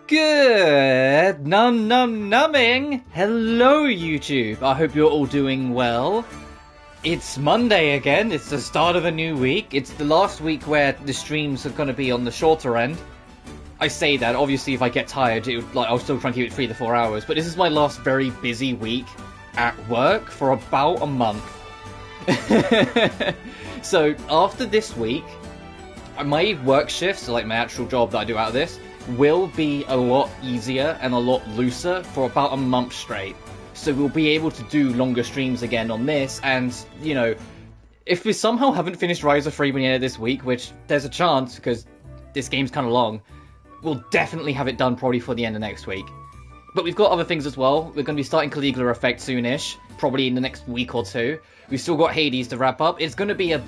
Good numbing. Hello YouTube, I hope you're all doing well. It's Monday again, it's the start of a new week. It's the last week where the streams are going to be on the shorter end. I say that, obviously if I get tired, I'll still try and keep it 3 to 4 hours, but this is my last very busy week at work for about a month. So after this week, my work shifts, so like my actual job that I do out of this, will be a lot easier and a lot looser for about a month straight. So we'll be able to do longer streams again on this, and, you know, if we somehow haven't finished Ryza 3 by the end of this week, which there's a chance, because this game's kind of long, we'll definitely have it done probably for the end of next week. But we've got other things as well. We're going to be starting Caligula Effect soonish, probably in the next week or two. We've still got Hades to wrap up. It's going to be a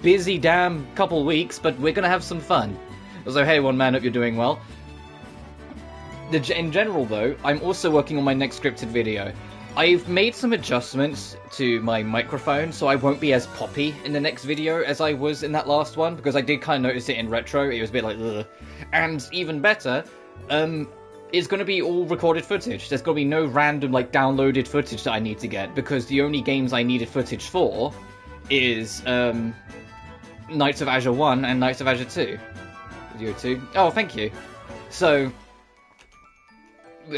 busy damn couple weeks, but we're going to have some fun. So hey one man, hope you're doing well. In general though, I'm also working on my next scripted video. I've made some adjustments to my microphone, so I won't be as poppy in the next video as I was in that last one, because I did kind of notice it in retro, it was a bit like, ugh. And even better, it's going to be all recorded footage. There's going to be no random, like, downloaded footage that I need to get, because the only games I needed footage for is, Knights of Azure 1 and Knights of Azure 2. Video 2. Oh, thank you. So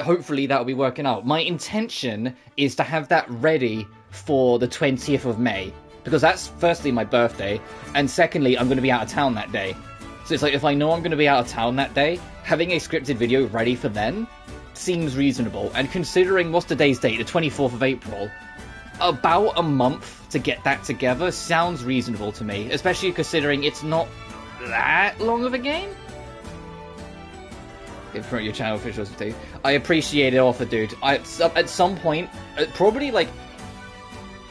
hopefully that'll be working out. My intention is to have that ready for the 20th of May, because that's firstly my birthday, and secondly I'm going to be out of town that day. So it's like, if I know I'm going to be out of town that day, having a scripted video ready for then seems reasonable. And considering what's today's date, the 24th of April, about a month to get that together sounds reasonable to me, especially considering it's not that long of a game. Promote your channel officials too. I appreciate it, offer, dude. At some point, probably like,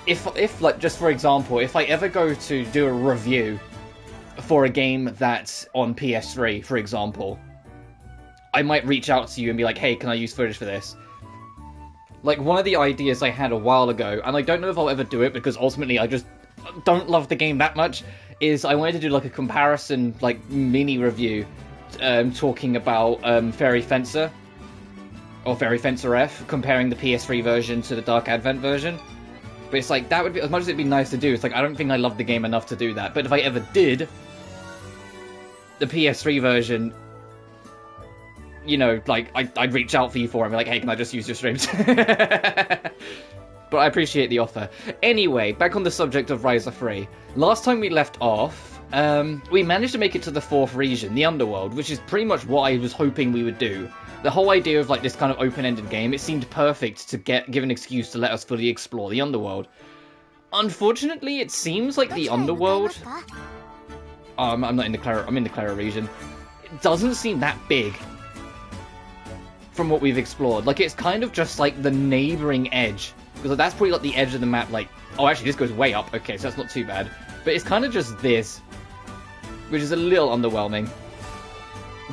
if like, just for example, if I ever go to do a review for a game that's on PS3, for example, I might reach out to you and be like, hey, can I use footage for this? Like, one of the ideas I had a while ago, and I don't know if I'll ever do it because ultimately I just don't love the game that much, is I wanted to do like a comparison, like, mini review talking about Fairy Fencer, or Fairy Fencer F, comparing the PS3 version to the Dark Advent version. But it's like, that would be, as much as it'd be nice to do, it's like, I don't think I love the game enough to do that. But if I ever did, the PS3 version, you know, like, I'd reach out for you for it and be like, hey, can I just use your streams? But I appreciate the offer. Anyway, back on the subject of Ryza 3. Last time we left off, we managed to make it to the 4th region, the Underworld, which is pretty much what I was hoping we would do. The whole idea of like this kind of open-ended game, it seemed perfect to give an excuse to let us fully explore the Underworld. Unfortunately, it seems like the Underworld... I'm not in the Clara, I'm in the Clara region. It doesn't seem that big from what we've explored. Like, it's kind of just like the neighbouring edge. Because that's probably like the edge of the map, like... Oh, actually, this goes way up. Okay, so that's not too bad. But it's kind of just this, which is a little underwhelming.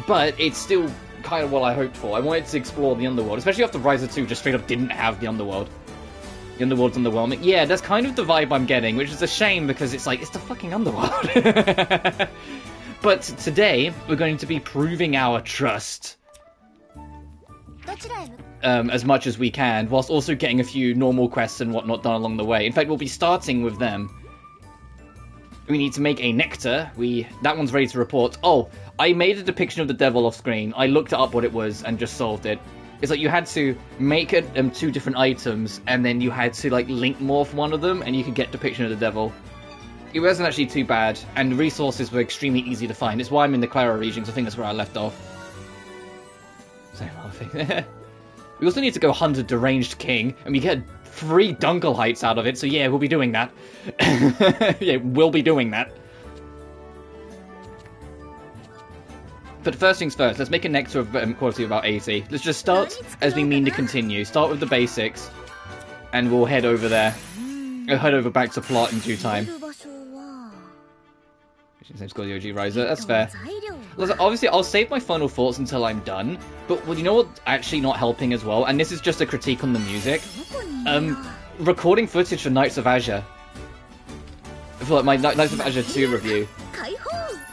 But it's still kind of what I hoped for. I wanted to explore the Underworld, especially after Ryza 2 just straight up didn't have the Underworld. The Underworld's underwhelming. Yeah, that's kind of the vibe I'm getting, which is a shame because it's like, it's the fucking Underworld. But today, we're going to be proving our trust as much as we can, whilst also getting a few normal quests and whatnot done along the way. In fact, we'll be starting with them. We need to make a nectar. That one's ready to report. Oh, I made a depiction of the devil off screen. I looked up what it was and just solved it. It's like you had to make it 2 different items, and then you had to like link morph one of them, and you could get depiction of the devil. It wasn't actually too bad, and the resources were extremely easy to find. It's why I'm in the Clara region, so I think that's where I left off. Same other thing. We also need to go hunt a deranged king, and we get 3 Dunkelheits out of it, so yeah, we'll be doing that. Yeah, we'll be doing that. But first things first, let's make a nectar of quality of about 80. Let's just start as we mean to continue. Start with the basics, and we'll head over there. We'll head over back to plot in due time. Name's called Yoji Ryza, that's fair. Listen, obviously, I'll save my final thoughts until I'm done, but well, you know what's actually not helping as well? And this is just a critique on the music. Recording footage for Knights of Azure. For like, my Knights of Azure 2 review.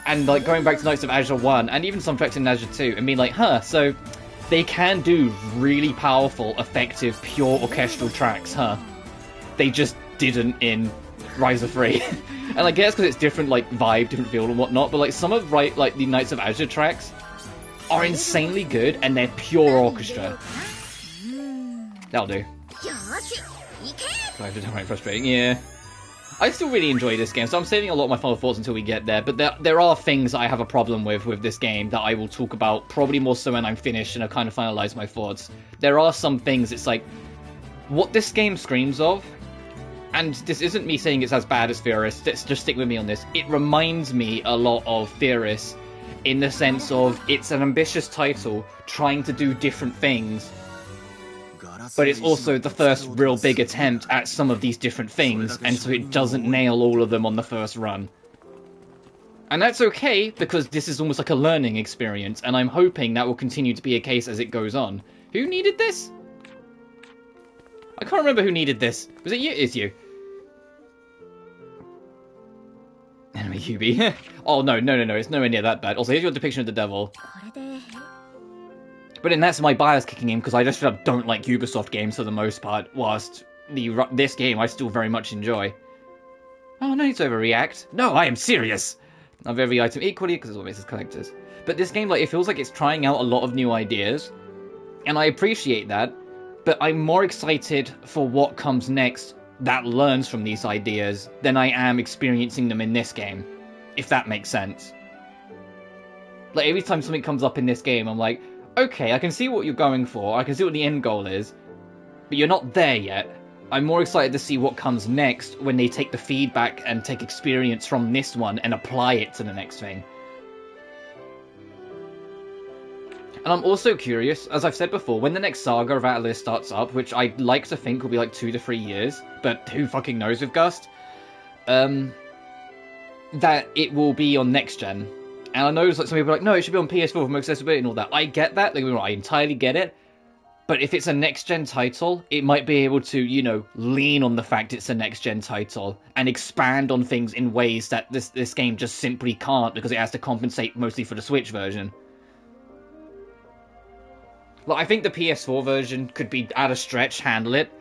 And like going back to Knights of Azure 1, and even some tracks in Azure 2, and being like, huh, so They can do really powerful, effective, pure orchestral tracks, huh? They just didn't in Ryza 3. And I guess because it's different, like, vibe, different feel and whatnot, but, like, some of, like, the Knights of Azure tracks are insanely good, and they're pure orchestra. That'll do. I have to downright frustrating, yeah. I still really enjoy this game, so I'm saving a lot of my final thoughts until we get there, but there are things I have a problem with this game that I will talk about probably more so when I'm finished and I've kind of finalized my thoughts. There are some things, it's like, what this game screams of, and this isn't me saying it's as bad as Theorist, let's just stick with me on this, it reminds me a lot of Theorist in the sense of it's an ambitious title trying to do different things, but it's also the first real big attempt at some of these different things, and so it doesn't nail all of them on the first run. And that's okay, because this is almost like a learning experience, and I'm hoping that will continue to be a case as it goes on. Who needed this? I can't remember who needed this. Was it you? It's you. Enemy Yubi. Oh, no, it's nowhere near that bad. Also, here's your depiction of the devil. But then that's my bias kicking in, because I just feel like don't like Ubisoft games for the most part, whilst this game I still very much enjoy. Oh, no need to overreact. No, I am serious! Of every item equally, because it's what makes us collectors. But this game, like, it feels like it's trying out a lot of new ideas, and I appreciate that, but I'm more excited for what comes next that learns from these ideas than I am experiencing them in this game, if that makes sense. Like, every time something comes up in this game, I'm like, okay, I can see what you're going for, I can see what the end goal is, but you're not there yet. I'm more excited to see what comes next when they take the feedback and take experience from this one and apply it to the next thing. And I'm also curious, as I've said before, when the next saga of Atelier starts up, which I'd like to think will be like 2 to 3 years, but who fucking knows with Gust, that it will be on next gen. And I know like, some people are like, no, it should be on PS4 for more accessibility and all that. I get that, I entirely get it. But if it's a next-gen title, it might be able to, you know, lean on the fact it's a next-gen title and expand on things in ways that this game just simply can't because it has to compensate mostly for the Switch version. Like, I think the PS4 version could be, at a stretch, handle it.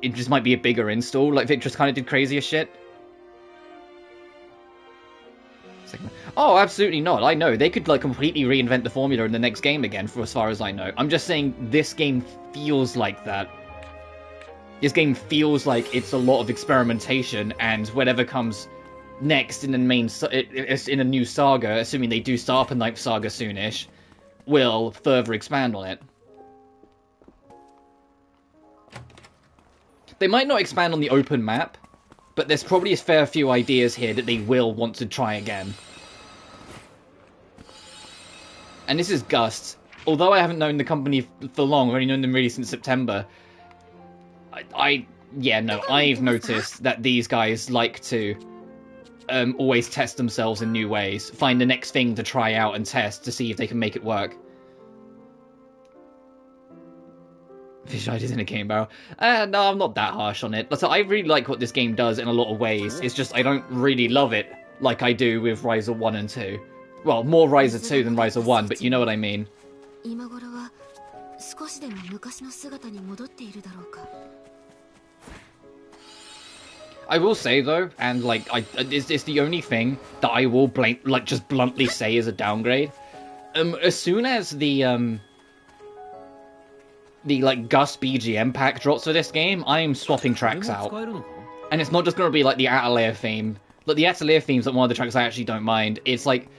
It just might be a bigger install. Like, if it just kind of did crazier shit. Oh, absolutely not. I know. They could, like, completely reinvent the formula in the next game again, for as far as I know. I'm just saying this game feels like that. This game feels like it's a lot of experimentation, and whatever comes next in the main... in a new saga, assuming they do start up a Ninth Saga soonish, will further expand on it. They might not expand on the open map, but there's probably a fair few ideas here that they will want to try again. And this is Gust. Although I haven't known the company for long, I've only known them really since September, I've noticed that these guys like to always test themselves in new ways, find the next thing to try out and test to see if they can make it work. Fish ideas in a game barrel. No, I'm not that harsh on it. So I really like what this game does in a lot of ways. It's just I don't really love it like I do with Ryza 1 and 2. Well, more Ryza 2 than Ryza 1, but you know what I mean. I will say though, and like, it's the only thing that I will just bluntly say is a downgrade. As soon as the like Gust BGM pack drops for this game, I am swapping tracks out. And it's not just going to be like the Atelier theme. Like the Atelier theme's like one of the tracks I actually don't mind. It's like,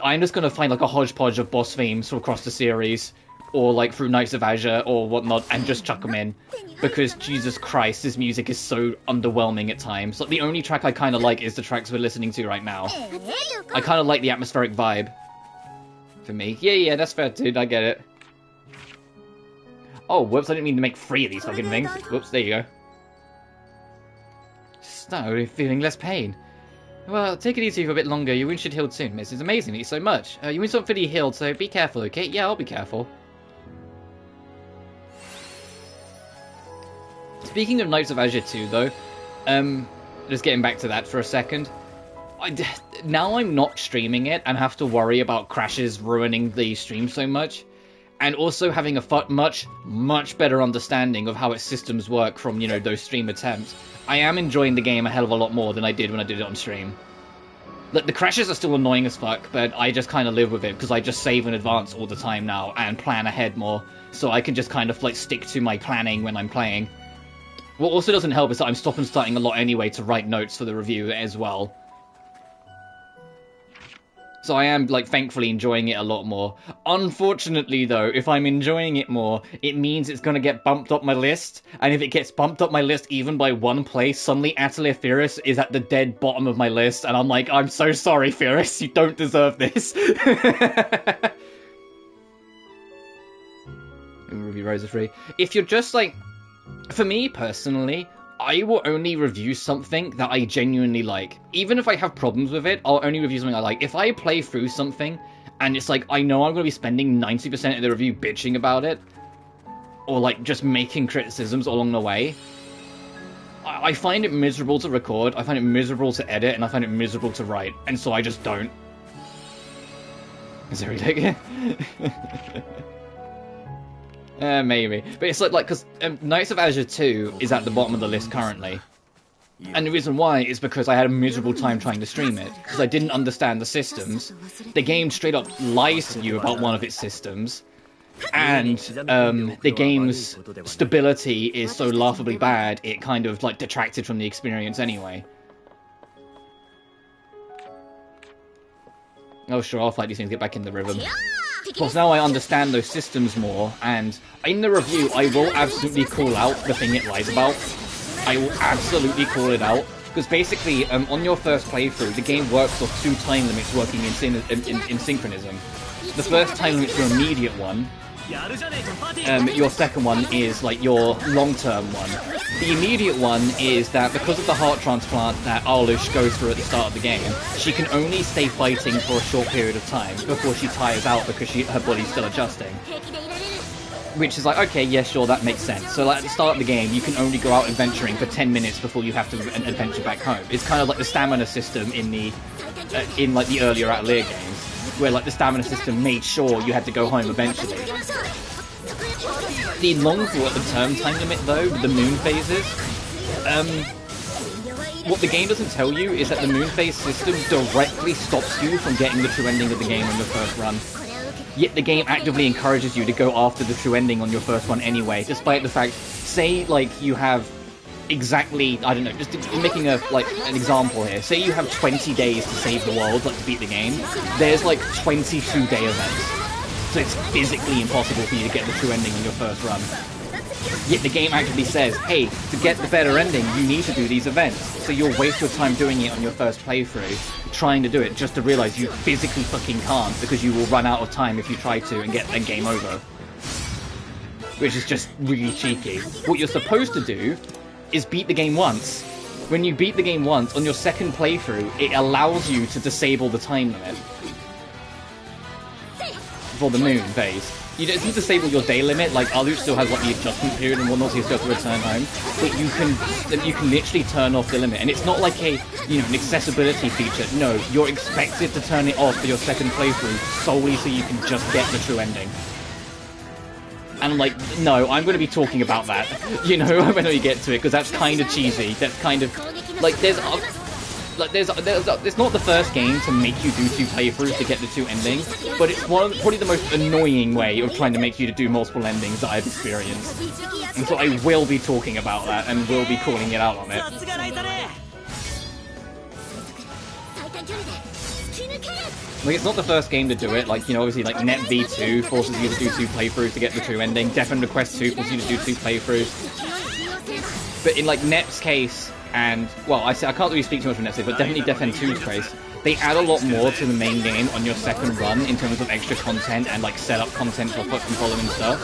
I'm just going to find like a hodgepodge of boss themes from across the series, or like through Knights of Azure or whatnot, and just chuck them in. Because Jesus Christ, this music is so underwhelming at times. Like the only track I kind of like is the tracks we're listening to right now. I kind of like the atmospheric vibe. For me. Yeah, that's fair dude, I get it. Oh, whoops, I didn't mean to make 3 of these fucking things. Whoops, there you go. Start feeling less pain. Well, take it easy for a bit longer. Your wound should heal soon, miss. It's amazing, thank you so much. Your wound's not fully healed, so be careful, okay? Yeah, I'll be careful. Speaking of Knights of Azure 2, though, just getting back to that for a second. Now I'm not streaming it and have to worry about crashes ruining the stream so much. and also having a much better understanding of how its systems work from, you know, those stream attempts, I am enjoying the game a hell of a lot more than I did when I did it on stream. Like, the crashes are still annoying as fuck, but I just kind of live with it, because I just save in advance all the time now, and plan ahead more, so I can just kind of, like, stick to my planning when I'm playing. What also doesn't help is that I'm stop and starting a lot anyway to write notes for the review as well. So I am, like, thankfully enjoying it a lot more. Unfortunately, though, if I'm enjoying it more, it means it's going to get bumped up my list. And if it gets bumped up my list even by one place, suddenly Atelier Ryza is at the dead bottom of my list. And I'm like, I'm so sorry, Ryza, you don't deserve this. Review Ryza 3. If you're just, like... For me, personally... I will only review something that I genuinely like. Even if I have problems with it, I'll only review something I like. If I play through something, and it's like, I know I'm going to be spending 90% of the review bitching about it, or like, just making criticisms along the way, I find it miserable to record, I find it miserable to edit, and I find it miserable to write. And so I just don't. Is there a maybe. But it's like because Knights of Azure 2 is at the bottom of the list currently. And the reason why is because I had a miserable time trying to stream it. Because I didn't understand the systems. The game straight up lies to you about one of its systems. And the game's stability is so laughably bad, it kind of like detracted from the experience anyway. Oh sure, I'll fight these things, get back in the rhythm. Plus now I understand those systems more, and in the review I will absolutely call out the thing it lies about. I will absolutely call it out, because basically on your first playthrough the game works off 2 time limits working in synchronism. The first time limit's your immediate one, your second one is like your long-term one. The immediate one is that because of the heart transplant that Arlush goes through at the start of the game, she can only stay fighting for a short period of time before she tires out because her body's still adjusting. Which is like, okay, yeah, sure, that makes sense. So like, at the start of the game, you can only go out adventuring for 10 minutes before you have to adventure back home. It's kind of like the stamina system in like the earlier Atelier games, where like the stamina system made sure you had to go home eventually. The term time limit though, the moon phases, what the game doesn't tell you is that the moon phase system directly stops you from getting the true ending of the game on your first run. Yet the game actively encourages you to go after the true ending on your first one anyway, despite the fact, say like you have exactly, I don't know, just making an example here. Say you have 20 days to save the world, like to beat the game. There's like 22 day events. So it's physically impossible for you to get the true ending in your first run. Yet the game actively says, hey, to get the better ending, you need to do these events. So you'll waste your time doing it on your first playthrough, trying to do it, just to realize you physically fucking can't, because you will run out of time if you try to and get then game over. Which is just really cheeky. What you're supposed to do is beat the game once. When you beat the game once, on your second playthrough, it allows you to disable the time limit for the moon phase. You don't need to disable your day limit, like Aluch still has like the adjustment period and whatnot, so you still have to return home. But you can literally turn off the limit, and it's not like an accessibility feature. No, you're expected to turn it off for your second playthrough solely so you can just get the true ending. And I'm like, no, I'm going to be talking about that, when we get to it, because that's kind of cheesy. That's kind of like it's not the first game to make you do 2 playthroughs to get the 2 endings, but it's probably the most annoying way of trying to make you to do multiple endings that I've experienced. And so I will be talking about that and will be calling it out on it. Like, it's not the first game to do it, like, obviously, like, Net V2 forces you to do 2 playthroughs to get the true ending, Death and Request 2 forces you to do 2 playthroughs. But in, like, Net's case, and, well, I can't really speak too much for Net's case, but definitely Death End 2's case, they add a lot more to the main game on your second run in terms of extra content and, like, setup content for following stuff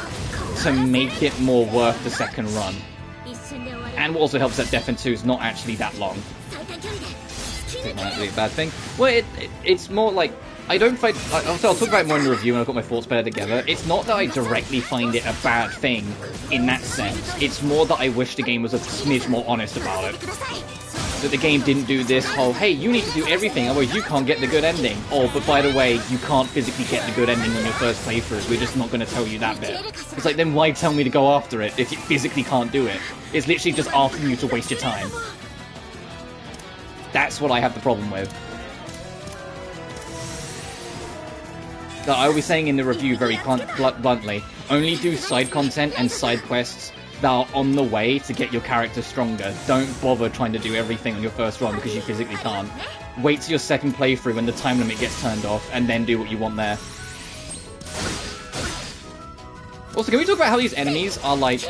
to make it more worth the second run. And what also helps that Death End 2 is not actually that long. It's not really a bad thing. Well, it's more like, I'll talk about it more in the review when I've got my thoughts better together. It's not that I directly find it a bad thing in that sense. It's more that I wish the game was a smidge more honest about it. that the game didn't do this whole, hey, you need to do everything, otherwise you can't get the good ending. Oh, but by the way, you can't physically get the good ending on your first playthrough. We're just not going to tell you that bit. It's like, then why tell me to go after it if you physically can't do it? It's literally just asking you to waste your time. That's what I have the problem with. I was saying in the review very bluntly, only do side content and side quests that are on the way to get your character stronger. Don't bother trying to do everything on your first run because you physically can't. Wait till your second playthrough when the time limit gets turned off, and then do what you want there. Also, can we talk about how these enemies are, like,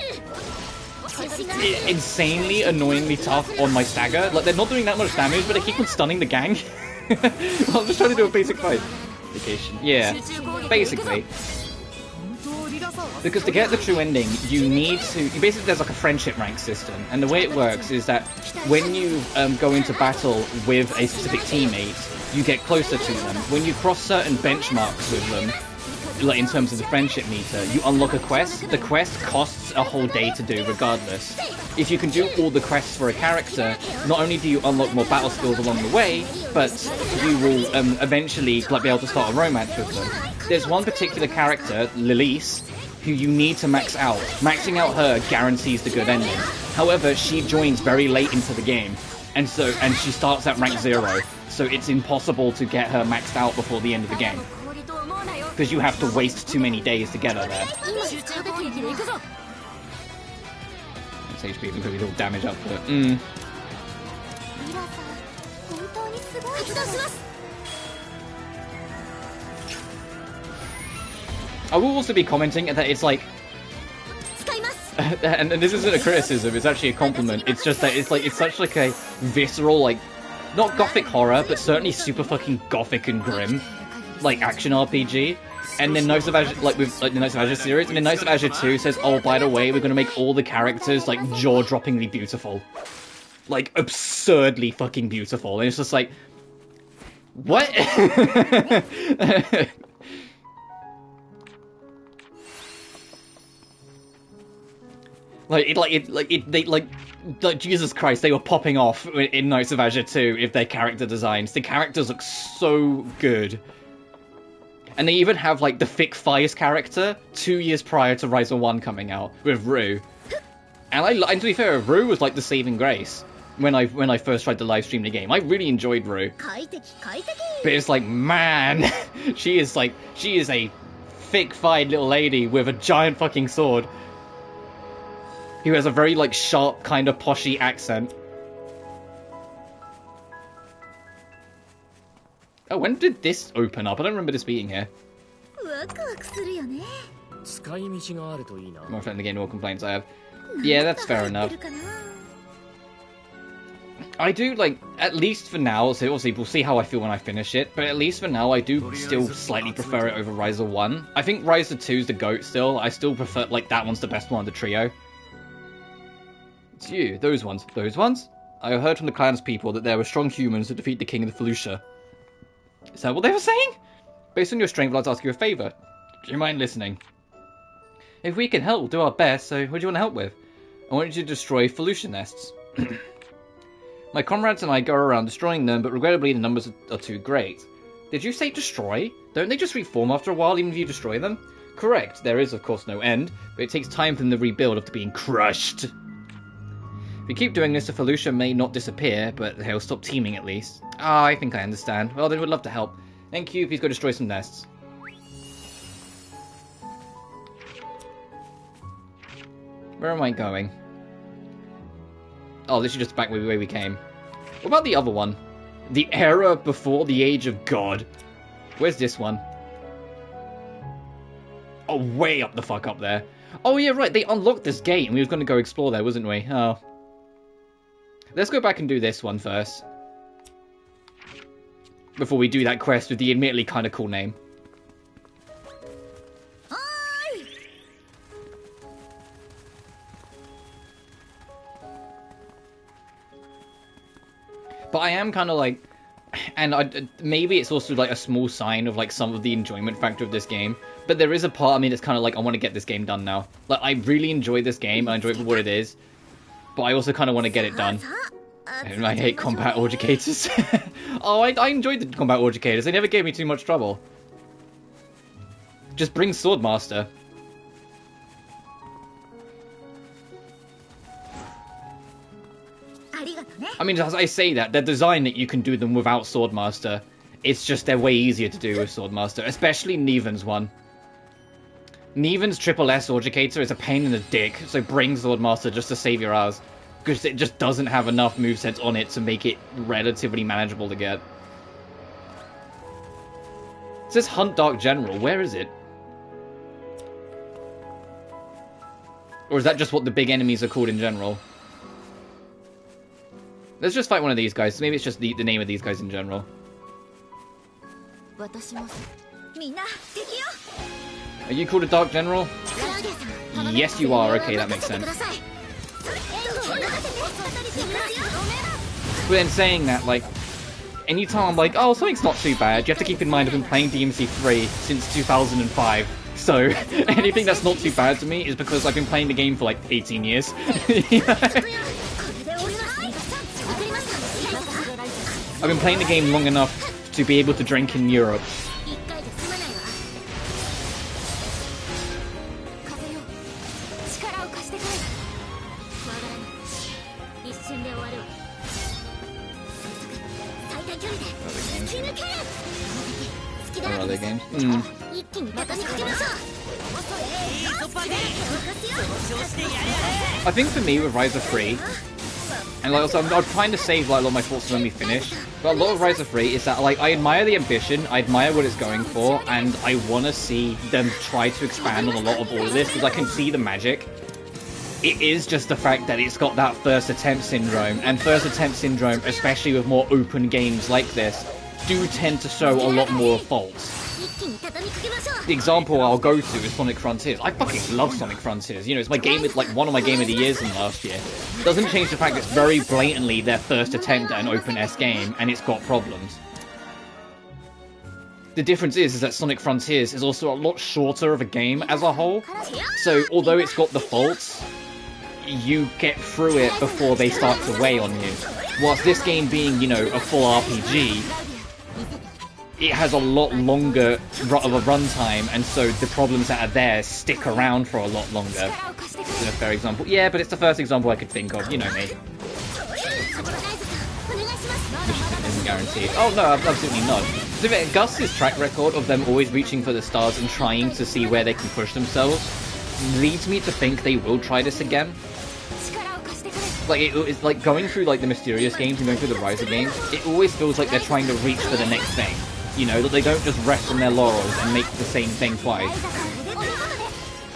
insanely, annoyingly tough on my stagger? Like, they're not doing that much damage, but they keep on stunning the gang. I'm just trying to do a basic fight. Yeah, basically. Because to get the true ending, you need to... Basically, there's like a friendship rank system. And the way it works is that when you go into battle with a specific teammate, you get closer to them. When you cross certain benchmarks with them, like in terms of the friendship meter, you unlock a quest. The quest costs a whole day to do regardless. If you can do all the quests for a character, not only do you unlock more battle skills along the way, but you will eventually be able to start a romance with them. There's one particular character, Lilise, who you need to max out. Maxing out her guarantees the good ending. However, she joins very late into the game, and she starts at rank 0, so it's impossible to get her maxed out before the end of the game. Because you have to waste too many days to get her there. It's HP even because all damage output. I will also be commenting that it's like, and this isn't a criticism, it's actually a compliment. It's just that it's such like a visceral, like, not gothic horror, but certainly super fucking gothic and grim, like action RPG. And then Knights of Azure, like with the Knights of Azure series, and then Knights of Azure 2 says, oh, by the way, we're going to make all the characters like jaw-droppingly beautiful, like absurdly fucking beautiful. And it's just like, what? Jesus Christ, they were popping off in Knights of Azure 2 if their character designs. The characters look so good. And they even have, like, the Thick Thighs character 2 years prior to Ryza 1 coming out with Rue. And to be fair, Rue was, like, the saving grace when I first tried to live stream the game. I really enjoyed Rue. But it's like, man, she is a thick-thighed little lady with a giant fucking sword. Who has a very, like, sharp, kind of poshy accent. Oh, when did this open up? I don't remember this being here. More friendly the game, more complaints I have. Yeah, that's fair enough. I do, like, at least for now, so obviously we'll see how I feel when I finish it, but at least for now I do still slightly prefer it over Ryza 1. I think Ryza 2 is the GOAT still. I still prefer, like, that one's the best one of the trio. It's you, those ones. Those ones? I heard from the clans people that there were strong humans to defeat the king of the Felucia. Is that what they were saying? Based on your strength, I'd like to ask you a favour. Do you mind listening? If we can help, we'll do our best, so what do you want to help with? I want you to destroy Felucia nests. My comrades and I go around destroying them, but regrettably the numbers are too great. Did you say destroy? Don't they just reform after a while, even if you destroy them? Correct, there is of course no end, but it takes time for them to rebuild after being crushed. If we keep doing this, the Felucia may not disappear, but they'll stop teeming at least. Ah, I think I understand. Well, then we'd love to help. Thank you, please go destroy some nests. Where am I going? Oh, this is just back the way we came. What about the other one? The era before the age of God. Where's this one? Oh, way up the fuck up there. Oh yeah, right, they unlocked this gate and we were going to go explore there, wasn't we? Oh. Let's go back and do this one first. Before we do that quest with the admittedly kind of cool name. But I am kind of like, and maybe it's also like a small sign of like some of the enjoyment factor of this game. But there is a part of me that's kind of like, I want to get this game done now. Like, I really enjoy this game. I enjoy it for what it is. But I also kind of want to get it done. And I hate combat educators. Oh, I enjoyed the combat educators. They never gave me too much trouble. Just bring Swordmaster. I mean, as I say that, they're designed that you can do them without Swordmaster. It's just they're way easier to do with Swordmaster, especially Neven's one. Neven's triple S educator is a pain in the dick, so bring Swordmaster just to save your ass. Because it just doesn't have enough movesets on it to make it relatively manageable to get. It says Hunt Dark General. Where is it? Or is that just what the big enemies are called in general? Let's just fight one of these guys. Maybe it's just the name of these guys in general. Are you called a Dark General? Yes, you are. Okay, that makes sense. But then saying that, like, anytime I'm like, oh, something's not too bad, you have to keep in mind I've been playing DMC3 since 2005. So, anything that's not too bad to me is because I've been playing the game for like 18 years. I've been playing the game long enough to be able to drink in Europe. Other games. I think for me with Ryza 3, and like also I'm trying to save like a lot of my thoughts when we finish, but a lot of Ryza 3 is that like I admire the ambition, I admire what it's going for, and I want to see them try to expand on a lot of all of this because I can see the magic. It is just the fact that it's got that first attempt syndrome, and first attempt syndrome, especially with more open games like this, do tend to show a lot more faults. The example I'll go to is Sonic Frontiers. I fucking love Sonic Frontiers. You know, it's my game, like one of my game of the years in last year. Doesn't change the fact that it's very blatantly their first attempt at an open S game, and it's got problems. The difference is that Sonic Frontiers is also a lot shorter of a game as a whole. So although it's got the faults, you get through it before they start to weigh on you. Whilst this game being, you know, a full RPG, it has a lot longer of a runtime, and so the problems that are there stick around for a lot longer. Is a fair example? Yeah, but it's the first example I could think of, you know me. Isn't guaranteed. Oh no, absolutely not. Gus's track record of them always reaching for the stars and trying to see where they can push themselves leads me to think they will try this again. Like, it's like going through like the Mysterious games and going through the Ryza games, it always feels like they're trying to reach for the next thing. You know, that they don't just rest on their laurels and make the same thing twice.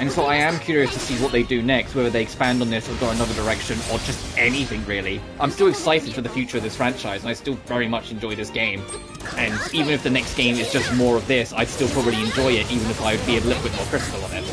And so I am curious to see what they do next, whether they expand on this or go another direction, or just anything really. I'm still excited for the future of this franchise, and I still very much enjoy this game. And even if the next game is just more of this, I'd still probably enjoy it, even if I would be a little bit more critical on it.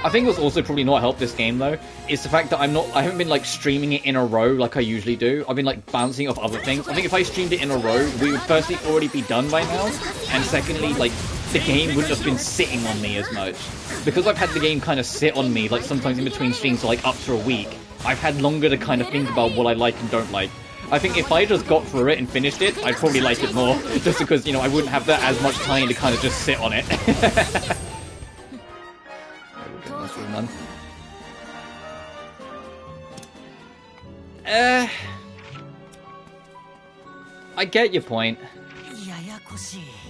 I think what's also probably not helped this game though is the fact that I haven't been like streaming it in a row like I usually do. I've been like bouncing off other things. I think if I streamed it in a row, we would firstly already be done by now, and secondly, like, the game wouldn't have been sitting on me as much. Because I've had the game kind of sit on me, like sometimes in between streams for like up to a week, I've had longer to kind of think about what I like and don't like. I think if I just got through it and finished it, I'd probably like it more, just because, you know, I wouldn't have that as much time to kind of just sit on it. None. I get your point.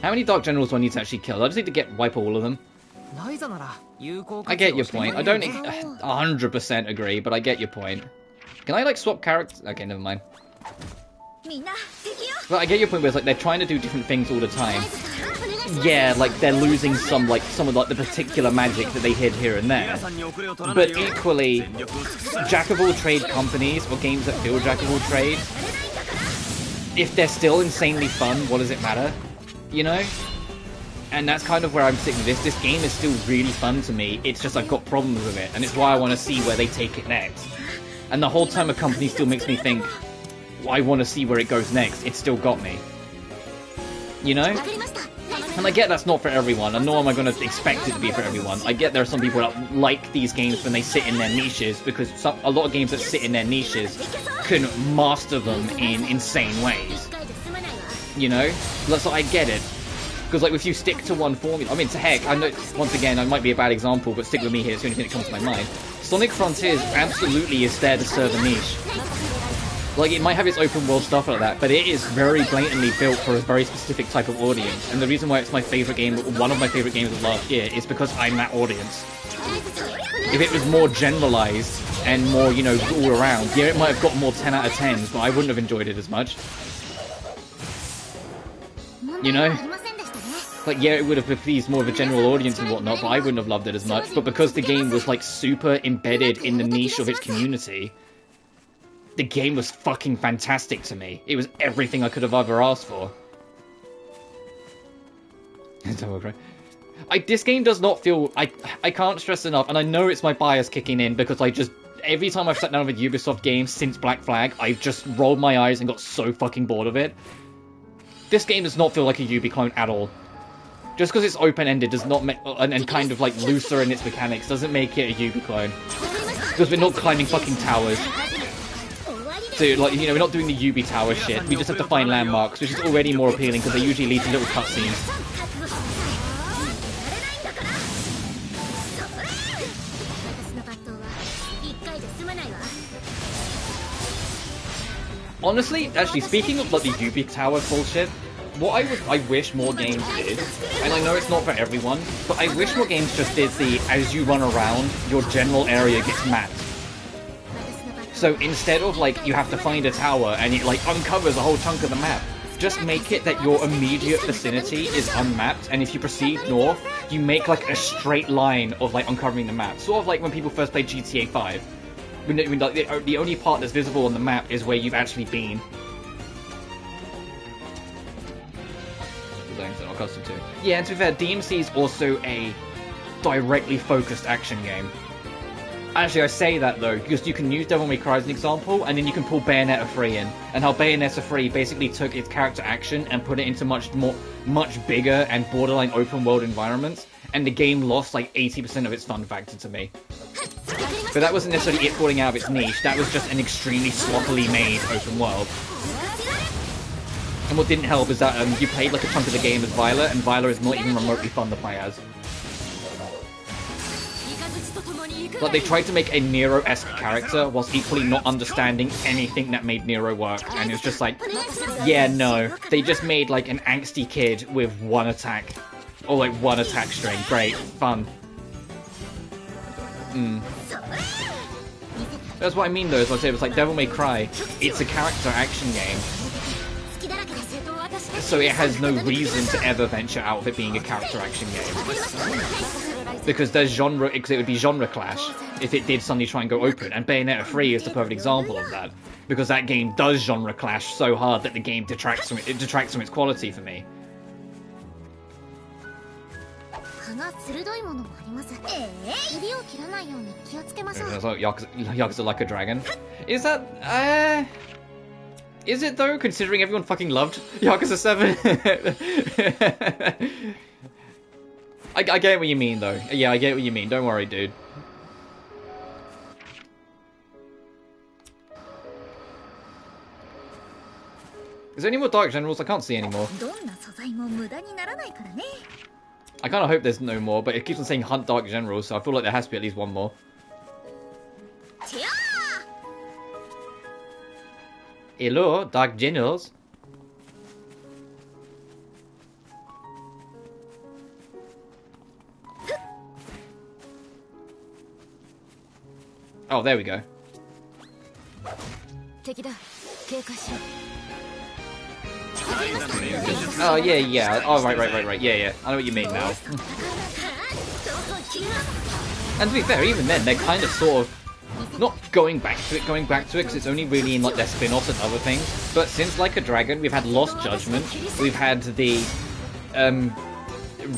How many Dark Generals do I need to actually kill? I just need to wipe all of them. I get your point. I don't 100% agree, but I get your point. Can I like swap characters? Okay, never mind. But I get your point where it's like they're trying to do different things all the time. Yeah, like they're losing some of like the particular magic that they hid here and there. But equally, jack of all trade companies or games that feel jack of all trade, if they're still insanely fun, what does it matter? You know? And that's kind of where I'm sitting with this. This game is still really fun to me. It's just I've got problems with it, and it's why I want to see where they take it next. And the whole time a company still makes me think, well, I want to see where it goes next. It's still got me. You know? And I get that's not for everyone, and nor am I going to expect it to be for everyone. I get there are some people that like these games when they sit in their niches, because a lot of games that sit in their niches can master them in insane ways. You know? So I get it. Because, like, if you stick to one formula... I mean, to heck, I know, once again, I might be a bad example, but stick with me here, it's the only thing that comes to my mind. Sonic Frontiers absolutely is there to serve a niche. Like, it might have its open world stuff like that, but it is very blatantly built for a very specific type of audience. And the reason why it's my favourite game, one of my favourite games of last year, is because I'm that audience. If it was more generalised and more, you know, all around, yeah, it might have got more 10 out of 10s, but I wouldn't have enjoyed it as much. You know? Like, yeah, it would have pleased more of a general audience and whatnot, but I wouldn't have loved it as much. But because the game was, like, super embedded in the niche of its community, the game was fucking fantastic to me. It was everything I could have ever asked for. This game does not feel... I can't stress enough, and I know it's my bias kicking in, because I just... Every time I've sat down with a Ubisoft game since Black Flag, I've just rolled my eyes and got so fucking bored of it. This game does not feel like a Ubi clone at all. Just because it's open-ended does not make... And kind of, like, looser in its mechanics doesn't make it a Ubi clone. Because we're not climbing fucking towers. So, like, you know, we're not doing the Ubi tower shit. We just have to find landmarks, which is already more appealing because they usually lead to little cutscenes. Honestly, actually, speaking of, like, the Ubi tower bullshit, what I wish more games did, and I know it's not for everyone, but I wish more games just did the, as you run around, your general area gets mapped. So instead of, like, you have to find a tower and it, like, uncovers a whole chunk of the map, just make it that your immediate vicinity is unmapped, and if you proceed north, you make, like, a straight line of, like, uncovering the map. Sort of like when people first played GTA 5. When, like, the only part that's visible on the map is where you've actually been. Yeah, and to be fair, DMC is also a directly focused action game. Actually, I say that though, because you can use Devil May Cry as an example, and then you can pull Bayonetta 3 in, and how Bayonetta 3 basically took its character action and put it into much bigger and borderline open world environments, and the game lost like 80% of its fun factor to me. But that wasn't necessarily it falling out of its niche, that was just an extremely sloppily made open world. And what didn't help is that you played like a chunk of the game as Viola, and Viola is not even remotely fun to play as. Like, they tried to make a Nero-esque character whilst equally not understanding anything that made Nero work, and it was just like, yeah, no. They just made like an angsty kid with one attack. Or like one attack string. Great. Fun. That's what I mean though, as I say, it's like Devil May Cry, it's a character action game. So it has no reason to ever venture out of it being a character action game. Because there's genre, because it would be genre clash if it did suddenly try and go open, and Bayonetta 3 is the perfect example of that. Because that game does genre clash so hard that the game detracts from its quality for me. Yakuza like a dragon. Is that, is it though, considering everyone fucking loved Yakuza 7? I get what you mean though. Yeah, I get what you mean. Don't worry, dude. Is there any more Dark Generals? I can't see any more. I kind of hope there's no more, but it keeps on saying hunt Dark Generals, so I feel like there has to be at least one more. Hello, Dark Generals. Oh, there we go. Oh, yeah. Oh, right. Yeah. I know what you mean now. And to be fair, even then, they're kind of sort of not going back to it, because it's only really in, like, their spin-offs and other things. But since Like a Dragon, we've had Lost Judgment, we've had the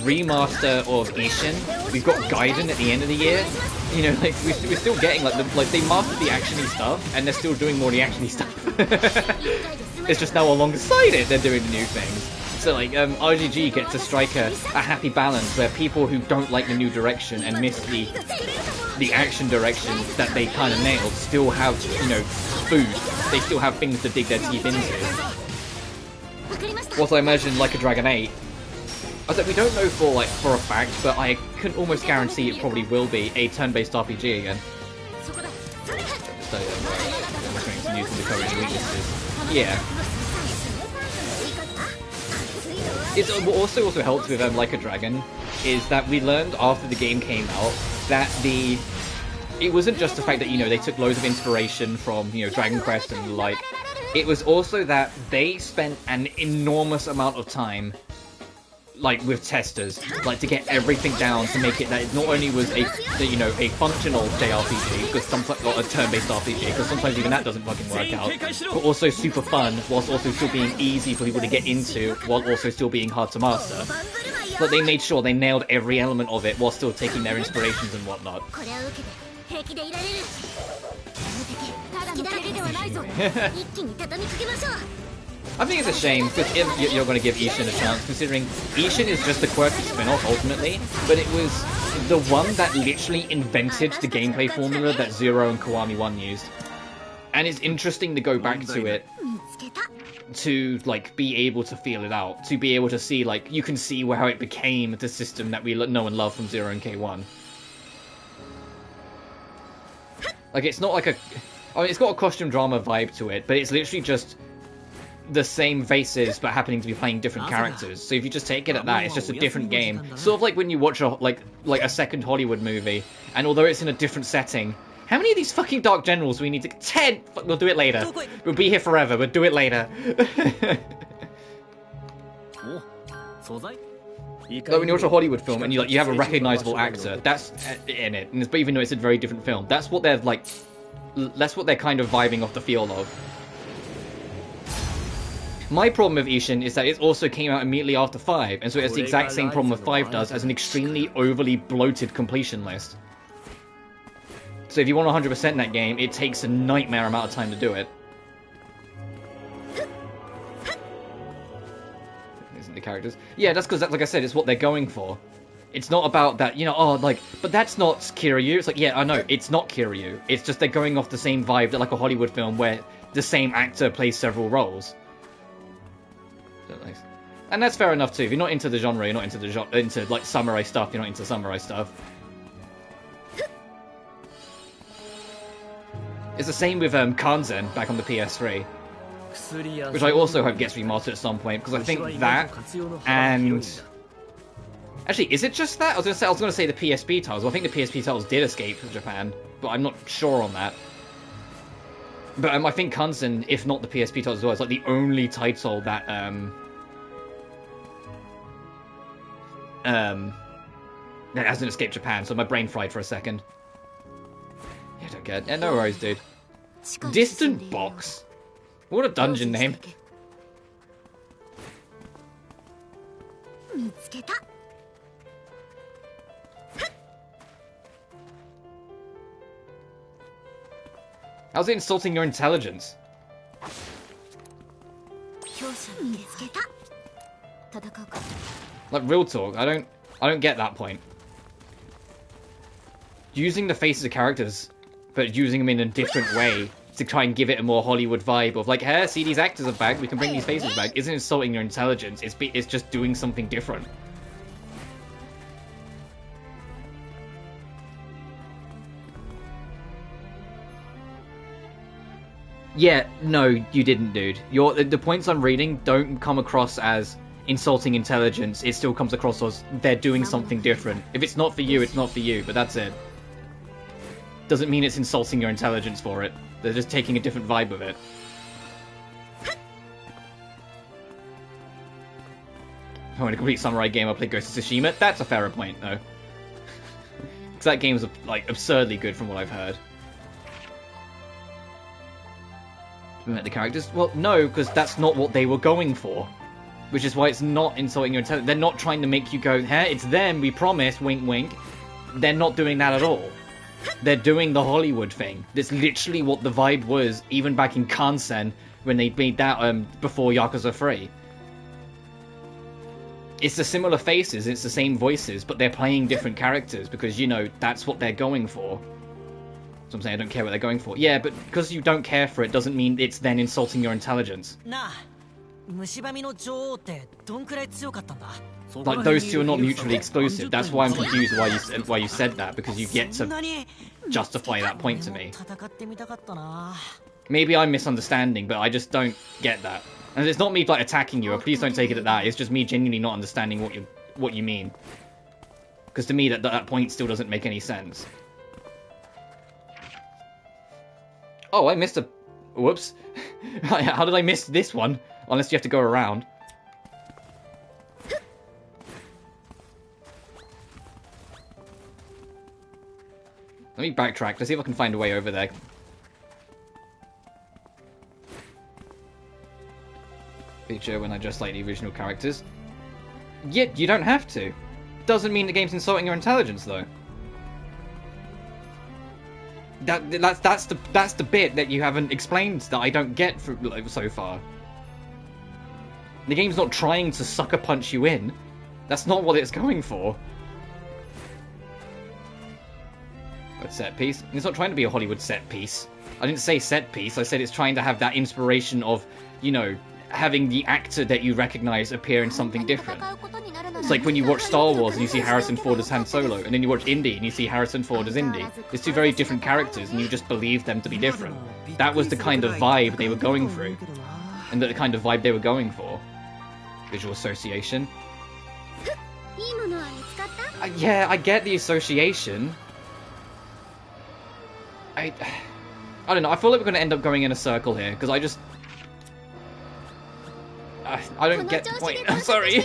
remaster of Ishin, we've got Gaiden at the end of the year. You know, like, we're still getting, like, they mastered the action-y stuff, and they're still doing more of the action-y stuff. It's just now alongside it, they're doing the new things. So like RGG get to strike a happy balance where people who don't like the new direction and miss the action direction that they kind of nailed still have, you know, food. They still have things to dig their teeth into. What I imagine like a Dragon 8. I said we don't know for a fact, but I can almost guarantee it probably will be a turn-based RPG again. So using the courage weaknesses. Yeah. It's what also helped with Like a Dragon is that we learned after the game came out that it wasn't just the fact that, you know, they took loads of inspiration from, you know, Dragon Quest and the like. It was also that they spent an enormous amount of time like with testers, like to get everything down to make it that it not only was a functional JRPG, because sometimes, or a turn-based RPG, because sometimes even that doesn't fucking work out, but also super fun, whilst also still being easy for people to get into, while also still being hard to master. But they made sure they nailed every element of it while still taking their inspirations and whatnot. I think it's a shame, because you're going to give Ishin a chance, considering Ishin is just a quirky spin-off, ultimately, but it was the one that literally invented the gameplay formula that Zero and Kiwami 1 used. And it's interesting to go back to it, to, like, be able to feel it out, to be able to see, like, you can see how it became the system that we know and love from Zero and K1. Like, it's not like I mean, it's got a costume drama vibe to it, but it's literally just the same faces but happening to be playing different characters. So if you just take it at that, it's just a different game. Sort of like when you watch a second Hollywood movie, and although it's in a different setting, how many of these fucking Dark Generals do we need to... 10! We'll do it later. We'll be here forever, we'll do it later. Like when you watch a Hollywood film and you have a recognizable actor, that's in it, and even though it's a very different film, that's what they're like... That's what they're kind of vibing off the feel of. My problem with Ishin is that it also came out immediately after 5, and so it has the exact same problem that 5 does, as an extremely overly bloated completion list. So if you want 100% that game, it takes a nightmare amount of time to do it. Isn't the characters? Yeah, that's because, like I said, it's what they're going for. It's not about that, you know, oh, like, but that's not Kiryu. It's like, yeah, I know, it's not Kiryu. It's just they're going off the same vibe that like a Hollywood film where the same actor plays several roles. And that's fair enough too. If you're not into the genre, you're not into like samurai stuff. You're not into samurai stuff. It's the same with Kanzen back on the PS3, which I also hope gets remastered at some point, because I think that and actually, is it just that? I was gonna say the PSP titles. Well, I think the PSP titles did escape Japan, but I'm not sure on that. But I think Kanzen, if not the PSP titles as well, is like the only title that that hasn't escaped Japan, so my brain fried for a second. Yeah, don't get it. Yeah, no worries, dude. Distant Box? What a dungeon name. How's it insulting your intelligence? Like, real talk, I don't get that point. Using the faces of characters, but using them in a different way to try and give it a more Hollywood vibe of like, hey, see, these actors are back, we can bring these faces back, isn't insulting your intelligence, it's just doing something different. Yeah, no, you didn't, dude. The points I'm reading don't come across as insulting intelligence. It still comes across as they're doing something different. If it's not for you, it's not for you, but that's it. Doesn't mean it's insulting your intelligence for it. They're just taking a different vibe of it. I want a complete samurai game, I'll play Ghost of Tsushima. That's a fairer point, though. Because that game's, like, absurdly good from what I've heard. We met the characters? Well, no, because that's not what they were going for. Which is why it's not insulting your intelligence. They're not trying to make you go, hey, it's them, we promise, wink wink. They're not doing that at all. They're doing the Hollywood thing. That's literally what the vibe was, even back in Kansen, when they made that before Yakuza 3. it's the similar faces, it's the same voices, but they're playing different characters because, you know, that's what they're going for. So I'm saying I don't care what they're going for. Yeah, but because you don't care for it doesn't mean it's then insulting your intelligence. Like, those two are not mutually exclusive. That's why I'm confused why you said that, because you get to justify that point to me. Maybe I'm misunderstanding, but I just don't get that. And it's not me like attacking you, or please don't take it at that. It's just me genuinely not understanding what you mean. Because to me that point still doesn't make any sense. Oh, I missed a... Whoops. How did I miss this one? Unless you have to go around. Let me backtrack. Let's see if I can find a way over there. Feature when I just like the original characters. Yet you don't have to. Doesn't mean the game's insulting your intelligence, though. That's the bit that you haven't explained that I don't get so far. The game's not trying to sucker punch you in. That's not what it's going for. But set piece. It's not trying to be a Hollywood set piece. I didn't say set piece. I said it's trying to have that inspiration of, you know, having the actor that you recognize appear in something different. It's like when you watch Star Wars and you see Harrison Ford as Han Solo, and then you watch Indy and you see Harrison Ford as Indy. It's two very different characters, and you just believe them to be different. That was the kind of vibe they were going through, and the kind of vibe they were going for. Visual association. Yeah, I get the association. I don't know. I feel like we're going to end up going in a circle here, because I just... I don't get the point. I'm sorry.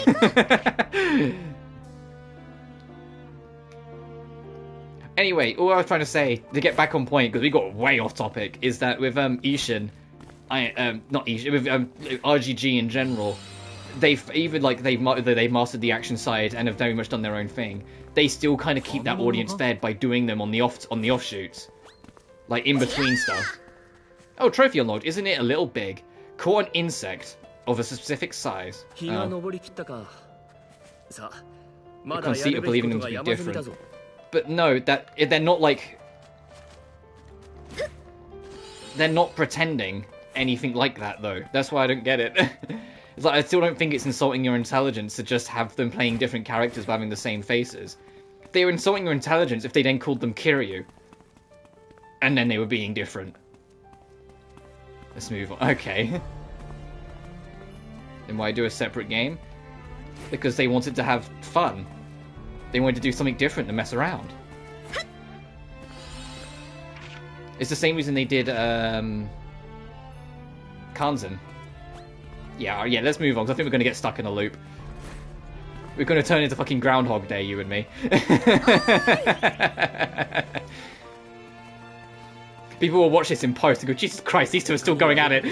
Anyway, all I was trying to say, to get back on point, because we got way off topic, is that with Ishin, not Ishin, with RGG in general, they've mastered the action side and have very much done their own thing. They still kind of keep that audience fed by doing them on the offshoots, like in between stuff. Oh, trophy unlocked. Isn't it a little big? Caught an insect of a specific size. The conceit of believing them to be different. But no, they're not like... They're not pretending anything like that, though. That's why I don't get it. It's like, I still don't think it's insulting your intelligence to just have them playing different characters but having the same faces. They were insulting your intelligence if they then called them Kiryu. And then they were being different. Let's move on. Okay. Then why do a separate game? Because they wanted to have fun. They wanted to do something different than mess around. It's the same reason they did Kanzen. Yeah, let's move on, because I think we're going to get stuck in a loop. We're going to turn into fucking Groundhog Day, you and me. People will watch this in post and go, Jesus Christ, these two are still going at it.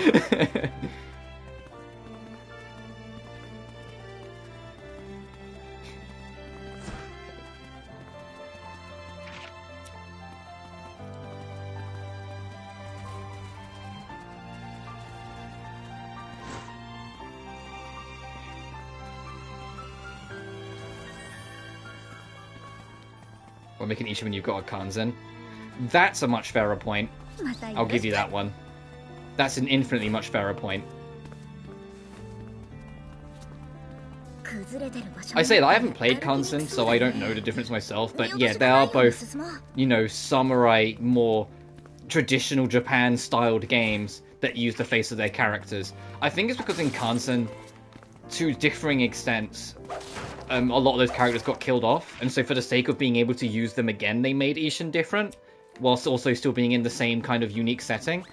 We'll make an issue when you've got a Kanzen. That's a much fairer point. I'll give you that one. That's an infinitely much fairer point. I say that I haven't played Kanzen, so I don't know the difference myself, but yeah, they are both, you know, samurai, more traditional Japan-styled games that use the face of their characters. I think it's because in Kanzen, to differing extents, a lot of those characters got killed off, and so for the sake of being able to use them again, they made Ishin different, whilst also still being in the same kind of unique setting.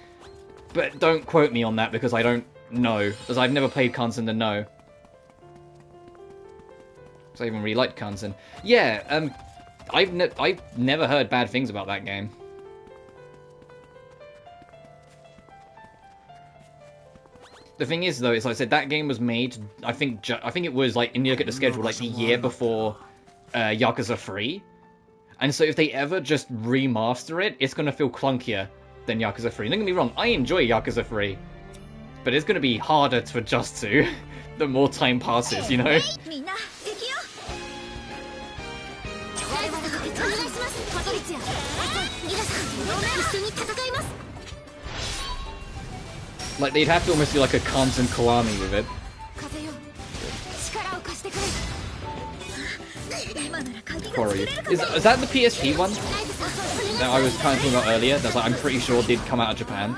But don't quote me on that, because I don't know, as I've never played Kanzen to know. So I even really liked Kanzen. Yeah, I've never heard bad things about that game. The thing is, though, is like I said, that game was made, I think it was, like, and you look at the schedule, like, the year before Yakuza 3. And so if they ever just remaster it, it's going to feel clunkier than Yakuza 3. Don't get me wrong, I enjoy Yakuza 3. But it's going to be harder to adjust to the more time passes, you know? Like, they'd have to almost do like a Kanzen Kiwami with it. Is that the PSP one that I was kind of talking about earlier? That's like, I'm pretty sure did come out of Japan.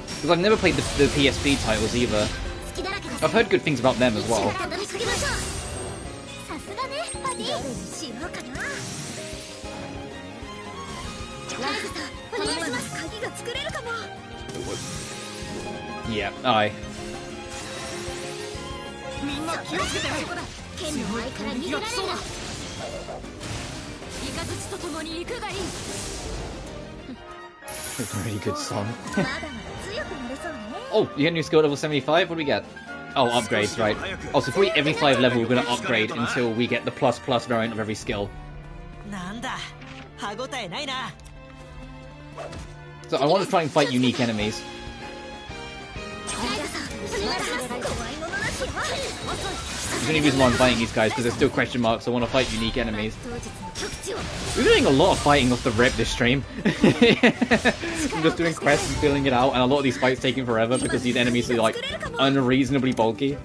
Because I've never played the PSP titles either. I've heard good things about them as well. Yeah, aye. It's a really good song. Oh, you get a new skill level 75? What do we get? Oh, upgrades, right. Oh, so for every 5 level we're going to upgrade until we get the plus variant of every skill. So I want to try and fight unique enemies. The only reason why I'm fighting these guys because there's still question marks. So I want to fight unique enemies. We're doing a lot of fighting off the rip this stream. I'm just doing quests and filling it out, and a lot of these fights taking forever because these enemies are like unreasonably bulky.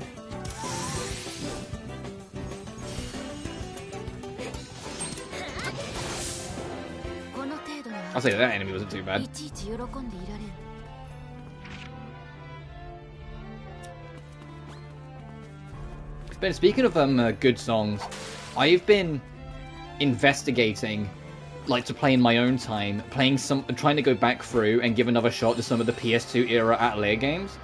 I'll say that enemy wasn't too bad. But speaking of good songs, I've been investigating, like, to play in my own time, trying to go back through and give another shot to some of the PS2 era Atelier games.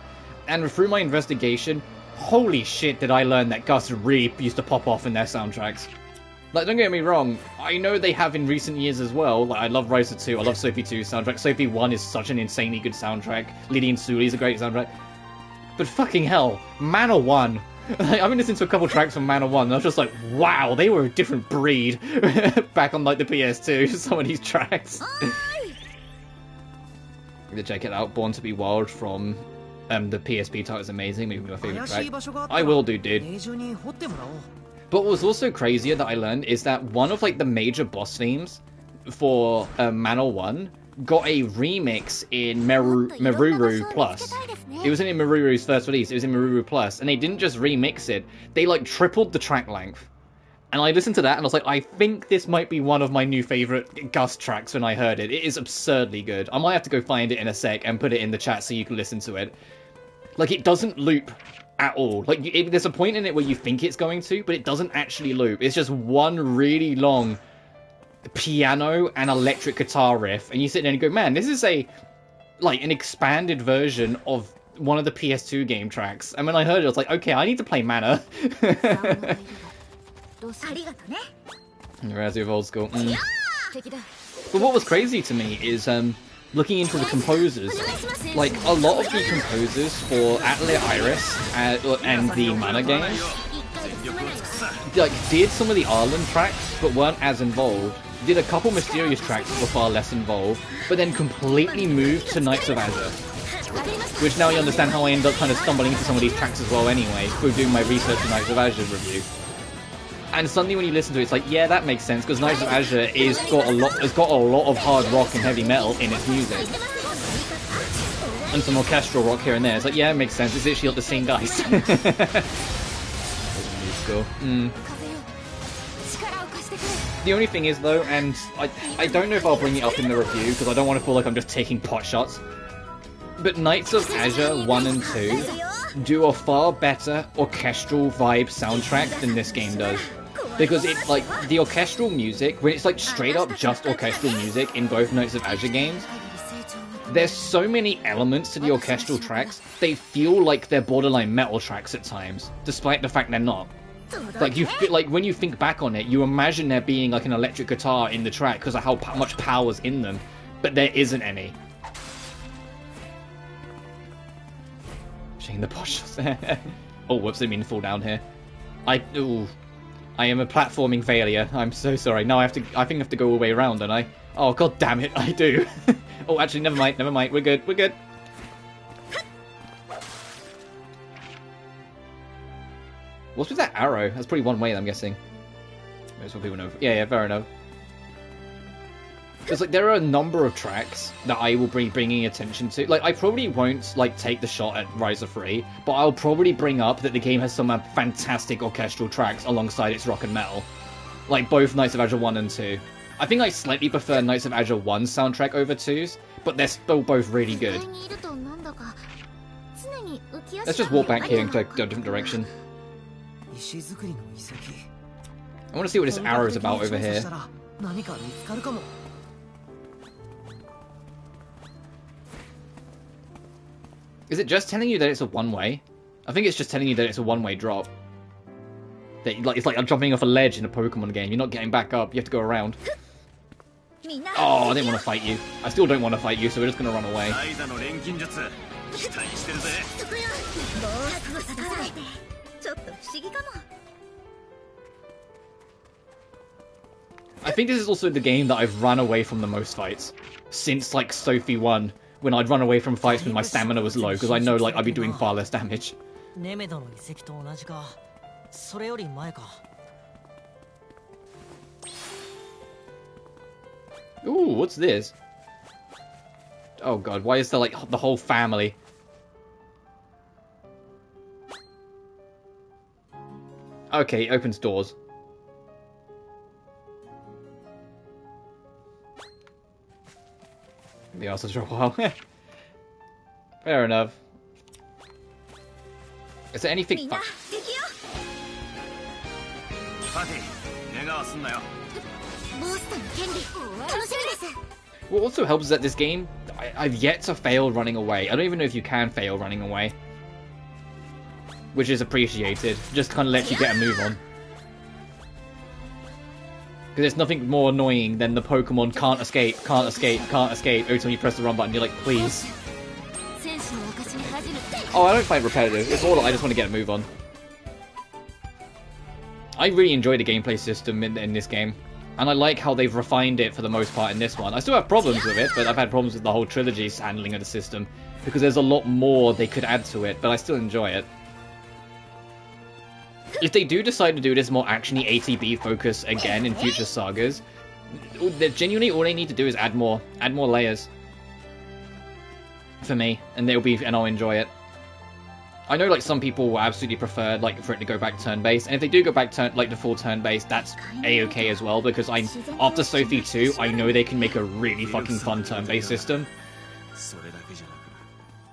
And through my investigation, holy shit did I learn that Gus really used to pop off in their soundtracks. Like, don't get me wrong, I know they have in recent years as well. Like, I love Ryza 2, I love Sophie 2's soundtrack. Sophie 1 is such an insanely good soundtrack. Lily and Sully is a great soundtrack. But fucking hell, Mana 1. Like, I've been listening to a couple tracks from Mana 1 and I was just like, wow, they were a different breed back on like the PS2, some of these tracks. To check it out, Born to Be Wild from the PSP title is amazing, maybe my favourite track. I will do, dude. But what was also crazier that I learned is that one of like the major boss themes for Mana 1 got a remix in Maruru Plus. It wasn't in Maruru's first release, it was in Maruru Plus, and they didn't just remix it, they like tripled the track length. And I listened to that and I was like, I think this might be one of my new favourite Gus tracks when I heard it. It is absurdly good. I might have to go find it in a sec and put it in the chat so you can listen to it. Like, it doesn't loop at all. Like, there's a point in it where you think it's going to, but it doesn't actually loop. It's just one really long piano and electric guitar riff, and you sit there and you go, man, this is an expanded version of one of the PS2 game tracks. And when I heard it, I was like, okay, I need to play Mana. Whereas of old school. But what was crazy to me is looking into the composers. Like, a lot of the composers for Atelier Ryza and the Mana games like did some of the Ireland tracks but weren't as involved. Did a couple mysterious tracks that were far less involved, but then completely moved to Knights of Azure. Which now you understand how I end up kind of stumbling into some of these tracks as well anyway, through doing my research for Knights of Azure review. And suddenly when you listen to it, it's like, yeah, that makes sense, because Knights of Azure has got a lot of hard rock and heavy metal in its music. And some orchestral rock here and there. It's like, yeah, it makes sense, it's literally like the same guys. Cool. The only thing is, though, and I don't know if I'll bring it up in the review, because I don't want to feel like I'm just taking pot shots, but Knights of Azure 1 and 2 do a far better orchestral vibe soundtrack than this game does. Because it's like, the orchestral music, when it's like straight up just orchestral music in both Knights of Azure games, there's so many elements to the orchestral tracks, they feel like they're borderline metal tracks at times, despite the fact they're not. Like, when you think back on it, you imagine there being like an electric guitar in the track because of how much power's in them, but there isn't any. Shane the posh. Oh, whoops, I didn't mean to fall down here. I am a platforming failure. I'm so sorry. Now I think I have to go all the way around, don't I? Oh, god damn it, I do. Oh, actually, never mind. We're good. What's with that arrow? That's probably one way, I'm guessing. Most people know. Yeah, fair enough. Because like there are a number of tracks that I will be bringing attention to. Like I probably won't like take the shot at Ryza 3, but I'll probably bring up that the game has some fantastic orchestral tracks alongside its rock and metal. Like both Knights of Azure 1 and 2. I think I slightly prefer Knights of Azure 1's soundtrack over 2's, but they're still both really good. Let's just walk back here and go a different direction. I want to see what this arrow is about over here. Is it just telling you that it's a one-way? I think it's just telling you that it's a one-way drop. That, like, it's like I'm jumping off a ledge in a Pokemon game. You're not getting back up. You have to go around. Oh, I didn't want to fight you. I still don't want to fight you, so we're just going to run away. I think this is also the game that I've run away from the most fights. Since, like, Sophie 1, when I'd run away from fights when my stamina was low, because I know, like, I'd be doing far less damage. Ooh, what's this? Oh god, why is there, like, the whole family? Okay, it opens doors. The answers for a while. Fair enough. Is there anything? What also helps is that this game, I've yet to fail running away. I don't even know if you can fail running away. Which is appreciated. Just kind of lets you get a move on. Because there's nothing more annoying than the Pokemon can't escape, can't escape, can't escape. Every time you press the run button, you're like, please. Oh, I don't find it repetitive. It's more like I just want to get a move on. I really enjoy the gameplay system in this game. And I like how they've refined it for the most part in this one. I still have problems with it, but I've had problems with the whole trilogy's handling of the system. Because there's a lot more they could add to it, but I still enjoy it. If they do decide to do this more actiony ATB focus again in future sagas, genuinely all they need to do is add more layers for me, and I'll enjoy it. I know like some people will absolutely prefer like for it to go back turn-based, and if they do go back to full turn-based, that's a-okay as well, because after Sophie 2, I know they can make a really fucking fun turn-based system.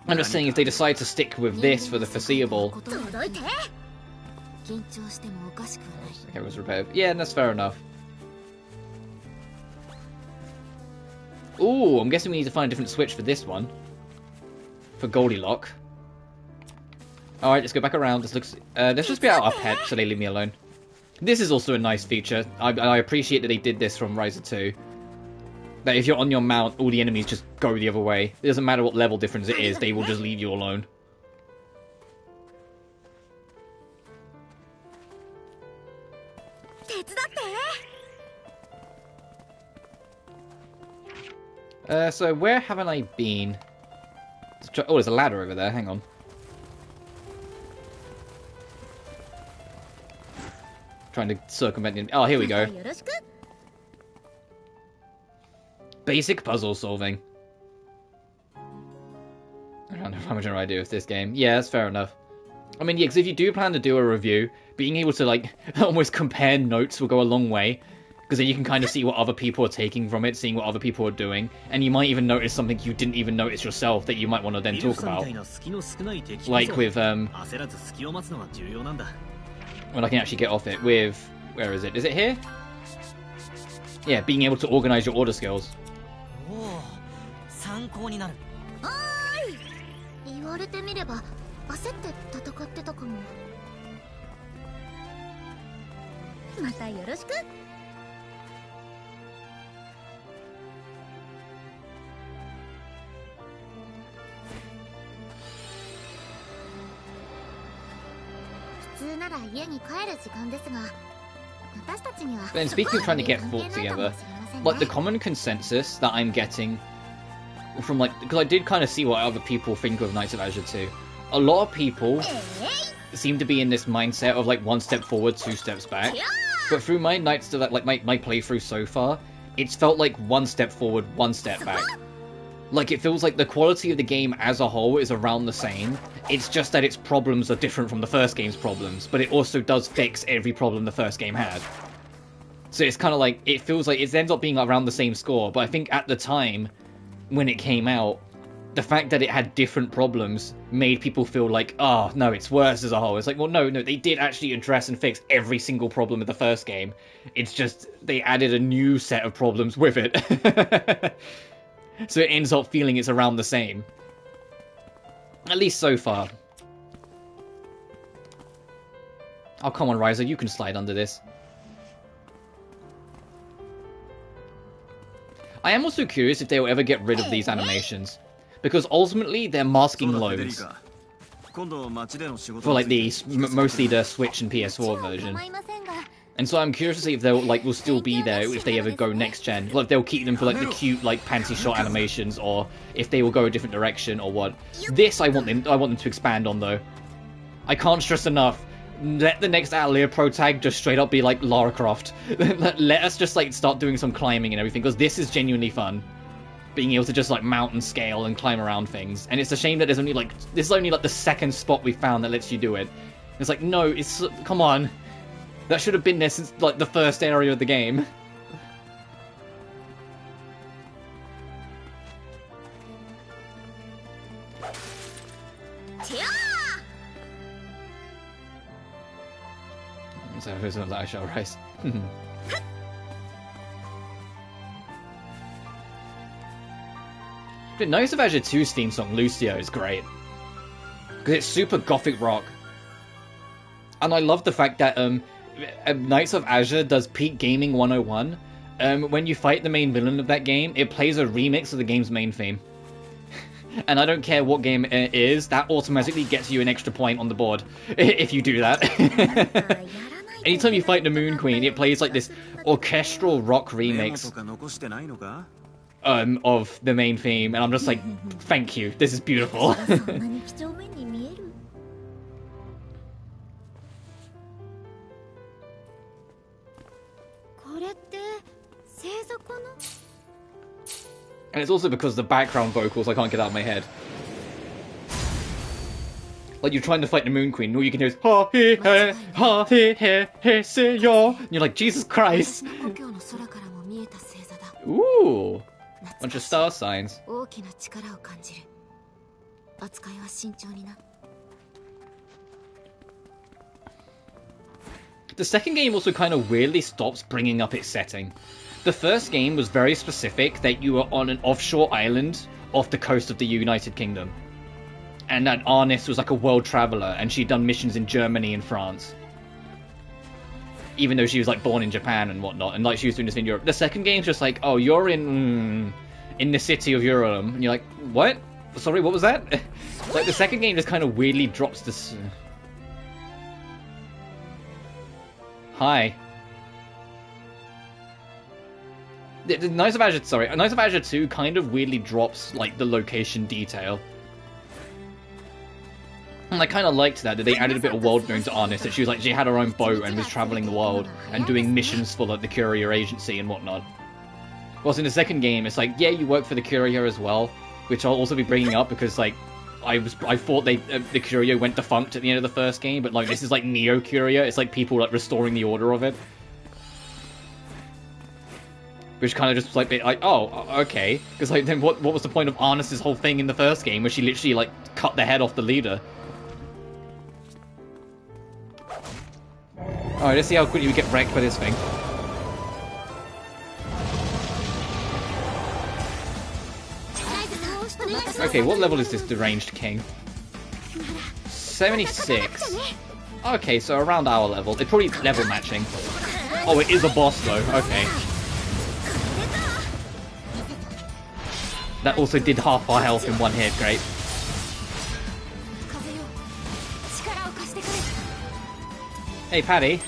I'm just saying if they decide to stick with this for the foreseeable. Okay, it was repetitive. Yeah, that's fair enough. Ooh, I'm guessing we need to find a different switch for this one. For Goldilocks. Alright, let's go back around. Let's just be out our pet, so they leave me alone. This is also a nice feature. I appreciate that they did this from Ryza 2. That if you're on your mount, all the enemies just go the other way. It doesn't matter what level difference it is, they will just leave you alone. So where haven't I been? Oh, there's a ladder over there, hang on. Trying to circumvent the... Oh, here we go. Basic puzzle solving. I don't know how much I do with this game. Yeah, that's fair enough. I mean, yeah, because if you do plan to do a review, being able to, like, almost compare notes will go a long way. Because then you can kind of see what other people are taking from it, seeing what other people are doing. And you might even notice something you didn't even notice yourself that you might want to then talk about. Like with, when I can actually get off it with... Where is it? Is it here? Yeah, being able to organize your order skills. Then speaking of trying to get thoughts together, like the common consensus that I'm getting from like, because I did kind of see what other people think of Knights of Azure 2. A lot of people seem to be in this mindset of like 1 step forward, 2 steps back. But through my Knights of like my playthrough so far, it's felt like one step forward, one step back. Like, it feels like the quality of the game as a whole is around the same. It's just that its problems are different from the first game's problems, but it also does fix every problem the first game had. So it's kind of like, it feels like it ends up being around the same score, but I think at the time, when it came out, the fact that it had different problems made people feel like, oh, no, it's worse as a whole. It's like, well, no, they did actually address and fix every single problem of the first game. It's just, they added a new set of problems with it. So it ends up feeling it's around the same. At least so far. Oh, come on, Ryza, you can slide under this. I am also curious if they will ever get rid of these animations. Because ultimately, they're masking loads. For like mostly the Switch and PS4 version. And so I'm curious to see if they'll will still be there if they ever go next gen. Like, if they'll keep them for like the cute panty shot animations, or if they will go a different direction or what. This I want them to expand on though. I can't stress enough. Let the next Atelier Pro tag just straight up be like Lara Croft. Let us just start doing some climbing and everything, because this is genuinely fun. Being able to just mountain scale and climb around things. And it's a shame that there's only this is only the second spot we found that lets you do it. It's like, no, it's come on. That should have been there since the first area of the game. So who's not that I shall rise? The Knights of Azure 2's theme song, Lucio, is great. Because it's super gothic rock. And I love the fact that Knights of Azure does Peak Gaming 101. When you fight the main villain of that game, it plays a remix of the game's main theme. And I don't care what game it is, that automatically gets you an extra point on the board if you do that. Anytime you fight the Moon Queen, it plays this orchestral rock remix of the main theme, and I'm just like, thank you, this is beautiful. And it's also because the background vocals I can't get out of my head. Like, you're trying to fight the Moon Queen, and all you can hear is ha he he ha he he say yo. And you're like, Jesus Christ. Ooh, bunch of star signs. The second game also kind of weirdly stops bringing up its setting. The first game was very specific that you were on an offshore island off the coast of the United Kingdom. And that Arnis was a world traveler, and she'd done missions in Germany and France. Even though she was born in Japan and whatnot, and she was doing this in Europe. The second game's just oh, you're in the city of Urim, and you're like, what? Sorry, what was that? The second game just kind of weirdly drops this. Hi. The Knights of Azure, Knights of Azure 2 kind of weirdly drops the location detail. And I kind of liked that they added a bit of world building to Arnis, that she had her own boat and was traveling the world and doing missions for the courier agency and whatnot. Whilst in the second game, it's yeah, you work for the courier as well, which I'll also be bringing up because I thought the courier went defunct at the end of the first game, but this is Neo Courier. It's people restoring the order of it. Which kind of just was oh, okay. Because then what was the point of Arnis' whole thing in the first game, where she literally cut the head off the leader? Alright, let's see how quickly we get wrecked by this thing. Okay, what level is this deranged king? 76. Okay, so around our level. It's probably level matching. Oh, it is a boss though. Okay. That also did half our health in one hit. Great. Hey, Paddy.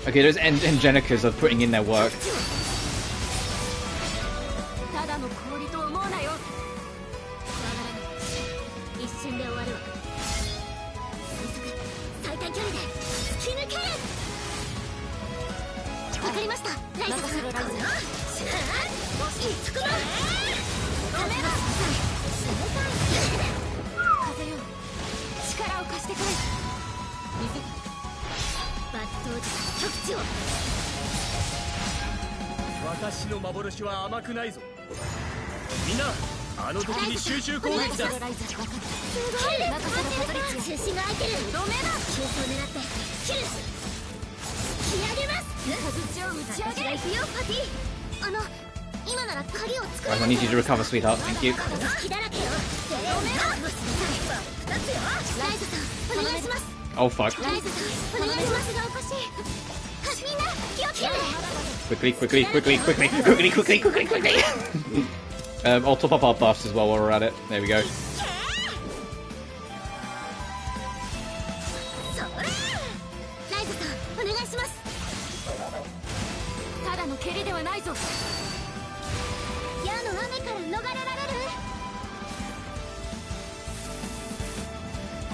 Okay, those Angelikas are putting in their work. Right, I need you to recover, sweetheart. Thank you. Oh fuck. Quickly. I'll top up our buffs as well while we're at it. There we go.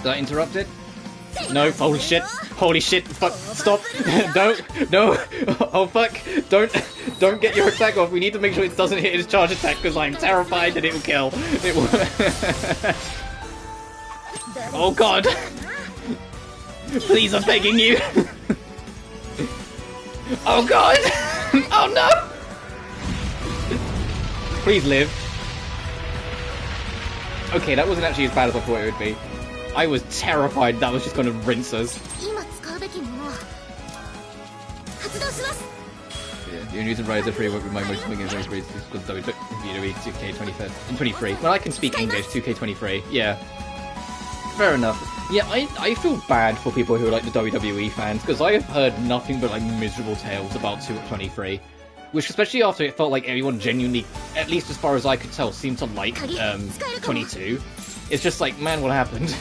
Did I interrupt it? No, holy shit, fuck, stop, don't, no, oh fuck, don't get your attack off, we need to make sure it doesn't hit his charge attack, because I'm terrified that it will kill, it will. Oh god, please, I'm begging you. Oh god, oh no, please live. Okay, that wasn't actually as bad as I thought it would be. I was terrified that was just going to rinse us. Yeah, the only reason Ryza 3 won't remind most of my games is because WWE 2K23. Well, I can speak English, 2K23. Yeah. Fair enough. Yeah, I feel bad for people who are like the WWE fans, because I have heard nothing but like miserable tales about 2K23. Which, especially after it felt like everyone genuinely, at least as far as I could tell, seemed to like 22. It's just like, man, what happened?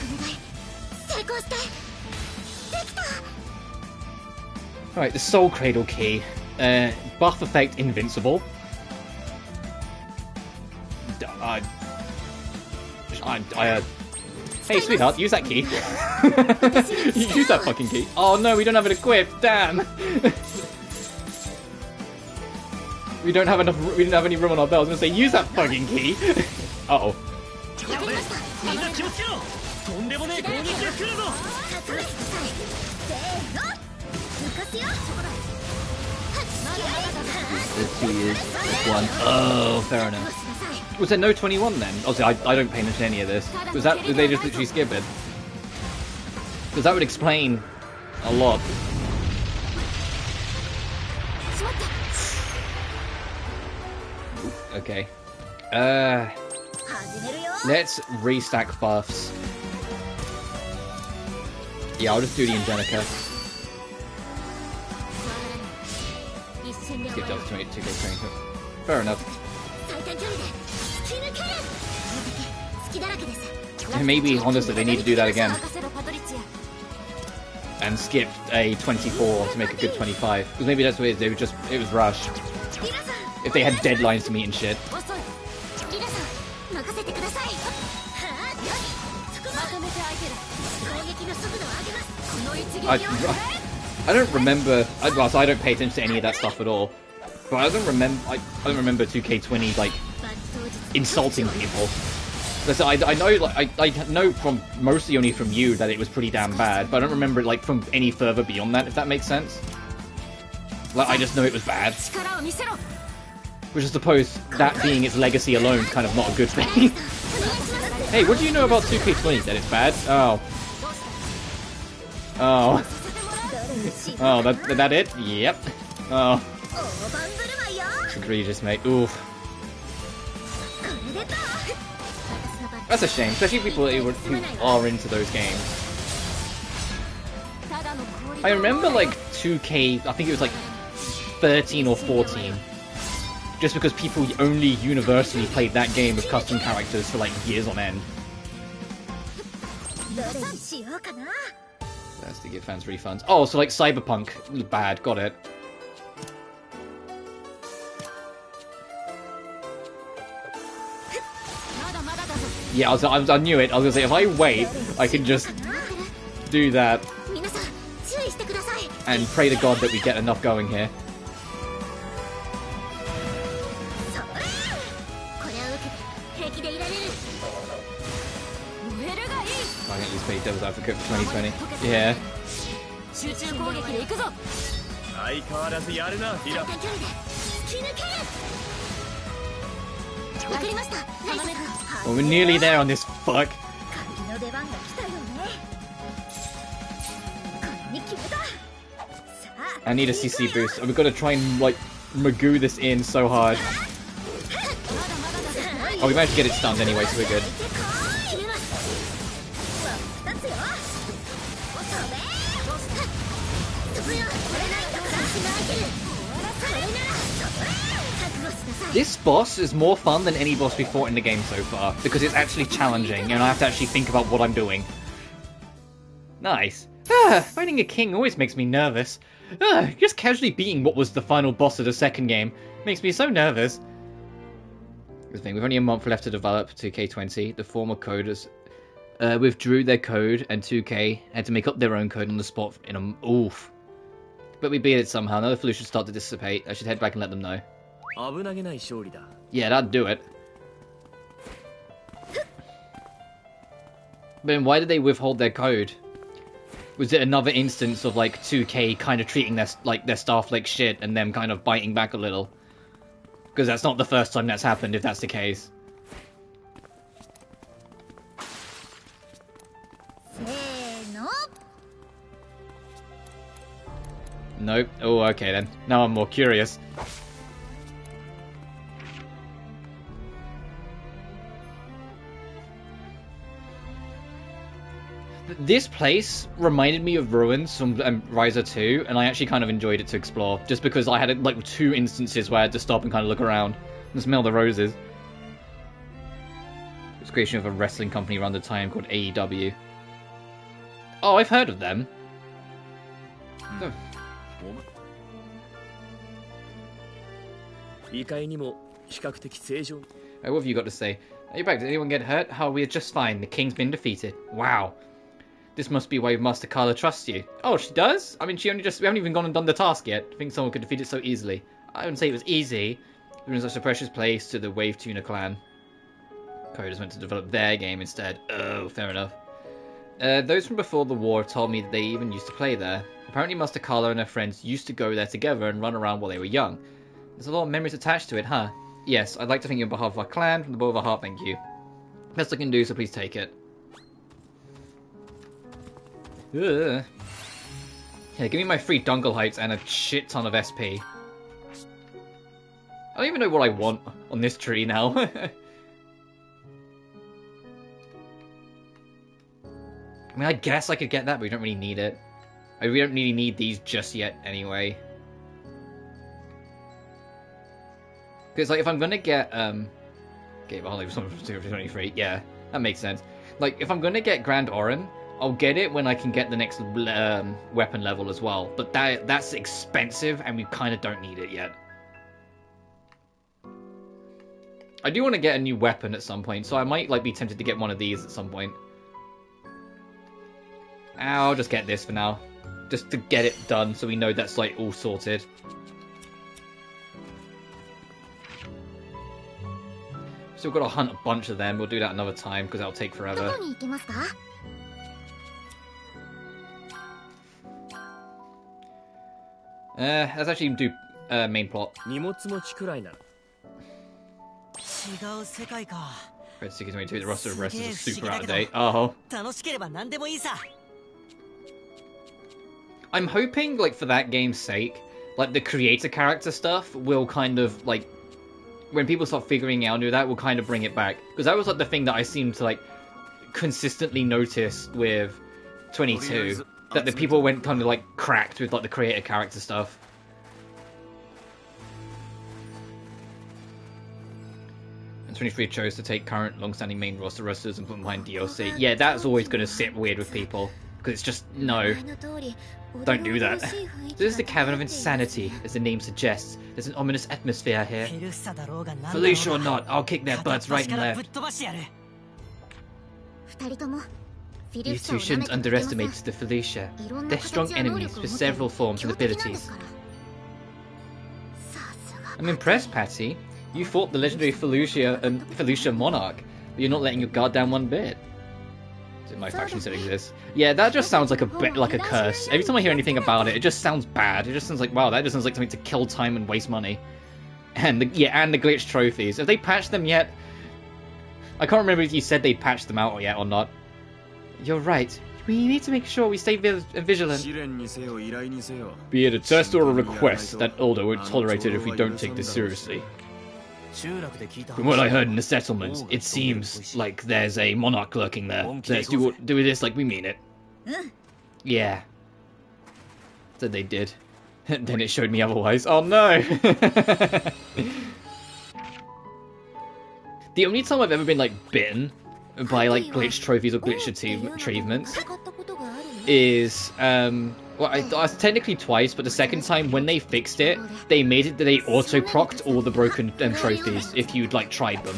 Alright, the Soul Cradle key. Buff effect invincible. Hey, sweetheart, use that key. Use that fucking key. Oh no, we don't have it equipped, damn! We don't have enough. We didn't have any room on our belt. I was gonna say, use that fucking key. Uh oh. There's 2 years. 1. Oh, fair enough. Was there no 21 then? Obviously, I don't pay attention to any of this. Was that? Did they just literally skip it? Because that would explain a lot. Okay. Let's restack buffs. Yeah, I'll just do the Angelica. Skip jumps to 2K20. Fair enough. And maybe, honestly, they need to do that again. And skip a 24 to make a good 25. Because maybe that's what it is, it was rushed. If they had deadlines to meet and shit. I don't remember. Well, I don't pay attention to any of that stuff at all. But I don't remember 2K20 like insulting people. So I know, like, I know from mostly only from you that it was pretty damn bad, but I don't remember it like from any further beyond that. If that makes sense. Like, I just know it was bad. Which I suppose that being its legacy alone is kind of not a good thing. Hey, what do you know about 2K20? That it's bad? Oh. Oh. Oh, that it? Yep. Oh. It's egregious, mate. Oof. That's a shame, especially people who are into those games. I remember like 2K, I think it was like 13 or 14. Just because people only universally played that game with custom characters for like years on end. That's to give fans refunds. Oh, so like Cyberpunk. Bad, got it. Yeah, I knew it. I was gonna say, if I wait, I can just do that. And pray to God that we get enough going here. I can at least play Devil's Advocate for 2020. Yeah. Well, we're nearly there on this fuck. I need a CC boost. We've got to try and like magoo this in so hard. Oh, we managed to get it stunned anyway, so we're good. This boss is more fun than any boss we fought in the game so far, because it's actually challenging, and I have to actually think about what I'm doing. Nice. Fighting a king always makes me nervous. Just casually beating what was the final boss of the second game makes me so nervous. This thing, we've only a month left to develop 2K20. The former coders withdrew their code, and 2K had to make up their own code on the spot in a... Oof. But we beat it somehow. Now the flu should start to dissipate. I should head back and let them know. Yeah, that'd do it. But then why did they withhold their code? Was it another instance of like 2K kind of treating their staff like shit and them kind of biting back a little? Because that's not the first time that's happened, if that's the case. Nope. Oh, okay then. Now I'm more curious. This place reminded me of ruins from Ryza 2, and I actually kind of enjoyed it to explore, just because I had like 2 instances where I had to stop and kind of look around and smell the roses. It was creation of a wrestling company around the time called AEW. Oh, I've heard of them. Oh. What have you got to say? Are you back? Did anyone get hurt? How we're just fine. The king's been defeated. Wow. This must be why Master Carla trusts you. Oh, she does? I mean, we haven't even gone and done the task yet. I think someone could defeat it so easily. I wouldn't say it was easy. It was such a precious place to the Wave Tuna clan. Coders went to develop their game instead. Oh, fair enough. Those from before the war told me that they even used to play there. Apparently Master Carla and her friends used to go there together and run around while they were young. There's a lot of memories attached to it, huh? Yes, I'd like to thank you on behalf of our clan. From the bottom of our heart, thank you. Best I can do, so please take it. Ugh. Yeah, give me my free Dungle Heights and a shit ton of SP. I don't even know what I want on this tree now. I mean, I guess I could get that, but we don't really need it. We don't really need these just yet, anyway. Because, like, if I'm gonna get, okay, well, there's something from 223, yeah, that makes sense. Like, if I'm gonna get Grand Orin, I'll get it when I can get the next weapon level as well. But that's expensive, and we kind of don't need it yet. I do want to get a new weapon at some point, so I might like be tempted to get one of these at some point. I'll just get this for now. Just to get it done, so we know that's like all sorted. Still got to hunt a bunch of them. We'll do that another time, because that'll take forever. Let's actually do main plot. Red 22, the roster of wrestlers is super out of date. Oh. I'm hoping, like, for that game's sake, like, the creator character stuff will kind of, like, when people start figuring out that, will kind of bring it back. Because that was, like, the thing that I seemed to, like, consistently notice with 22. that the people went kind of like cracked with like the creator character stuff. And 23 chose to take current long-standing main roster wrestlers and put them behind DLC. Yeah, that's always going to sit weird with people. Because it's just, no. Don't do that. So this is the Cavern of Insanity, as the name suggests. There's an ominous atmosphere here. Felicia or not, I'll kick their butts right and left. You two shouldn't underestimate the Felicia. They're strong enemies with several forms and abilities. I'm impressed, Patty. You fought the legendary Felicia Monarch, but you're not letting your guard down one bit. So my faction still exists. Yeah, that just sounds like a bit like a curse. Every time I hear anything about it, it just sounds bad. It just sounds like, wow, that just sounds like something to kill time and waste money. And the glitch trophies. Have they patched them yet? I can't remember if you said they patched them out yet or not. You're right. We need to make sure we stay vigilant. Be it a test or a request, that Elder won't tolerate it if we don't take this seriously. From what I heard in the settlement, it seems like there's a monarch lurking there. Let's do this like we mean it. Yeah. Said they did. And then it showed me otherwise. Oh no! The only time I've ever been like bitten by like glitch trophies or glitch achievements is well, I technically twice, but the second time when they fixed it, they made it that they auto-procced all the broken trophies if you'd like tried them.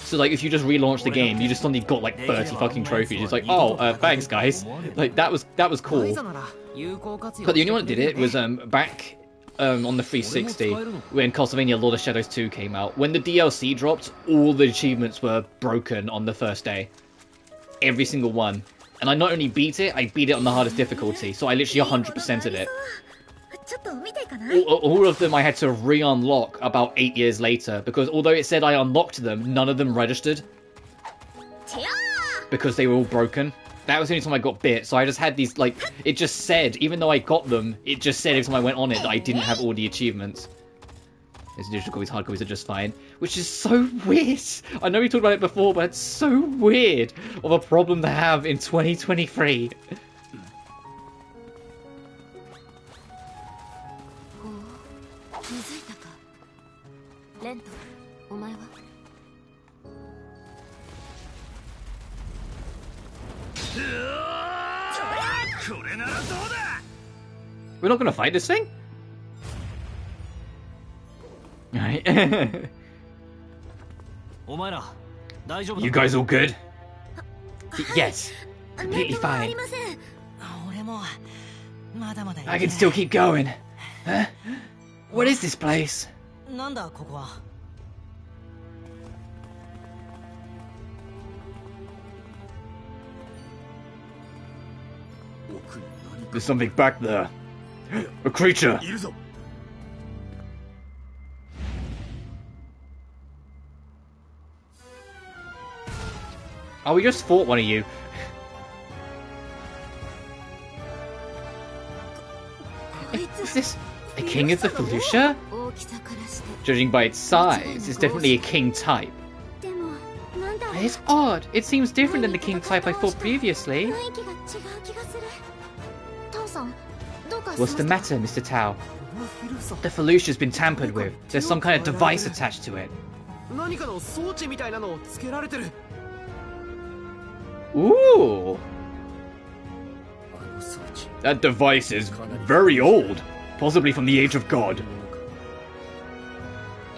So like if you just relaunched the game, you just suddenly got like 30 fucking trophies. It's like, oh, thanks guys. Like that was cool. But the only one that did it was back on the 360 when Castlevania Lord of Shadows 2 came out. When the DLC dropped, all the achievements were broken on the first day. Every single one. And I not only beat it, I beat it on the hardest difficulty, so I literally 100%ed it. All of them I had to re-unlock about 8 years later, because although it said I unlocked them, none of them registered. Because they were all broken. That was the only time I got bit, so I just had these, like, it just said, even though I got them, it just said every time I went on it that I didn't have all the achievements. These digital copies, hard copies are just fine. Which is so weird! I know we talked about it before, but it's so weird of a problem to have in 2023. We're not gonna fight this thing? Right. You guys all good? Yes. Completely fine. I can still keep going. Huh? What is this place? There's something back there. A creature. Oh, we just fought one of you. Is this a king of the Felicia? Judging by its size, it's definitely a king type. It's odd. It seems different than the king type I fought previously. What's the matter, Mr. Tao? The Felicia's been tampered with. There's some kind of device attached to it. Ooh! That device is very old. Possibly from the Age of God.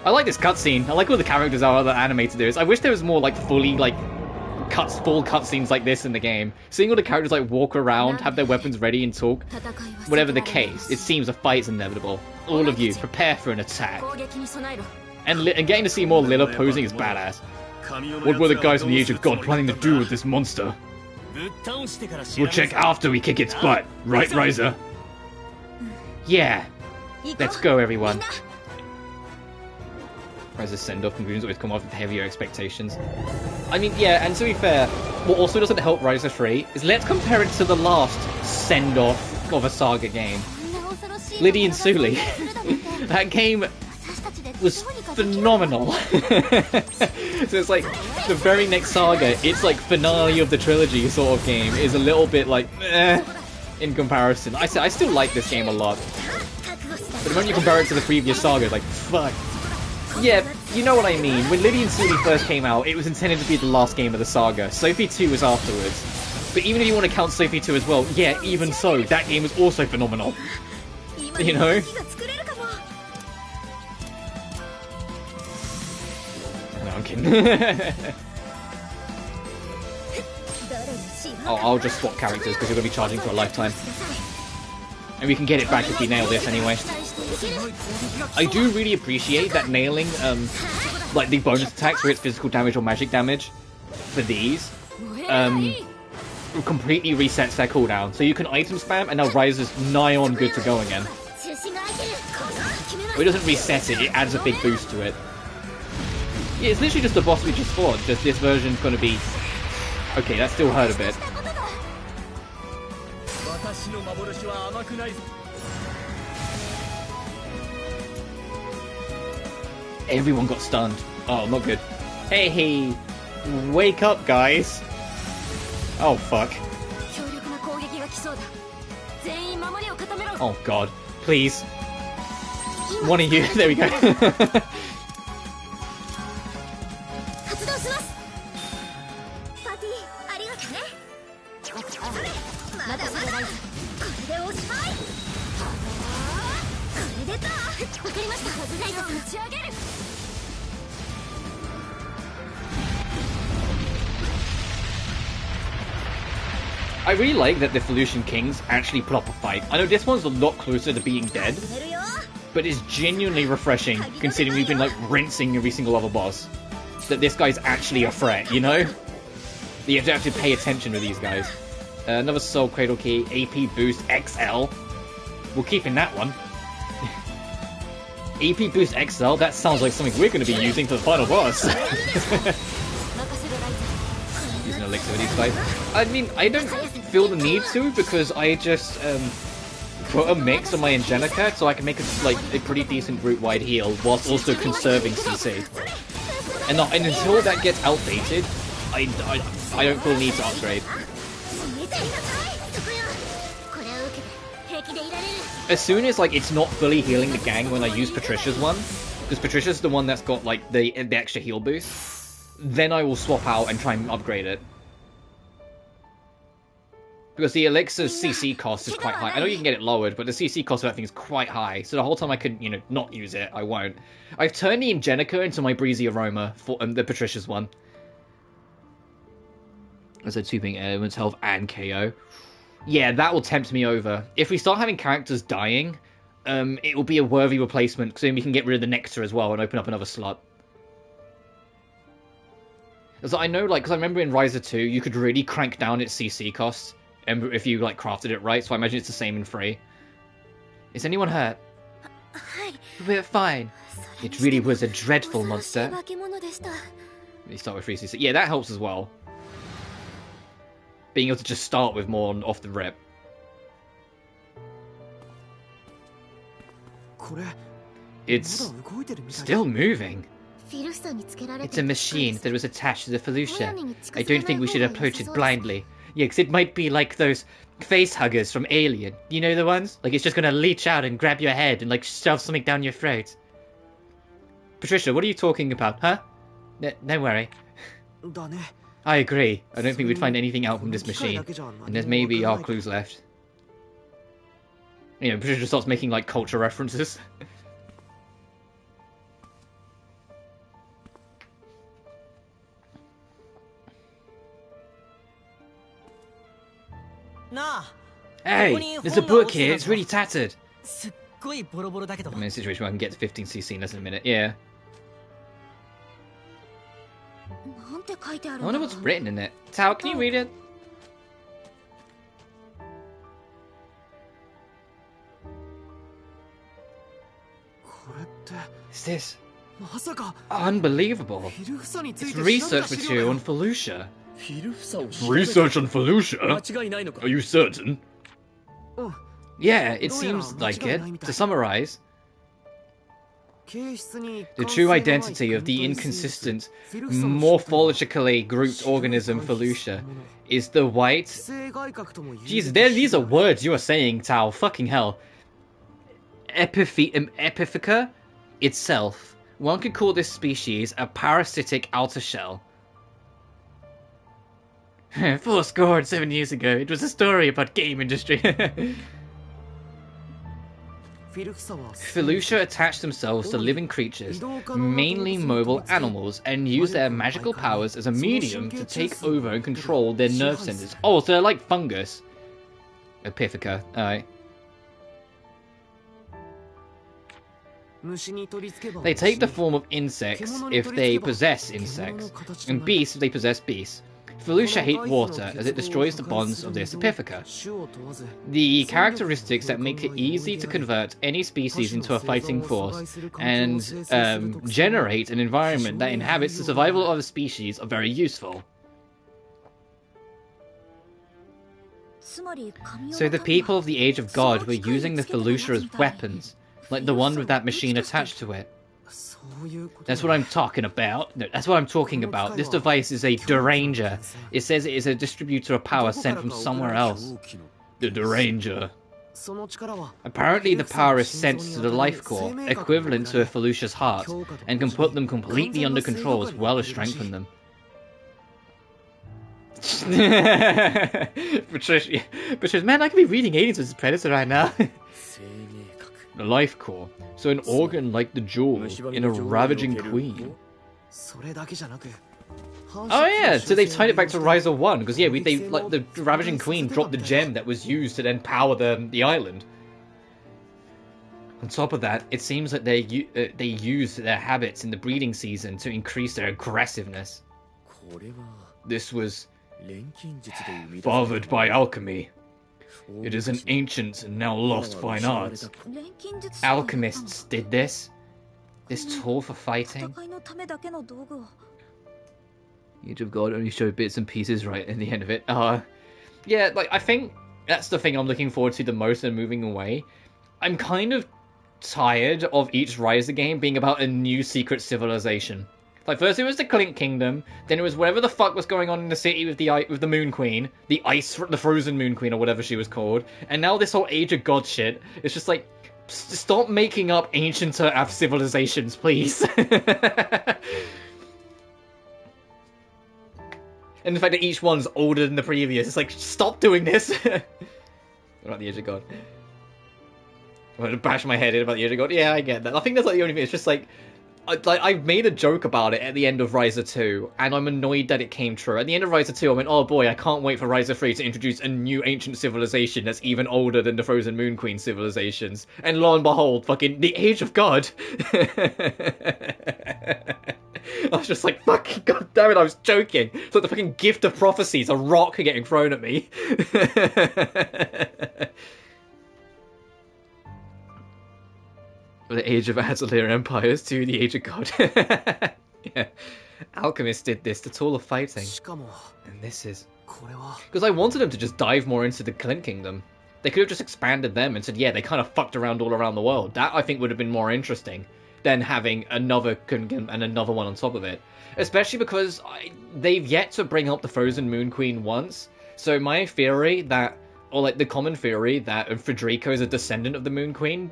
I like this cutscene. I like all the characters are that animated there is. I wish there was more like fully like full cutscenes like this in the game. Seeing all the characters like walk around, have their weapons ready and talk. Whatever the case, it seems a fight is inevitable. All of you, prepare for an attack. And getting to see more Lilla posing is badass. What were the guys from the Age of God planning to do with this monster? We'll check after we kick its butt, right, Ryza? Yeah. Let's go, everyone. Ryza's send-off conclusions always come off with heavier expectations. I mean, yeah, and to be fair, what also doesn't help Ryza 3 is let's compare it to the last send-off of a Saga game. Liddy and Suli. That game was phenomenal. So it's like the very next Saga, it's like finale of the trilogy sort of game, is a little bit like meh. in comparison. I still like this game a lot. But when you compare it to the previous saga, like, fuck. Yeah, you know what I mean. When Lily and Sully first came out, it was intended to be the last game of the saga. Sophie 2 was afterwards. But even if you want to count Sophie 2 as well, yeah, even so, that game was also phenomenal. You know? No, I'm kidding. I'll just swap characters because you're going to be charging for a lifetime. And we can get it back if we nail this anyway. I do really appreciate that nailing, like the bonus attacks, whether it's physical damage or magic damage, for these, completely resets their cooldown. So you can item spam, and now Ryza's nigh on good to go again. Well, it doesn't reset it, it adds a big boost to it. Yeah, it's literally just the boss we just fought, just this version's gonna be... Okay, that still hurt a bit. Everyone got stunned. Oh, not good. Hey, wake up, guys. Oh, fuck. Oh, God. Please. One of you. There we go. I really like that the Felucian Kings actually put up a fight. I know this one's a lot closer to being dead, but it's genuinely refreshing considering we've been like rinsing every single other boss. That this guy's actually a threat, you know? You have to actually pay attention to these guys. Another Soul Cradle Key, AP Boost XL. We're keeping that one. AP Boost XL? That sounds like something we're going to be using for the final boss. Using elixir with these guys. I mean, I don't feel the need to because I just put a mix on my Angelica so I can make a pretty decent group-wide heal whilst also conserving CC. And until that gets outdated, I don't feel the need to upgrade. As soon as like it's not fully healing the gang when I use Patricia's one, because Patricia's the one that's got like the extra heal boost, then I will swap out and try and upgrade it. Because the elixir's CC cost is quite high. I know you can get it lowered, but the CC cost of that thing is quite high. So the whole time I could, you know, not use it, I won't. I've turned the Ingenica into my Breezy Aroma for the Patricia's one. As a 2 being elements, health, and KO. Yeah, that will tempt me over. If we start having characters dying, it will be a worthy replacement, because then we can get rid of the Nectar as well and open up another slot. So I know, like, because I remember in Ryza 2, you could really crank down its CC costs if you, like, crafted it right, so I imagine it's the same in 3. Is anyone hurt? We're fine. It really was a dreadful monster. You start with 3 CC. Yeah, that helps as well. Being able to just start with more off the rip. It's still moving. It's a machine that was attached to the Felucia. I don't think we should approach it blindly. Yeah, because it might be like those face huggers from Alien. You know the ones? Like it's just gonna leech out and grab your head and like shove something down your throat. Patricia, what are you talking about, huh? Don't worry. I agree. I don't think we'd find anything out from this machine. And there's maybe our clues left. You know, Patricia starts making, like, culture references. Hey! There's a book here. It's really tattered. I'm in a situation where I can get to 15cc in less than a minute. Yeah. I wonder what's written in it. Tao, can you read it? Is this unbelievable? It's research material on Felucia. Research on Felucia? Are you certain? Yeah, it seems like it. To summarize, The true identity of the inconsistent, morphologically grouped organism Felucia is the white... Jeez, these are words you are saying, Tao. Fucking hell. Epiphyca itself. One could call this species a parasitic outer shell. 7 years ago, it was a story about game industry. Felucia attach themselves to living creatures, mainly mobile animals, and use their magical powers as a medium to take over and control their nerve centers. Oh, so they're like fungus. Epiphyca, alright. They take the form of insects if they possess insects, and beasts if they possess beasts. Felucia hate water as it destroys the bonds of their Epiphyca. The characteristics that make it easy to convert any species into a fighting force and generate an environment that inhabits the survival of a species are very useful. So the people of the Age of God were using the Felucia as weapons, like the one with that machine attached to it. That's what I'm talking about. No, that's what I'm talking about. This device is a deranger. It says it is a distributor of power sent from somewhere else. The deranger. Apparently the power is sent to the life core, equivalent to a Felucia's heart, and can put them completely under control as well as strengthen them. Patricia, man, I could be reading Aliens vs Predator right now. The life core. So an organ like the jewel in a ravaging queen. Oh yeah, so they tied it back to Ryza 1, because yeah, like the ravaging queen dropped the gem that was used to then power the island. On top of that, it seems that they use their habits in the breeding season to increase their aggressiveness. This was fathered by alchemy. It is an ancient and now lost fine art. Alchemists did this? This tool for fighting? Age of God only showed bits and pieces right in the end of it. Yeah, like, I think that's the thing I'm looking forward to the most and moving away. I'm kind of tired of each Ryza game being about a new secret civilization. Like, first it was the Clink Kingdom, then it was whatever the fuck was going on in the city with the Moon Queen, the Frozen Moon Queen, or whatever she was called, and now this whole Age of God shit. It's just like, stop making up ancient civilizations, please. And the fact that each one's older than the previous, it's like, stop doing this. About the Age of God. I'm gonna bash my head in about the Age of God. Yeah, I get that. I think that's like the only thing. It's just like, I made a joke about it at the end of Ryza 2, and I'm annoyed that it came true. At the end of Ryza 2, I went, oh boy, I can't wait for Ryza 3 to introduce a new ancient civilization that's even older than the Frozen Moon Queen civilizations. And lo and behold, fucking the Age of God. I was just like, fucking god damn it, I was joking. It's like the fucking gift of prophecies, a rock getting thrown at me. The Age of Atelier Empires to the Age of God. Yeah. Alchemists did this, the tool of fighting. And this is... Because I wanted them to just dive more into the Clink Kingdom. They could have just expanded them and said, yeah, they kind of fucked around all around the world. That, I think, would have been more interesting than having another Kingdom and another one on top of it. Especially because they've yet to bring up the Frozen Moon Queen once. So my theory that, or like the common theory that Federico is a descendant of the Moon Queen...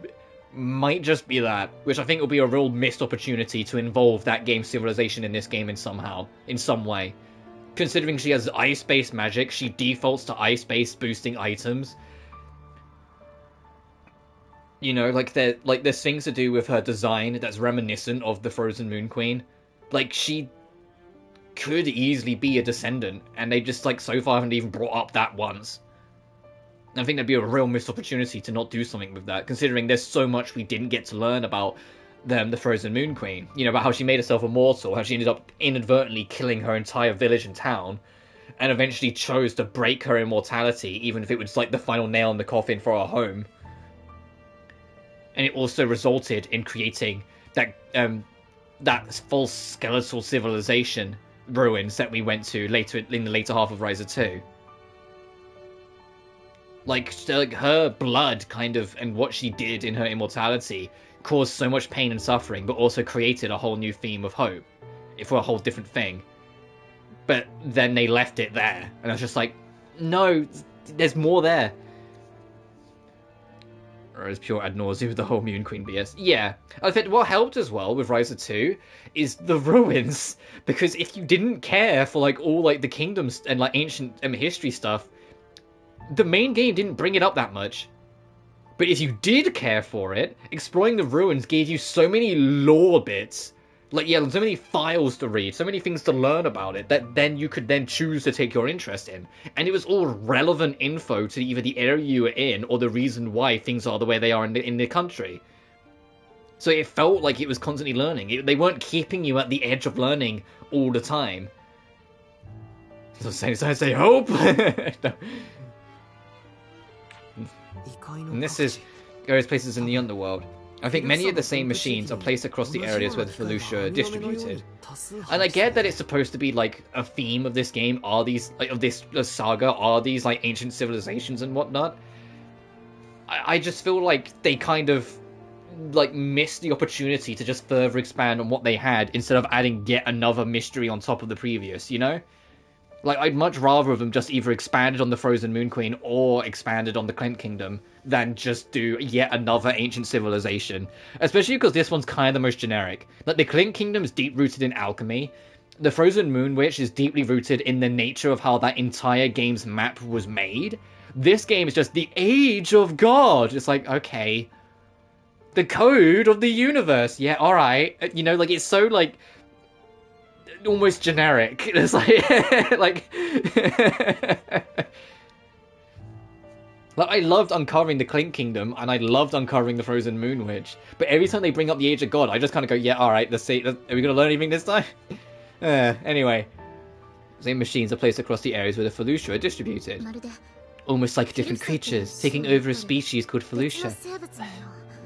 might just be that, which I think will be a real missed opportunity to involve that game's civilization in this game in some way. Considering she has ice-based magic, she defaults to ice-based boosting items. You know, like there's things to do with her design that's reminiscent of the Frozen Moon Queen. Like, she could easily be a descendant, and they just, like, so far haven't even brought up that once. I think that'd be a real missed opportunity to not do something with that, considering there's so much we didn't get to learn about the Frozen Moon Queen. You know, about how she made herself immortal, how she ended up inadvertently killing her entire village and town, and eventually chose to break her immortality, even if it was like the final nail in the coffin for her home. And it also resulted in creating that false skeletal civilization ruins that we went to later in the later half of Ryza 2. Like her blood, kind of, and what she did in her immortality caused so much pain and suffering, but also created a whole new theme of hope for a whole different thing. But then they left it there, and I was just like, no, there's more there. Or as pure ad nauseum with the whole Moon Queen BS. Yeah, I think what helped as well with Ryza 2 is the ruins, because if you didn't care for like all like the kingdoms and like ancient history stuff, the main game didn't bring it up that much. But if you did care for it, exploring the ruins gave you so many lore bits. Like, yeah, so many files to read, so many things to learn about it, that then you could then choose to take your interest in. And it was all relevant info to either the area you were in, or the reason why things are the way they are in the country. So it felt like it was constantly learning. They weren't keeping you at the edge of learning all the time. So I say hope! No. And this is various places in the Underworld. I think many of the same machines are placed across the areas where the Felucia are distributed. And I get that it's supposed to be like a theme of this game, are these, like, of this saga, are these like ancient civilizations and whatnot. I just feel like they kind of like missed the opportunity to just further expand on what they had instead of adding yet another mystery on top of the previous, you know? Like, I'd much rather of them just either expanded on the Frozen Moon Queen or expanded on the Clint Kingdom than just do yet another ancient civilization. Especially because this one's kind of the most generic. Like, the Clint Kingdom is deep-rooted in alchemy. The Frozen Moon Witch is deeply rooted in the nature of how that entire game's map was made. This game is just the Age of God. It's like, okay. The code of the universe. Yeah, alright. You know, like, it's so, like, almost generic. It's like, like, like, I loved uncovering the Clink Kingdom, and I loved uncovering the Frozen Moon Witch. But every time they bring up the Age of God, I just kind of go, yeah, alright, let's see. Are we going to learn anything this time? Anyway. Same machines are placed across the areas where the Felucia are distributed. Almost like different creatures, taking over a species called Felucia.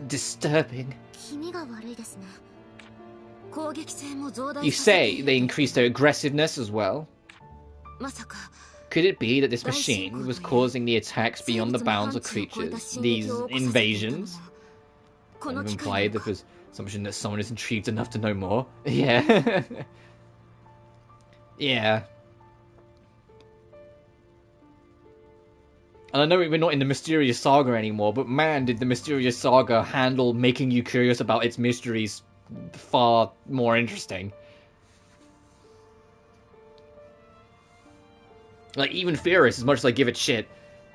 Disturbing. You say they increased their aggressiveness as well? Could it be that this machine was causing the attacks beyond the bounds of creatures, these invasions? Kind of implied there was assumption that someone is intrigued enough to know more. Yeah. Yeah. And I know we're not in the Mysterious Saga anymore, but man, did the Mysterious Saga handle making you curious about its mysteries far more interesting. Like, even Furious, as much as I give it shit,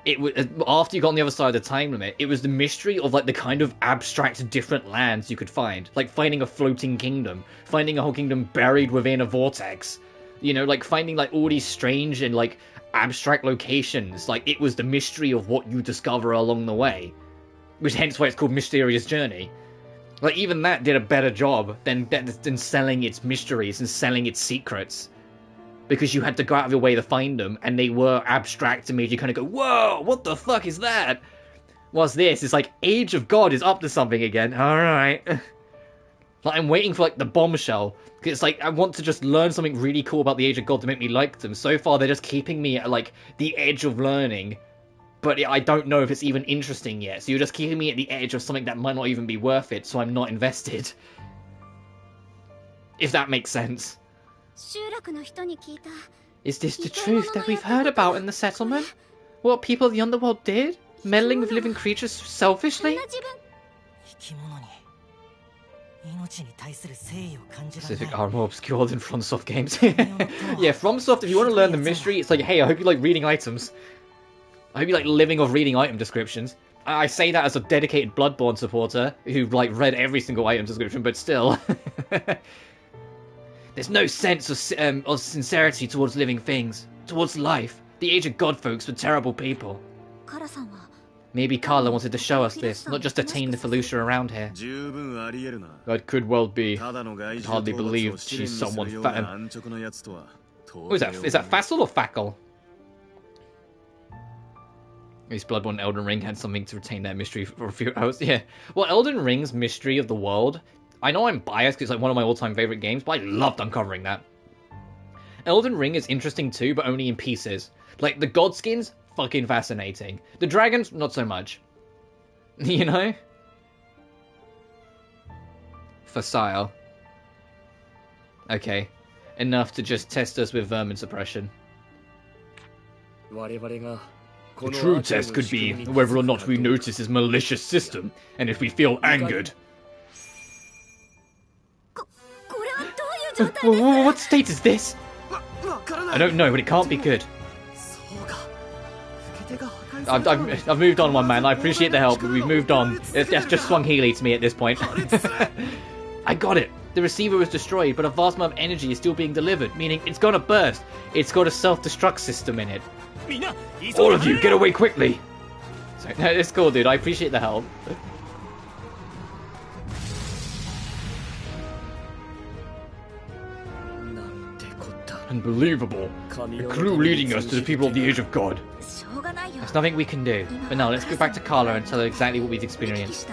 it was, after you got on the other side of the time limit, it was the mystery of, like, the kind of abstract different lands you could find. Like, finding a floating kingdom, finding a whole kingdom buried within a vortex. You know, like, finding, like, all these strange and, like, abstract locations. Like, it was the mystery of what you discover along the way. Which, hence why it's called Mysterious Journey. Like, even that did a better job than selling its mysteries and selling its secrets. Because you had to go out of your way to find them, and they were abstract and made you kind of go, whoa, what the fuck is that? Whilst this is like, Age of God is up to something again, alright. Like, I'm waiting for, like, the bombshell. Because it's like, I want to just learn something really cool about the Age of God to make me like them. So far, they're just keeping me at, like, the edge of learning. But I don't know if it's even interesting yet. So you're just keeping me at the edge of something that might not even be worth it, so I'm not invested. If that makes sense. Is this the truth that we've heard about in the settlement? What people of the Underworld did? Meddling with living creatures selfishly? Specific are more obscure than FromSoft games. Yeah, FromSoft, if you want to learn the mystery, it's like, hey, I hope you like reading items. I hope you like living off reading item descriptions. I say that as a dedicated Bloodborne supporter who like read every single item description, but still. There's no sense of sincerity towards living things, towards life. The Age of God folks were terrible people. Maybe Carla wanted to show us this, not just detain the Felucia around here. That could well be. I hardly believe she's someone fat. What is that? Is that Fassel or Fackle? At least Bloodborne and Elden Ring had something to retain their mystery for a few hours. Yeah. Well, Elden Ring's Mystery of the World, I know I'm biased because it's like one of my all-time favorite games, but I loved uncovering that. Elden Ring is interesting too, but only in pieces. Like, the Godskins, fucking fascinating. The dragons, not so much. You know? Facile. Okay. Enough to just test us with vermin suppression. The true test could be whether or not we notice his malicious system, and if we feel angered. What state is this? I don't know, but it can't be good. I've moved on, one man. I appreciate the help, but we've moved on. That's just swung Healy to me at this point. I got it. The receiver was destroyed, but a vast amount of energy is still being delivered, meaning it's gonna burst. It's got a self-destruct system in it. All of you, get away quickly! So, no, it's cool, dude. I appreciate the help. Unbelievable. The crew leading us to the people of the Age of God. There's nothing we can do. But now, let's go back to Carla and tell her exactly what we've experienced.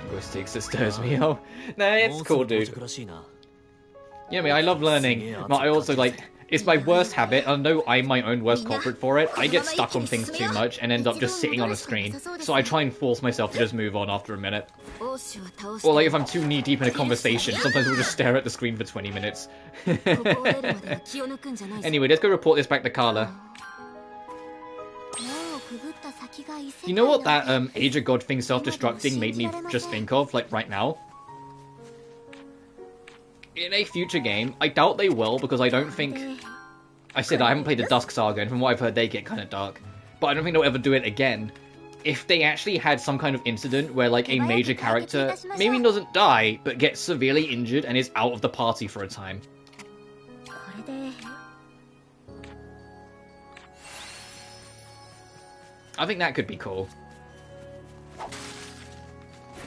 Linguistics, it stirs me. Oh, nah, it's cool, dude. You know me, I love learning, but I also, like, it's my worst habit. I know I'm my own worst culprit for it. I get stuck on things too much and end up just sitting on a screen. So I try and force myself to just move on after a minute. Or, like, if I'm too knee-deep in a conversation, sometimes we'll just stare at the screen for 20 minutes. Anyway, let's go report this back to Carla. You know what that Age of God thing self-destructing made me just think of, like, right now? In a future game, I doubt they will, because I don't think... I said I haven't played the Dusk Saga, and from what I've heard, they get kind of dark. But I don't think they'll ever do it again. If they actually had some kind of incident where, like, a major character maybe doesn't die, but gets severely injured and is out of the party for a time. I think that could be cool.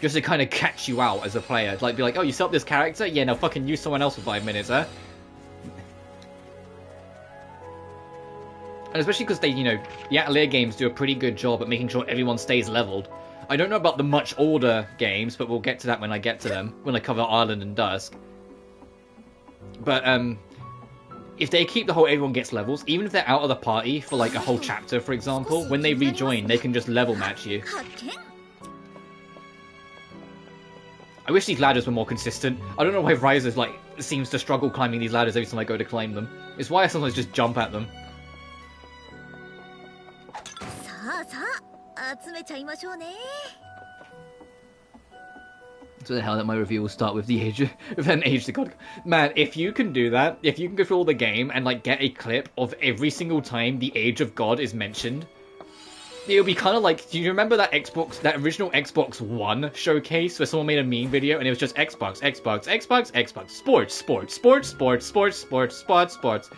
Just to kind of catch you out as a player. Like, be like, oh, you set up this character? Yeah, now fucking use someone else for 5 minutes, huh? And especially because they, you know, the Atelier games do a pretty good job at making sure everyone stays leveled. I don't know about the much older games, but we'll get to that when I get to them. When I cover Ireland and Dusk. But, if they keep the whole everyone gets levels, even if they're out of the party for like a whole chapter, for example, when they rejoin, they can just level match you. I wish these ladders were more consistent. I don't know why Ryza like seems to struggle climbing these ladders every time I go to climb them. It's why I sometimes just jump at them. So the hell that my review will start with the age of an age to God. Man, if you can do that, if you can go through all the game and like get a clip of every single time the Age of God is mentioned, it'll be kind of like, do you remember that original Xbox One showcase where someone made a meme video and it was just Xbox, sports,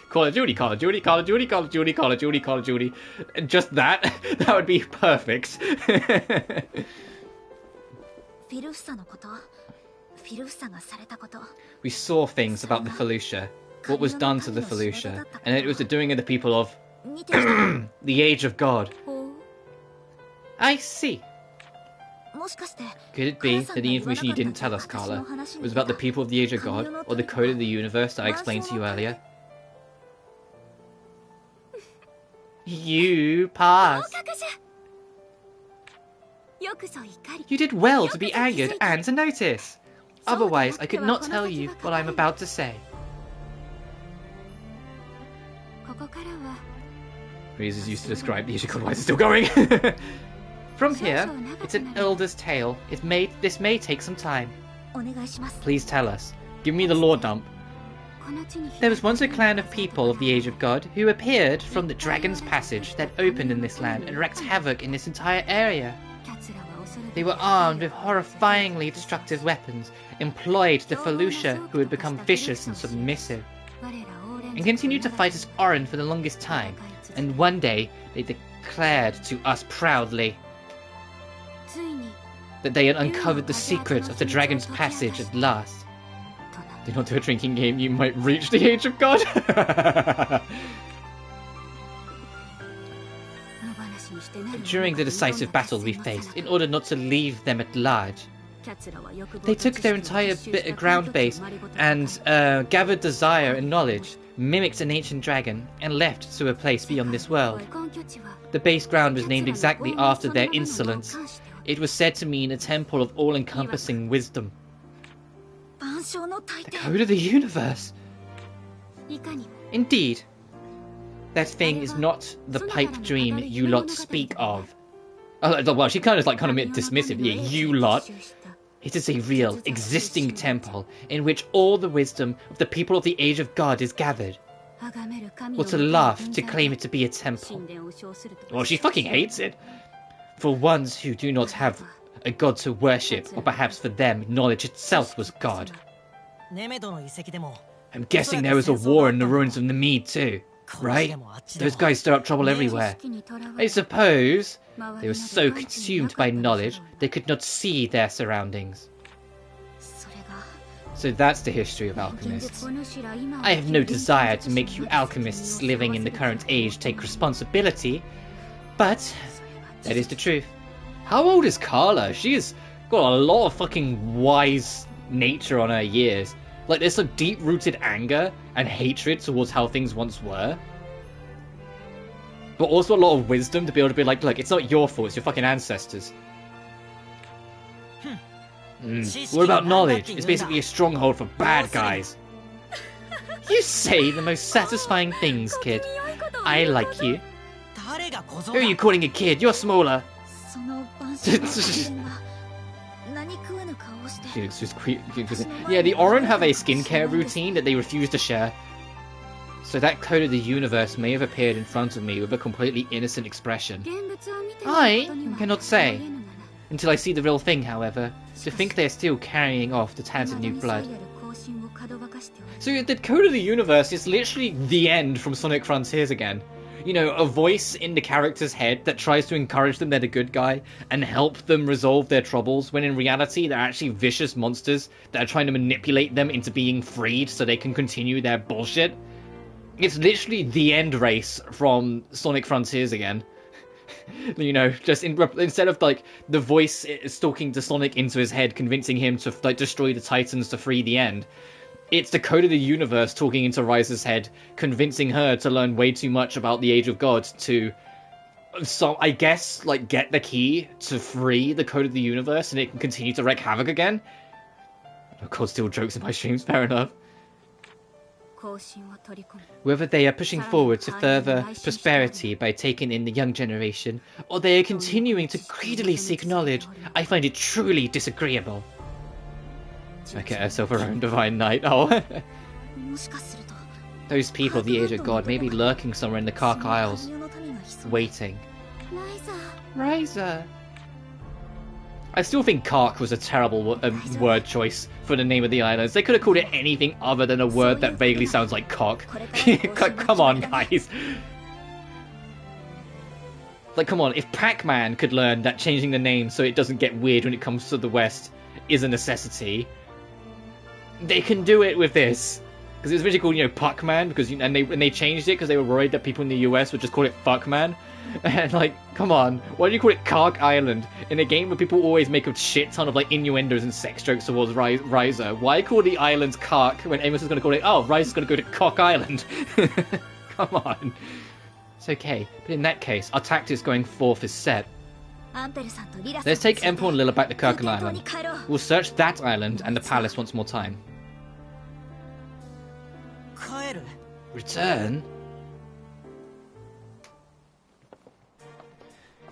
Call of Duty, and just that would be perfect. We saw things about the Felucia, what was done to the Felucia, and it was the doing of the people of the Age of God. I see. Could it be that the information you didn't tell us, Carla, was about the people of the Age of God, or the code of the universe that I explained to you earlier? You pass. You did well to be angered and to notice. Otherwise, I could not tell you what I'm about to say. Phrases used to describe the issue. Why is it still going? From here, it's an elder's tale. This may take some time. Please tell us. Give me the lore dump. There was once a clan of people of the Age of God who appeared from the Dragon's Passage that opened in this land and wreaked havoc in this entire area. They were armed with horrifyingly destructive weapons, employed the Felucia, who had become vicious and submissive, and continued to fight as Orin for the longest time, and one day they declared to us proudly that they had uncovered the secret of the Dragon's Passage at last. Do not do a drinking game, you might reach the Age of God! During the decisive battle we faced, in order not to leave them at large, they took their entire ground base and gathered desire and knowledge, mimicked an ancient dragon, and left to a place beyond this world. The base ground was named exactly after their insolence. It was said to mean a temple of all-encompassing wisdom. The code of the universe! Indeed. That thing is not the pipe dream you lot speak of. Well, she kind of dismissive. Yeah, you lot. It is a real, existing temple in which all the wisdom of the people of the Age of God is gathered. What a laugh to claim it to be a temple. Well, she fucking hates it. For ones who do not have a god to worship, or perhaps for them, knowledge itself was God. I'm guessing there was a war in the ruins of the Mead too, right? Those guys stir up trouble everywhere. I suppose they were so consumed by knowledge they could not see their surroundings. So that's the history of alchemists. I have no desire to make you alchemists living in the current age take responsibility, but that is the truth. How old is Carla? She's got a lot of fucking wise nature on her years. Like, there's some deep-rooted anger and hatred towards how things once were. But also a lot of wisdom to be able to be like, look, it's not your fault, it's your fucking ancestors. What about knowledge? It's basically a stronghold for bad guys. You say the most satisfying things, kid. I like you. Who are you calling a kid? You're smaller. Yeah, the Oran have a skincare routine that they refuse to share. So that code of the universe may have appeared in front of me with a completely innocent expression. I cannot say. Until I see the real thing, however. To think they're still carrying off the tainted new blood. So the code of the universe is literally the end from Sonic Frontiers again. You know, a voice in the character's head that tries to encourage them they're the good guy and help them resolve their troubles, when in reality they're actually vicious monsters that are trying to manipulate them into being freed so they can continue their bullshit. It's literally the end race from Sonic Frontiers again. You know, just instead of like the voice talking to Sonic into his head, convincing him to like destroy the Titans to free the end. It's the code of the universe talking into Ryza's head, convincing her to learn way too much about the Age of God to, so I guess, like, get the key to free the code of the universe and it can continue to wreak havoc again. Of course, still jokes in my streams, fair enough. Whether they are pushing forward to further prosperity by taking in the young generation, or they are continuing to greedily seek knowledge, I find it truly disagreeable. Make herself her own divine knight. Oh. Those people of the Age of God may be lurking somewhere in the Kark Isles, waiting. Ryza. I still think Kark was a terrible word choice for the name of the islands. They could have called it anything other than a word that vaguely sounds like cock. Come on, guys. Like, come on, if Pac-Man could learn that changing the name so it doesn't get weird when it comes to the West is a necessity, they can do it with this. Because it was originally called, you know, Puckman, because and they changed it because they were worried that people in the US would just call it Fuckman. And like, come on, why do you call it Kark Island in a game where people always make a shit ton of like innuendos and sex jokes towards Ryza? Why call the islands Kark when Amos is going to call it, oh, Ryza's going to go to Cock Island? Come on. It's okay, but in that case, our tactics going forth is set. Let's take Emperor and Lilla back to Kurkan Island. We'll search that island and the palace once more time. Return?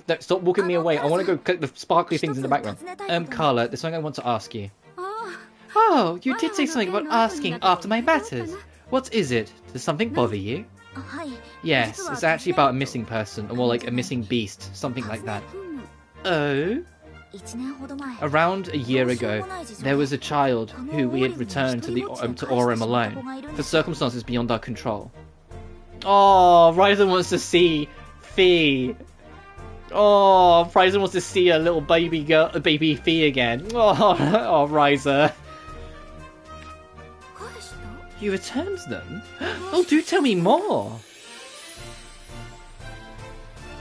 No, stop walking me away. I want to go click the sparkly things in the background. Carla, there's something I want to ask you. Oh, you did say something about asking after my matters. What is it? Does something bother you? Yes, it's actually about a missing person, or more like a missing beast, something like that. Oh? Around a year ago, there was a child who we had returned to Orem alone, for circumstances beyond our control. Oh, Ryza wants to see Fee. Oh, Ryza wants to see a little baby girl, baby Fee again. Oh, Ryza. You returned them? Oh, do tell me more.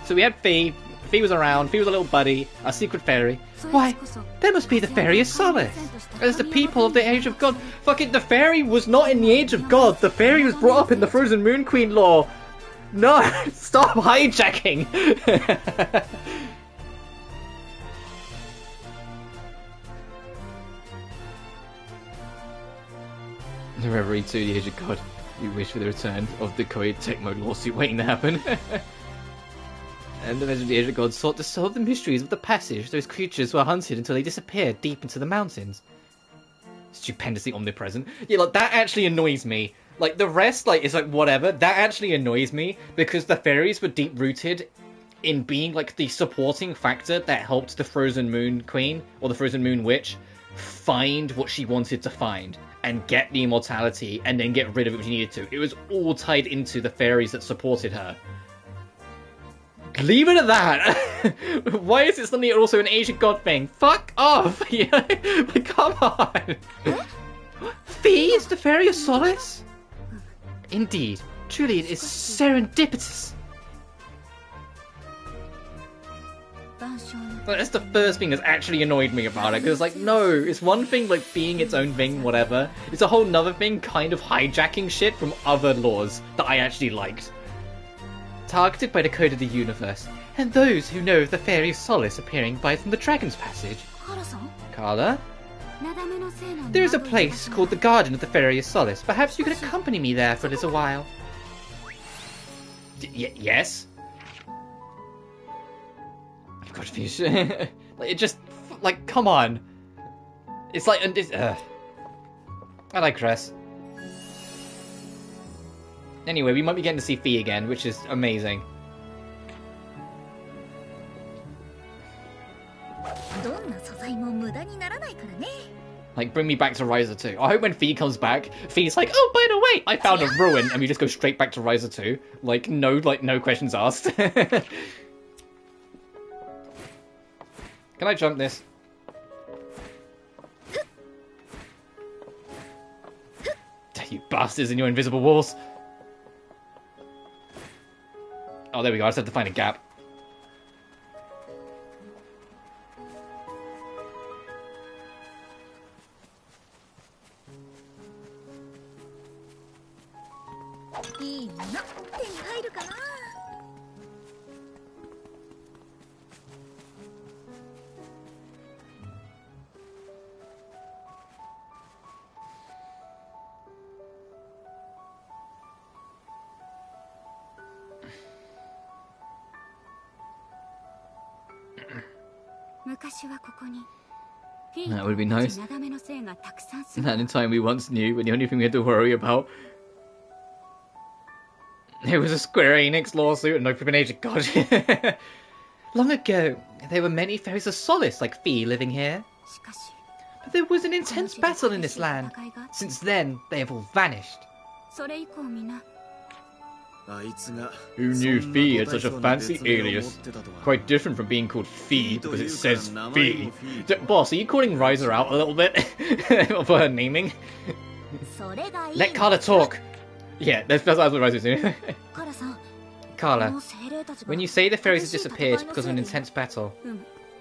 So we had Fee. Fee was around. Fee was a little buddy, a secret fairy. Why, that must be the fairy of solace. As the people of the Age of God. Fucking the fairy was not in the Age of God. The fairy was brought up in the Frozen Moon Queen lore. No, stop hijacking. The Reverie 2, the Age of God. We wish for the return of the Koei Tecmo lawsuit waiting to happen. And the Legend of the Age of God sought to solve the mysteries of the passage. Those creatures were hunted until they disappeared deep into the mountains. Stupendously omnipresent. Yeah, like, that actually annoys me. Like, the rest, like, is like, whatever. That actually annoys me, because the fairies were deep-rooted in being, like, the supporting factor that helped the Frozen Moon Queen, or the Frozen Moon Witch, find what she wanted to find, and get the immortality, and then get rid of it when she needed to. It was all tied into the fairies that supported her. Leave it at that! Why is it suddenly also an Asian god thing? Fuck off! You know? Like, come on! Fee is the Fairy of Solace? Indeed. Truly, it is serendipitous. Well, that's the first thing that's actually annoyed me about it, because, like, no, it's one thing, like, being its own thing, whatever. It's a whole nother thing, kind of hijacking shit from other laws that I actually liked. Targeted by the code of the universe, and those who know of the Fairy of Solace appearing by from the Dragon's Passage. Carla? There is a place called the Garden of the Fairy of Solace. Perhaps you could accompany me there for a little while. Yes? I've got confused. Like, it just... Like, come on. It's like... I like Cress. Anyway, we might be getting to see Fee again, which is amazing. Like, bring me back to Ryza 2. I hope when Fee comes back, Fee's like, oh, by the way, I found a ruin, and we just go straight back to Ryza 2. Like, no questions asked. Can I jump this? You bastards in your invisible walls. Oh, there we go. I just have to find a gap. That would be nice. That in time we once knew, when the only thing we had to worry about it was a Square Enix lawsuit and no flipping Age of God. Long ago, there were many fairies of solace like Fee living here. But there was an intense battle in this land. Since then, they have all vanished. Who knew Fee had such a fancy alias? Quite different from being called Fee because it says Fee. Boss, are you calling Ryza out a little bit for her naming? Let Carla talk. Yeah, that's what Ryza's doing. Carla, when you say the fairies have disappeared because of an intense battle,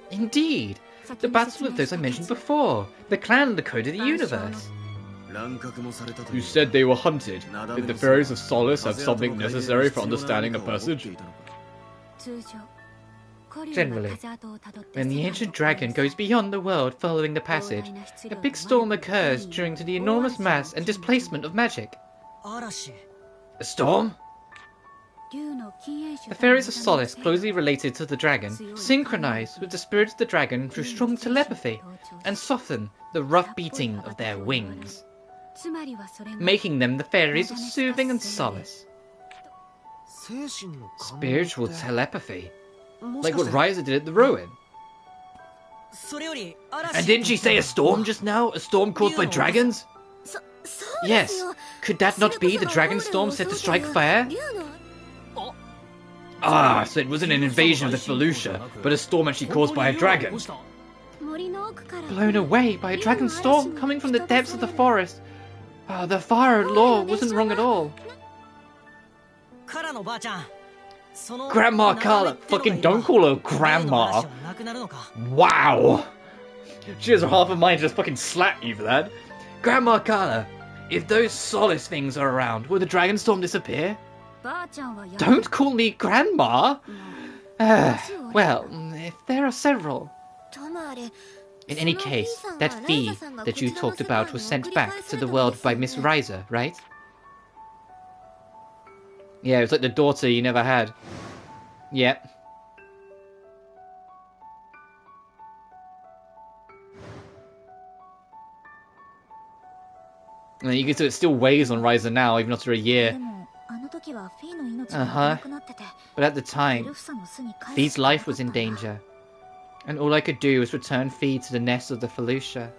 indeed, the battle with those I mentioned before, the clan and the code of the universe. You said they were hunted. Did the fairies of solace have something necessary for understanding the passage? Generally, when the ancient dragon goes beyond the world following the passage, a big storm occurs due to the enormous mass and displacement of magic. A storm? The fairies of solace, closely related to the dragon, synchronize with the spirit of the dragon through strong telepathy and soften the rough beating of their wings, making them the fairies of soothing and solace. Spiritual telepathy? Like what Ryza did at the ruin. And didn't she say a storm just now? A storm caused by dragons? Yes. Could that not be the dragon storm set to strike fire? Ah, so it wasn't an invasion of the Felucia, but a storm actually caused by a dragon. Blown away by a dragon storm coming from the depths of the forest. Ah, the fire law wasn't wrong at all. Grandma Carla. Fucking don't call her Grandma. Wow. She has half a mind to just fucking slap you for that. Grandma Carla, if those solace things are around, will the dragon storm disappear? Don't call me Grandma. Well, if there are several. In any case, that fee that you talked about was sent back to the world by Miss Ryza, right? Yeah, it was like the daughter you never had. Yep. And you can see it still weighs on Ryza now, even after a year. Uh-huh. But at the time, Fee's life was in danger. And all I could do was return Fee to the nest of the Felucia.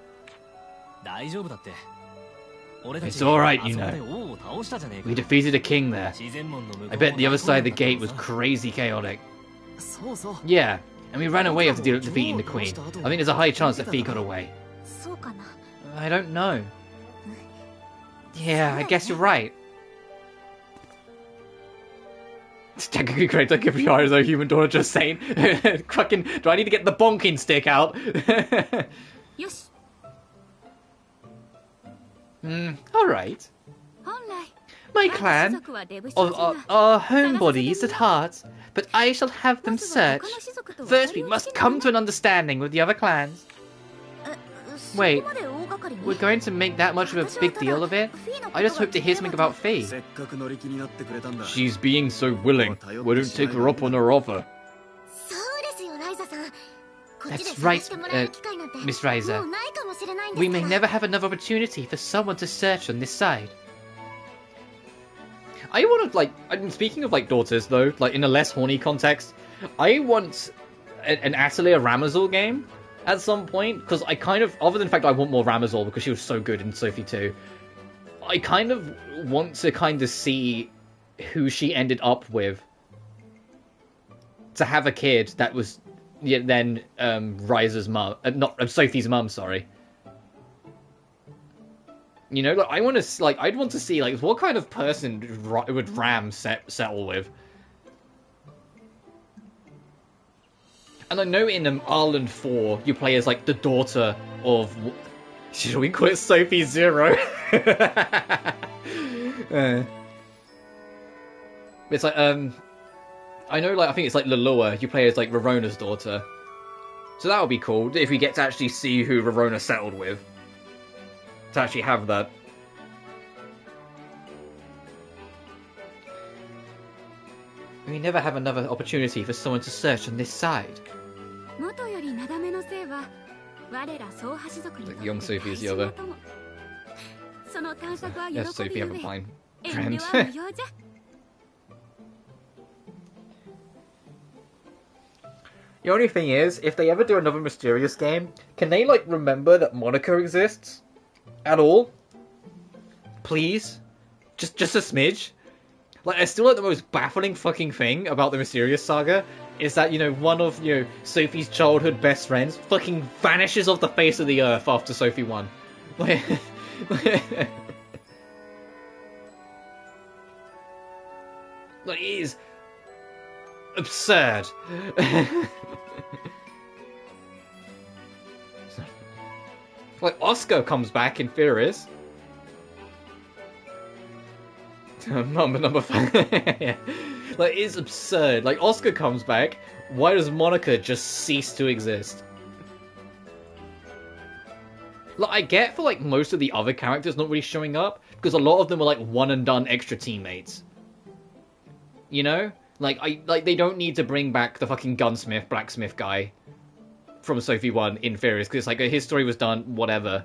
It's alright, you know. We defeated a king there. I bet the other side of the gate was crazy chaotic. Yeah, and we ran away after defeating the queen. I think there's a high chance that Fee got away. I don't know. Yeah, I guess you're right. It's technically correct, like if you are as a human daughter just saying, fucking, do I need to get the bonking stick out? Alright. My clan are homebodies at heart, but I shall have them searched. First we must come to an understanding with the other clans. Wait, we're going to make that much of a big deal of it? I just hope to hear something about Fee. She's being so willing. Why don't take her up on her offer? That's right, Miss Ryza. We may never have another opportunity for someone to search on this side. I want to, like, speaking of, like, daughters, though, like, in a less horny context, I want an Atelier Ryza game at some point, because I kind of, other than the fact I want more Ramazal because she was so good in Sophie 2, I kind of want to kind of see who she ended up with. To have a kid that was then Ryza's mum, not Sophie's mum, sorry. You know, like, I want to, like, I'd want to see, like, what kind of person would Ram settle with. And I know in Ireland 4, you play as, like, the daughter of... Should we call it Sophie Zero? It's like, I know, like, I think it's, like, Lulua. You play as, like, Rarona's daughter. So that would be cool, if we get to actually see who Rarona settled with. To actually have that. We never have another opportunity for someone to search on this side. Like young Sophie is the other. Yes, Sophie, have a fine friend. The only thing is, if they ever do another Mysterious game, can they, like, remember that Monica exists? At all? Please? Just a smidge? Like, I still like the most baffling fucking thing about the Mysterious Saga is that, you know, one of, you know, Sophie's childhood best friends fucking vanishes off the face of the earth after Sophie 1. Like, like, it is absurd. Like, Oscar comes back in Furious. number 5. Yeah. Like, it's absurd. Like, Oscar comes back. Why does Monica just cease to exist? Like, I get for, like, most of the other characters not really showing up, because a lot of them are, like, one-and-done extra teammates. You know? Like, they don't need to bring back the fucking gunsmith, blacksmith guy from Sophie 1 in Furious, because, like, his story was done, whatever.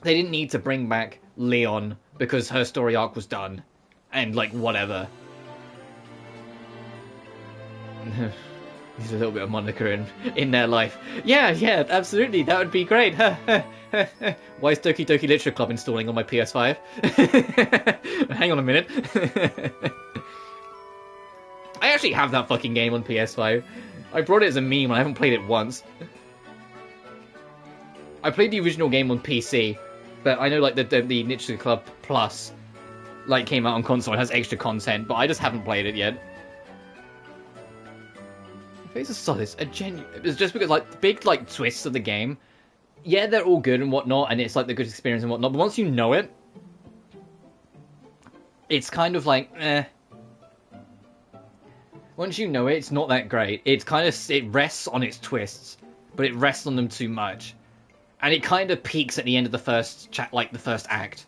They didn't need to bring back Leon, because her story arc was done. And, like, whatever. There's a little bit of Monica in their life. Yeah, absolutely, that would be great. Why is Doki Doki Literature Club installing on my PS5? Hang on a minute. I actually have that fucking game on PS5. I brought it as a meme and I haven't played it once. I played the original game on PC, but I know, like, the Literature Club Plus, like, came out on console and has extra content, but I just haven't played it yet. Face of Solace, it's just because, like, the big, like, twists of the game, yeah, they're all good and whatnot, and it's, like, the good experience and whatnot, but once you know it, it's kind of like, eh. Once you know it, it's not that great. It's kind of, it rests on its twists. but it rests on them too much. And it kind of peaks at the end of the first the first act.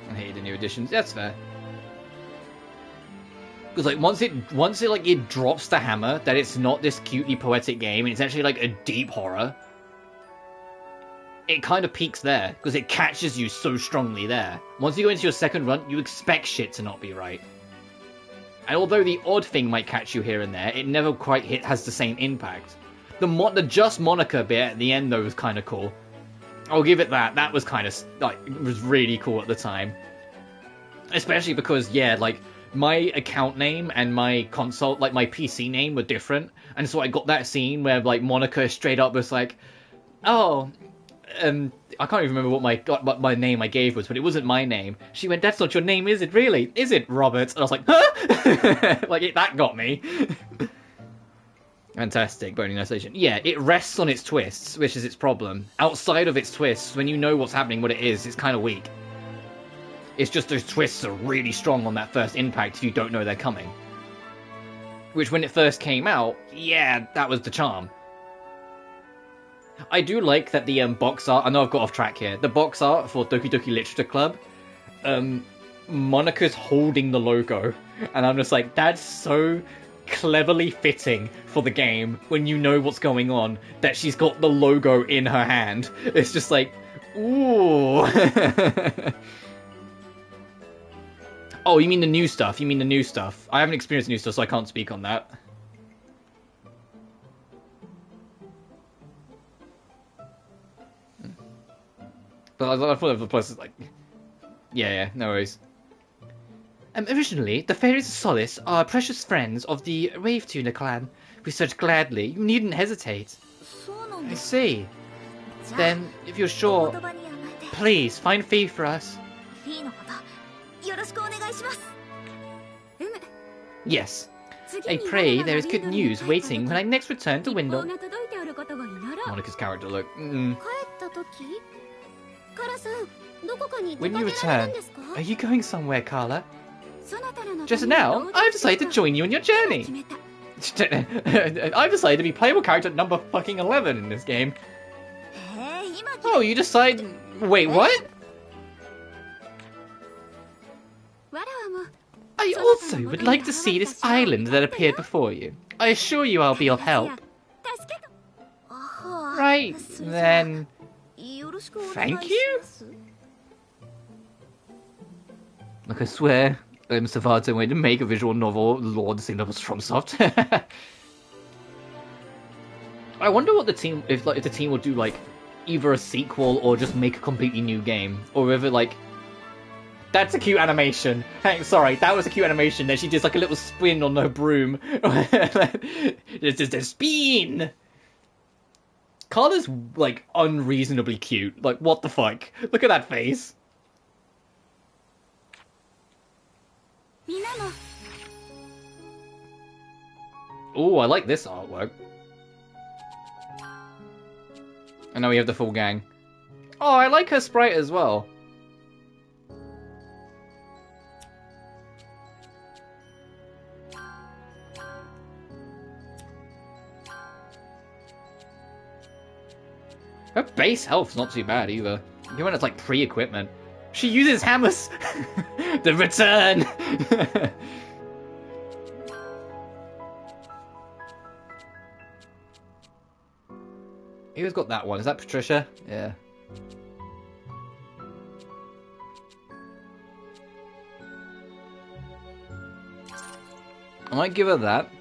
I hate the new additions. That's fair. Because like once it like it drops the hammer that it's not this cutely poetic game and it's actually like a deep horror, it kind of peaks there because it catches you so strongly there. Once you go into your second run, you expect shit to not be right. And although the odd thing might catch you here and there, it never quite has the same impact. The just Monica bit at the end though was kind of cool. I'll give it that. That was kind of like it was really cool at the time, especially because yeah, like. My account name and my console, like my PC name, were different, and so I got that scene where like Monica straight up was like, "Oh, I can't even remember what my name I gave was, but it wasn't my name." She went, "That's not your name, is it? Really? Is it, Robert?" And I was like, "Huh?" Like that got me. Fantastic, Boning Isolation. Yeah, it rests on its twists, which is its problem. Outside of its twists, when you know what's happening, what it is, it's kind of weak. It's just those twists are really strong on that first impact if you don't know they're coming. Which, when it first came out, yeah, that was the charm. I do like that the box art... I know I've got off track here. The box art for Doki Doki Literature Club, Monica's holding the logo. And I'm just like, that's so cleverly fitting for the game when you know what's going on, that she's got the logo in her hand. It's just like, ooh... Oh, you mean the new stuff? You mean the new stuff? I haven't experienced new stuff, so I can't speak on that. But I thought the place is like... Yeah, no worries. Originally, the Fairies of Solace are precious friends of the Wave Tuner clan. We search gladly. You needn't hesitate. I see. Then, if you're sure, please, find fee for us. Yes. I pray there is good news waiting when I next return to Windle. Monica's character look. When you return, are you going somewhere, Carla? Just now, I've decided to join you on your journey. I've decided to be playable character number fucking 11 in this game. Oh, you decide... Wait, what? I also would like to see this island that appeared before you. I assure you I'll be of help. Right, then... Thank you? Look, I swear, Savato wanted to make a visual novel, Lord Sin of FromSoft. I wonder what the team, if the team will do, like, either a sequel or just make a completely new game. Or whether, like... That's a cute animation. Hey, sorry, that was a cute animation. Then she does like a little spin on her broom. It's just a spin. Carla's like unreasonably cute. Like, what the fuck? Look at that face. Oh, I like this artwork. And now we have the full gang. Oh, I like her sprite as well. Her base health's not too bad either. Even it's like pre-equipment. She uses hammers! The return! Who's got that one? Is that Patricia? Yeah. I might give her that.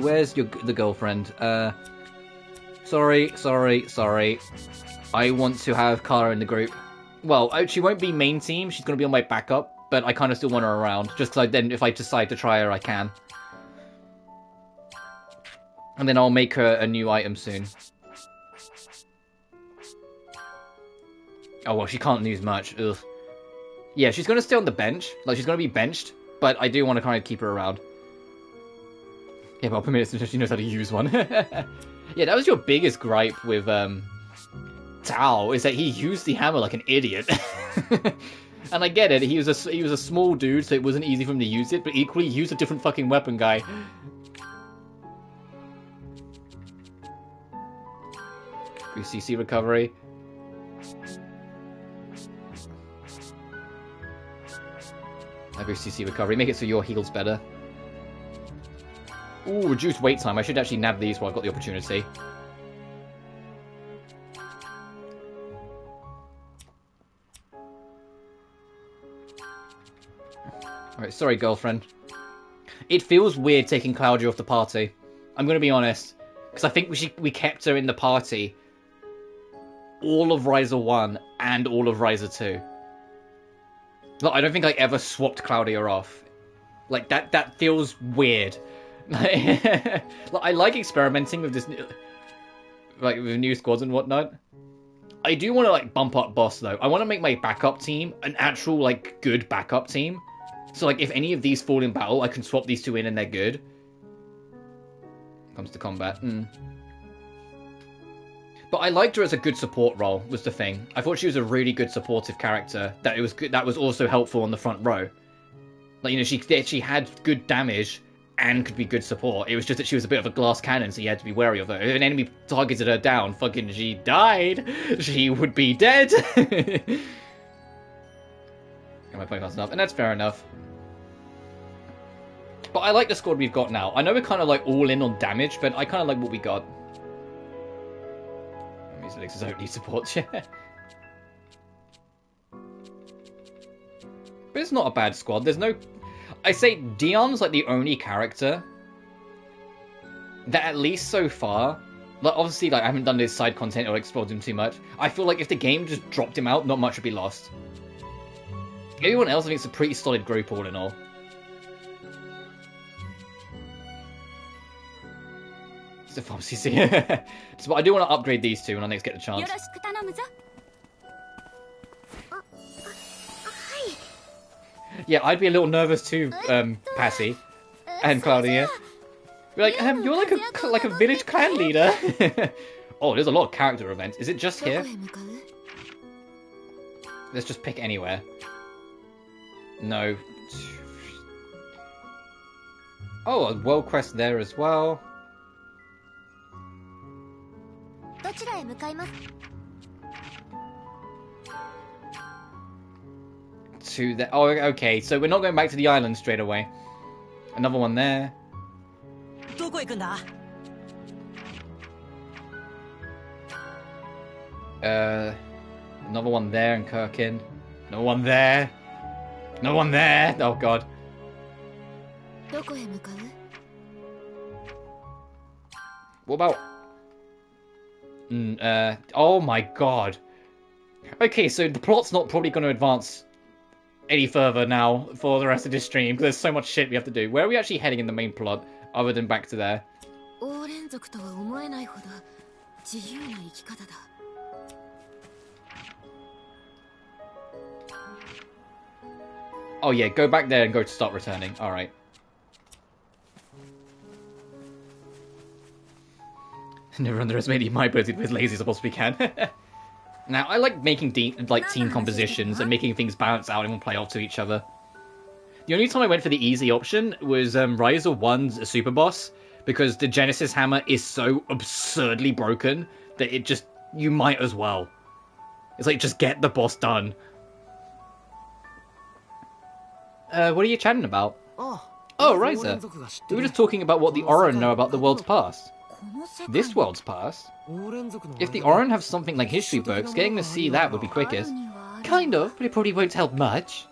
Where's the girlfriend? Sorry. I want to have Kara in the group. Well, she won't be main team, she's gonna be on my backup, but I kind of still want her around, just because then if I decide to try her, I can. And then I'll make her a new item soon. Oh, well, she can't use much. Ugh. Yeah, she's gonna stay on the bench. Like, she's gonna be benched, but I do want to kind of keep her around. Yeah, but I'll permit it since she knows how to use one. Yeah, that was your biggest gripe with Tao, is that he used the hammer like an idiot. And I get it, he was a small dude, so it wasn't easy for him to use it, but equally, use a different fucking weapon, guy. CC recovery. I go CC recovery. Make it so your heal's better. Ooh, reduced wait time. I should actually nab these while I've got the opportunity. Alright, sorry, girlfriend. It feels weird taking Claudia off the party. I'm going to be honest. Because I think we kept her in the party all of Ryza 1 and all of Ryza 2. Like, I don't think I ever swapped Claudia off. Like, that feels weird. Like, I like experimenting with this, like, with new squads and whatnot. I do want to, like, bump up boss, though. I want to make my backup team an actual, like, good backup team. So, like, if any of these fall in battle, I can swap these two in and they're good. Comes to combat. But I liked her as a good support role, was the thing. I thought she was a really good supportive character. That it was good, that was also helpful on the front row. Like, you know, she had good damage and could be good support. It was just that she was a bit of a glass cannon, so you had to be wary of her. If an enemy targeted her down, fucking she died. She would be dead. Got my point fast enough, and that's fair enough. But I like the squad we've got now. I know we're kind of like all in on damage, but I kind of like what we got. These elixirs don't need support yet. But it's not a bad squad. There's no... I say Dion's like the only character that at least so far... Like, obviously, like, I haven't done this side content or explored him too much. I feel like if the game just dropped him out, not much would be lost. Everyone else, I think it's a pretty solid group all in all. It's a farm CC. So I do want to upgrade these two when I next get the chance. Yeah, I'd be a little nervous too, Passy and Claudia. Be like, you're like a village clan leader. Oh, there's a lot of character events. Is it just here? Let's just pick anywhere. No. Oh, a world quest there as well. To the... Oh, okay. So we're not going back to the island straight away. Another one there. Another one there in Kirkin. No one there. No one there. Oh, God. What about... oh, my God. Okay, so the plot's not probably going to advance any further now for the rest of this stream, because there's so much shit we have to do. Where are we actually heading in the main plot, other than back to there? Oh yeah, go back there and go to start returning. Alright. Never underestimate my ability to be as lazy as I possibly can. Now, I like making team compositions and making things balance out and play off to each other. The only time I went for the easy option was Ryza 1's super boss, because the Genesis hammer is so absurdly broken that it just... you might as well. It's like, just get the boss done. What are you chatting about? Oh, Ryza. We were just talking about what the Oran know about the world's past. This world's past? If the Oran have something like history books, getting to see that would be quickest. Kind of, but it probably won't help much.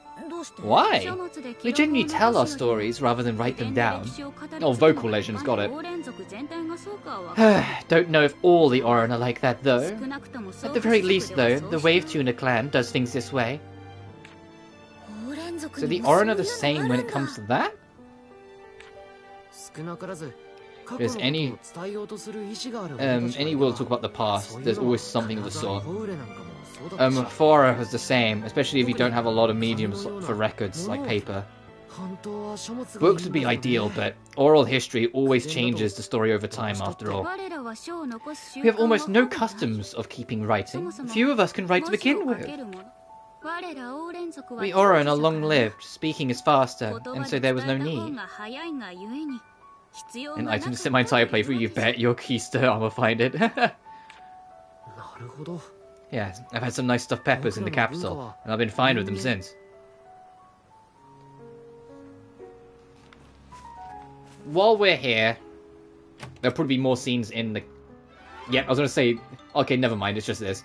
Why? We genuinely tell our stories rather than write them down. Oh, vocal legends, got it. Don't know if all the Oran are like that, though. At the very least, though, the Wave Tuner clan does things this way. So the Oran are the same when it comes to that? If there's any will talk about the past, there's always something of the sort. Fora was the same, especially if you don't have a lot of mediums for records, like paper. Books would be ideal, but oral history always changes the story over time, after all. We have almost no customs of keeping writing. Few of us can write to begin with. We Oran are long-lived, speaking is faster, and so there was no need. An item to sit my entire playthrough, you bet your keister armor find it. Yes, I've had some nice stuffed peppers in the capital, and I've been fine with them since. While we're here, there'll probably be more scenes in the... Yeah, I was gonna say... Okay, never mind, it's just this.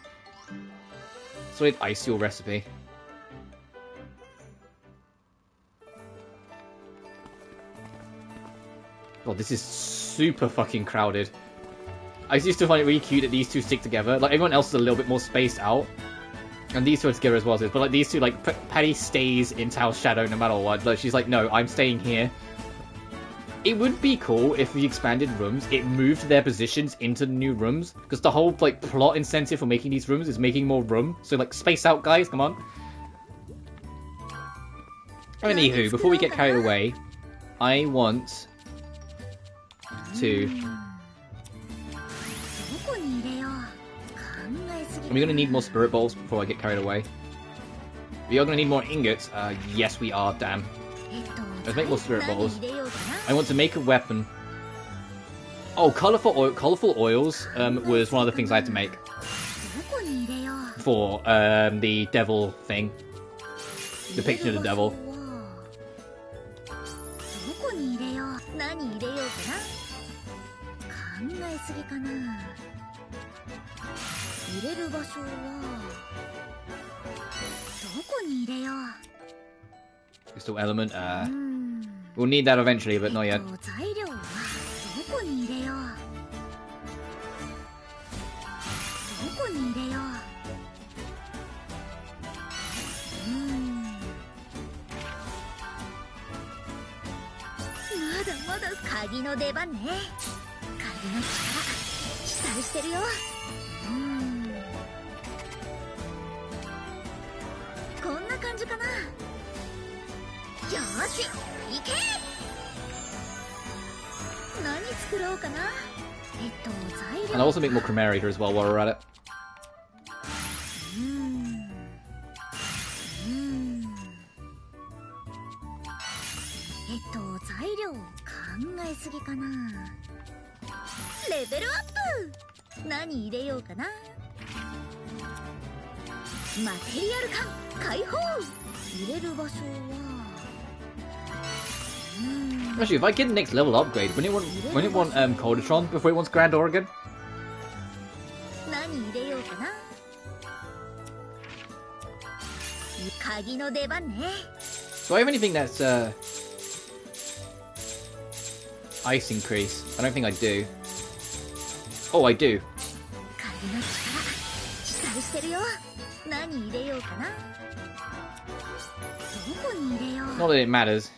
Solid ice fuel recipe. God, this is super fucking crowded. I used to find it really cute that these two stick together. Like, everyone else is a little bit more spaced out. And these two are together as well. But, like, these two, like, Patty stays in Tao's shadow no matter what. Like, she's like, no, I'm staying here. It would be cool if we expanded rooms, it moved their positions into the new rooms. Because the whole, like, plot incentive for making these rooms is making more room. So, like, space out, guys, come on. Anywho, before we get carried away, I want to... We're going to need more spirit balls before I get carried away. We are going to need more ingots. Yes, we are, damn. Let's make more spirit balls. I want to make a weapon. Oh, colourful oils was one of the things I had to make. For the devil thing. Depiction of the devil. Crystal element, we'll need that eventually, but not yet. And I'll also make more Chimerator as well while we're at it. Actually, if I get the next level upgrade, when it want Colditron before it wants Grand Oregon? Do I have anything that's ice increase? I don't think I do. Oh, I do. Not that it matters.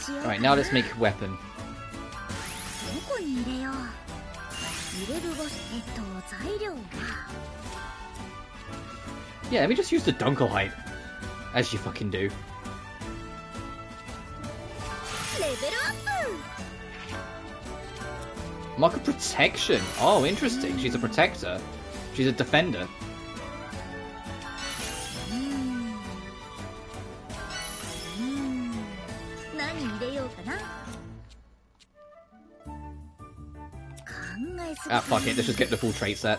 Alright, now let's make a weapon. Yeah, let me just use the Dunkelheit. As you fucking do. Mark of protection. Oh, interesting. She's a protector. She's a defender. Ah, fuck it. Let's just get the full trait set.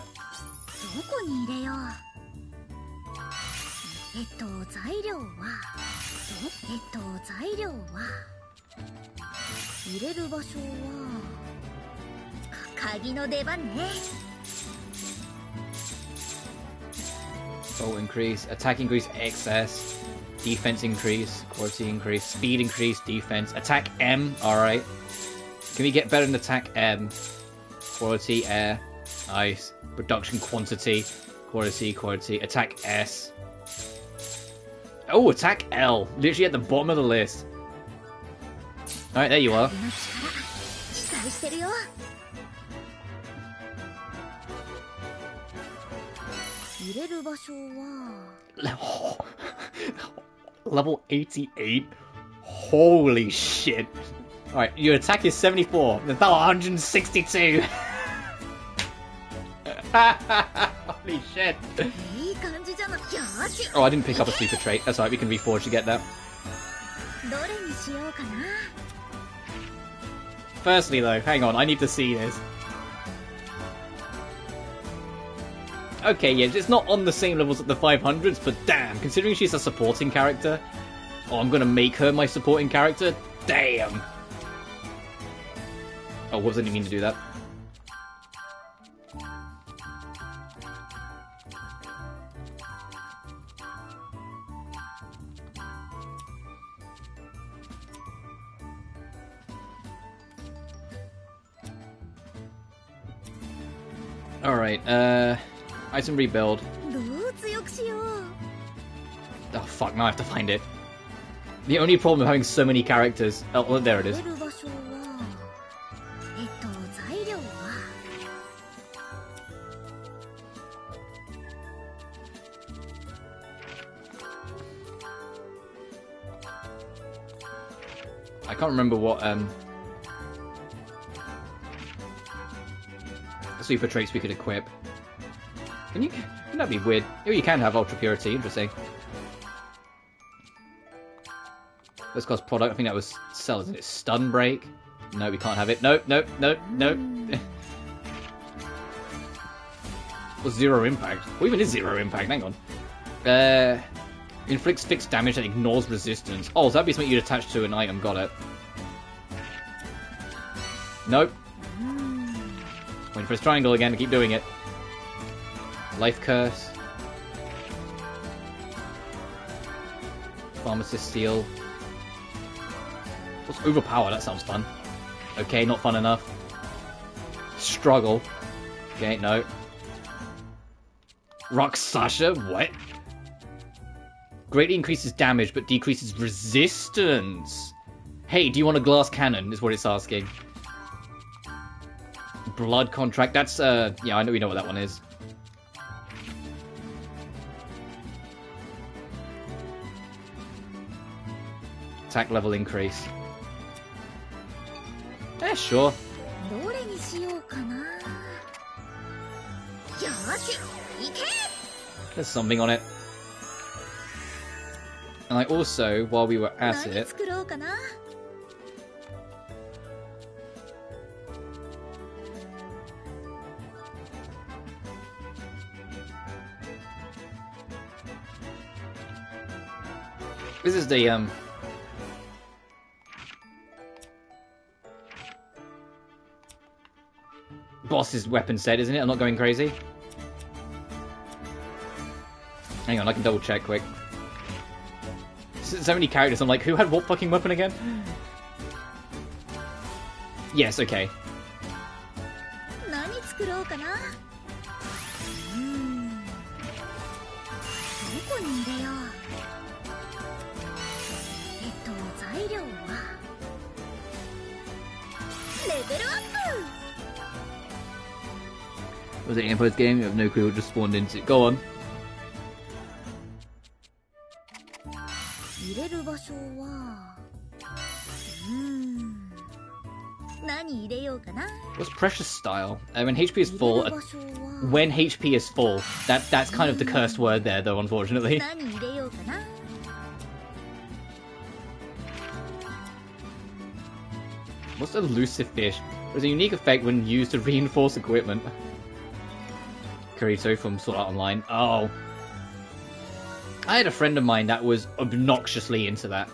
Oh, increase, attack increase, excess, defense increase, quality increase, speed increase, defense, attack M. Alright. Can we get better than attack M? Quality, air, ice, production quantity, quality, attack S. Oh, attack L. Literally at the bottom of the list. Alright, there you are. Level 88? Holy shit. Alright, your attack is 74. That's 162. Holy shit. Oh, I didn't pick up a super trait. That's alright, we can reforge to get that. Firstly though, hang on, I need to see this. Okay, yeah, it's not on the same levels as the 500s, but damn, considering she's a supporting character, oh, I'm gonna make her my supporting character? Damn! Oh, whoops, I didn't mean to do that. Alright, item rebuild. Oh fuck, now I have to find it. The only problem with having so many characters... Oh, well, there it is. I can't remember what, super traits we could equip. Wouldn't that be weird? Oh, you can have Ultra Purity, interesting. Let's cost product, I think that was Cell, isn't it? Stun Break? No, we can't have it. Nope, nope, nope, nope. Well, zero impact. What even is zero impact? Hang on. Inflicts fixed damage and ignores resistance. Oh, so that'd be something you'd attach to an item. Got it. Nope. Wait for his triangle again to keep doing it. Life Curse. Pharmacist Seal. What's Overpower? That sounds fun. Okay, not fun enough. Struggle. Okay, no. Rakshasha? What? Greatly increases damage but decreases resistance. Hey, do you want a glass cannon? Is what it's asking. Blood Contract. That's, yeah, I know we know what that one is. Attack level increase. Yeah, sure. There's something on it. And I also, while we were at it... This is the, boss's weapon set, isn't it? I'm not going crazy. Hang on, I can double check quick. So many characters, I'm like, who had what fucking weapon again? Yes, okay. Was it an post game? You have no clue what just spawned into it. Go on. What's Precious Style? When HP is full, when HP is full, that's kind of the cursed word there, though, unfortunately. What's Elusive Fish? There's a unique effect when used to reinforce equipment. Kirito from Sword Art Online. Oh. I had a friend of mine that was obnoxiously into that.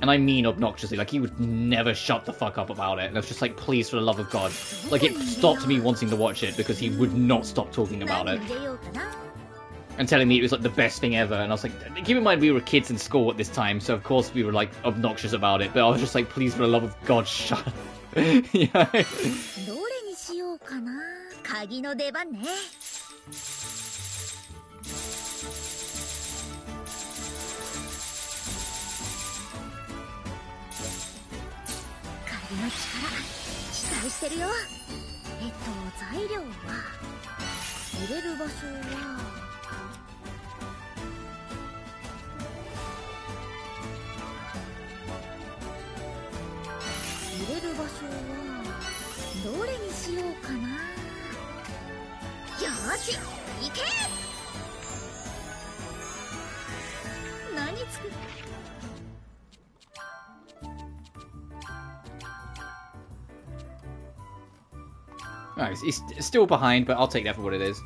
And I mean obnoxiously, like he would never shut the fuck up about it. And I was just like, please, for the love of God. Like, it stopped me wanting to watch it because he would not stop talking about it. And telling me it was like the best thing ever. And I was like, keep in mind we were kids in school at this time, so of course we were like obnoxious about it. But I was just like, please, for the love of God, shut up. You know? Alright, he's still behind, but I'll take that for what it is.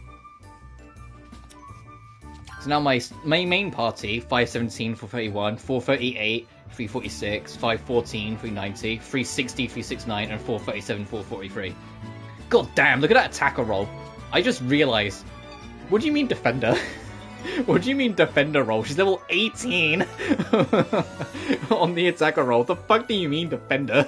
So now my main party, 517, 431, 438, 346, 514, 390, 360, 369, and 437, 443. God damn, look at that attacker roll. I just realized. What do you mean defender? What do you mean defender roll? She's level 18 on the attacker roll. The fuck do you mean defender?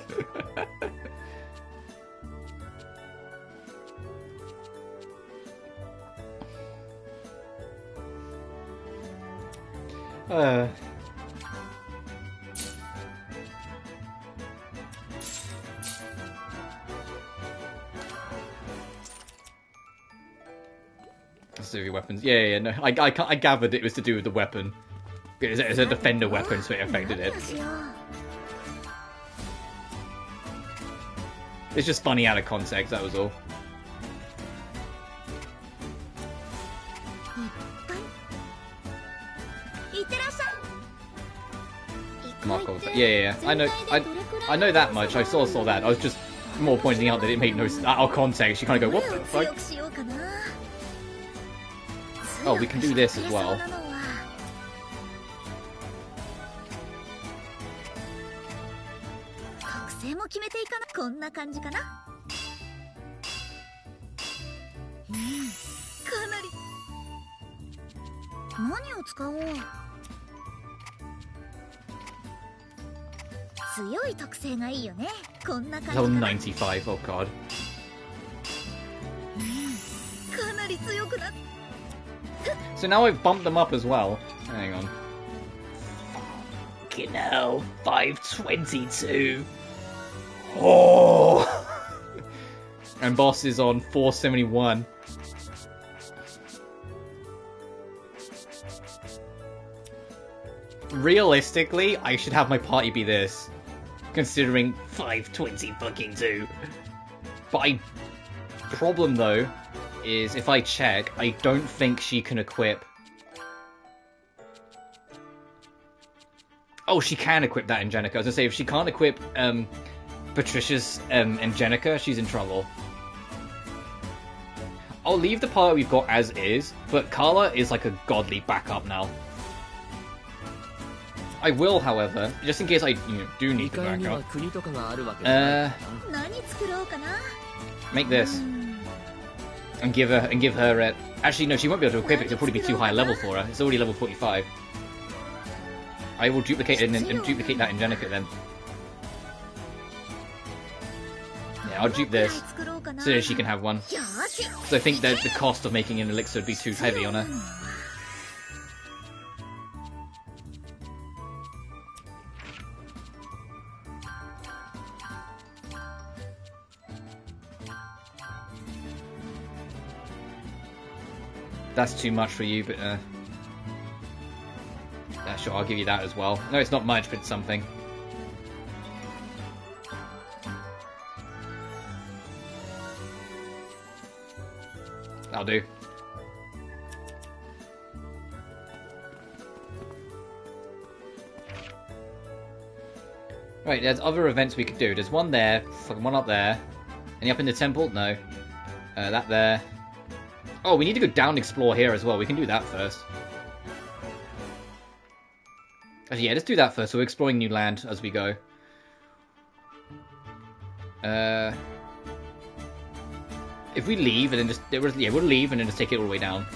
Let's do your weapons. Yeah, no. I gathered it was to do with the weapon. It's a defender weapon, so it affected it. It's just funny out of context, that was all. Mark off. Yeah. I know that much. I saw that. I was just more pointing out that it made no out of context. You kind of go, what the fuck? Oh, we can do this as well. Level 95, oh god. So now I've bumped them up as well. Hang on. Fucking hell, 522. Oh! And boss is on 471. Realistically, I should have my party be this. Considering 520 fucking 2. But problem though is if I check, I don't think she can equip. Oh, she can equip that Angelica. I was gonna say if she can't equip Patricia's Angelica, she's in trouble. I'll leave the part we've got as is, but Carla is like a godly backup now. I will, however, just in case I do need to back up. Make this and give her a... Actually, no, she won't be able to equip it. It'll probably be too high a level for her. It's already level 45. I will duplicate it and duplicate that Angelica then. Yeah, I'll dupe this so that she can have one. Because I think that the cost of making an elixir would be too heavy on her. That's too much for you, but yeah, sure, I'll give you that as well. No, it's not much, but it's something. That'll do. Right, there's other events we could do. There's one there, fucking one up there. Any up in the temple? No. That there. Oh, we need to go down and explore here as well. We can do that first. Actually, yeah, let's do that first. So we're exploring new land as we go. If we leave and then just... Yeah, we'll leave and then just take it all the way down.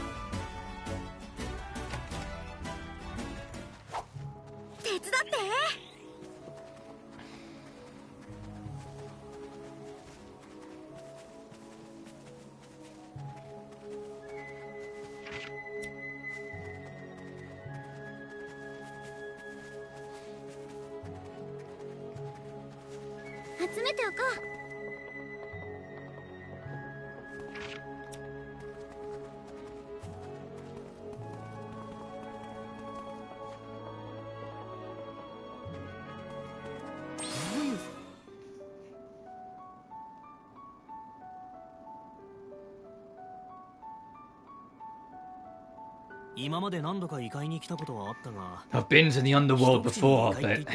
I've been to the Underworld before, but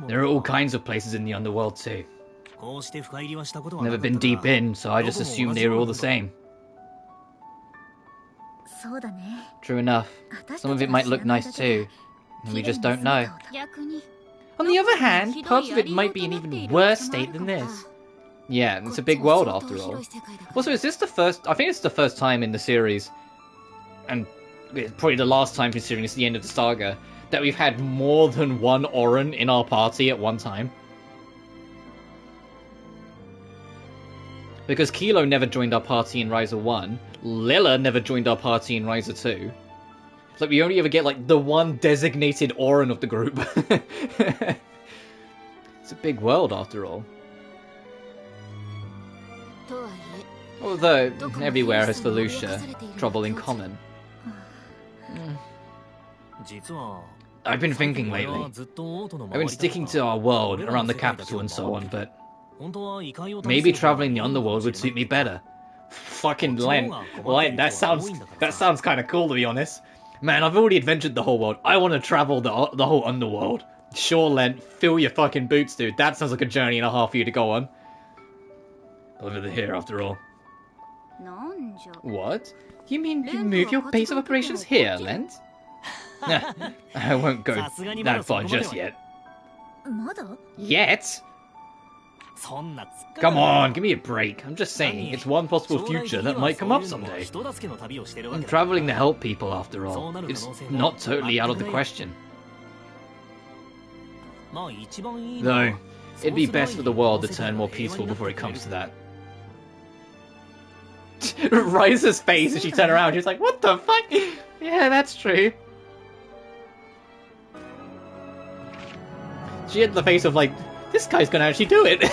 there are all kinds of places in the Underworld too. Never been deep in, so I just assumed they were all the same. True enough. Some of it might look nice too, and we just don't know. On the other hand, parts of it might be in even worse state than this. Yeah, it's a big world after all. Also, is this the first... I think it's the first time in the series, and it's probably the last time considering it's the end of the saga, that we've had more than one Orin in our party at one time. Because Kilo never joined our party in Ryza 1, Lilla never joined our party in Ryza 2. It's like we only ever get like the one designated Orin of the group. It's a big world after all. Although, everywhere has Felucia, trouble in common. I've been thinking lately. I've been sticking to our world, around the capital and so on, but maybe traveling the Underworld would suit me better. Fucking Len, that sounds kind of cool to be honest. Man, I've already adventured the whole world. I want to travel the whole Underworld. Sure, Len, fill your fucking boots, dude. That sounds like a journey and a half for you to go on. Over here, after all. What? You mean you move your base of operations here, Lent? I won't go that far just yet. Yet? Come on, give me a break. I'm just saying, it's one possible future that might come up someday. I'm traveling to help people, after all. It's not totally out of the question. Though, it'd be best for the world to turn more peaceful before it comes to that. Ryza's face as she turned around, she's like, what the fuck? Yeah, that's true. She had the face of like, this guy's gonna actually do it.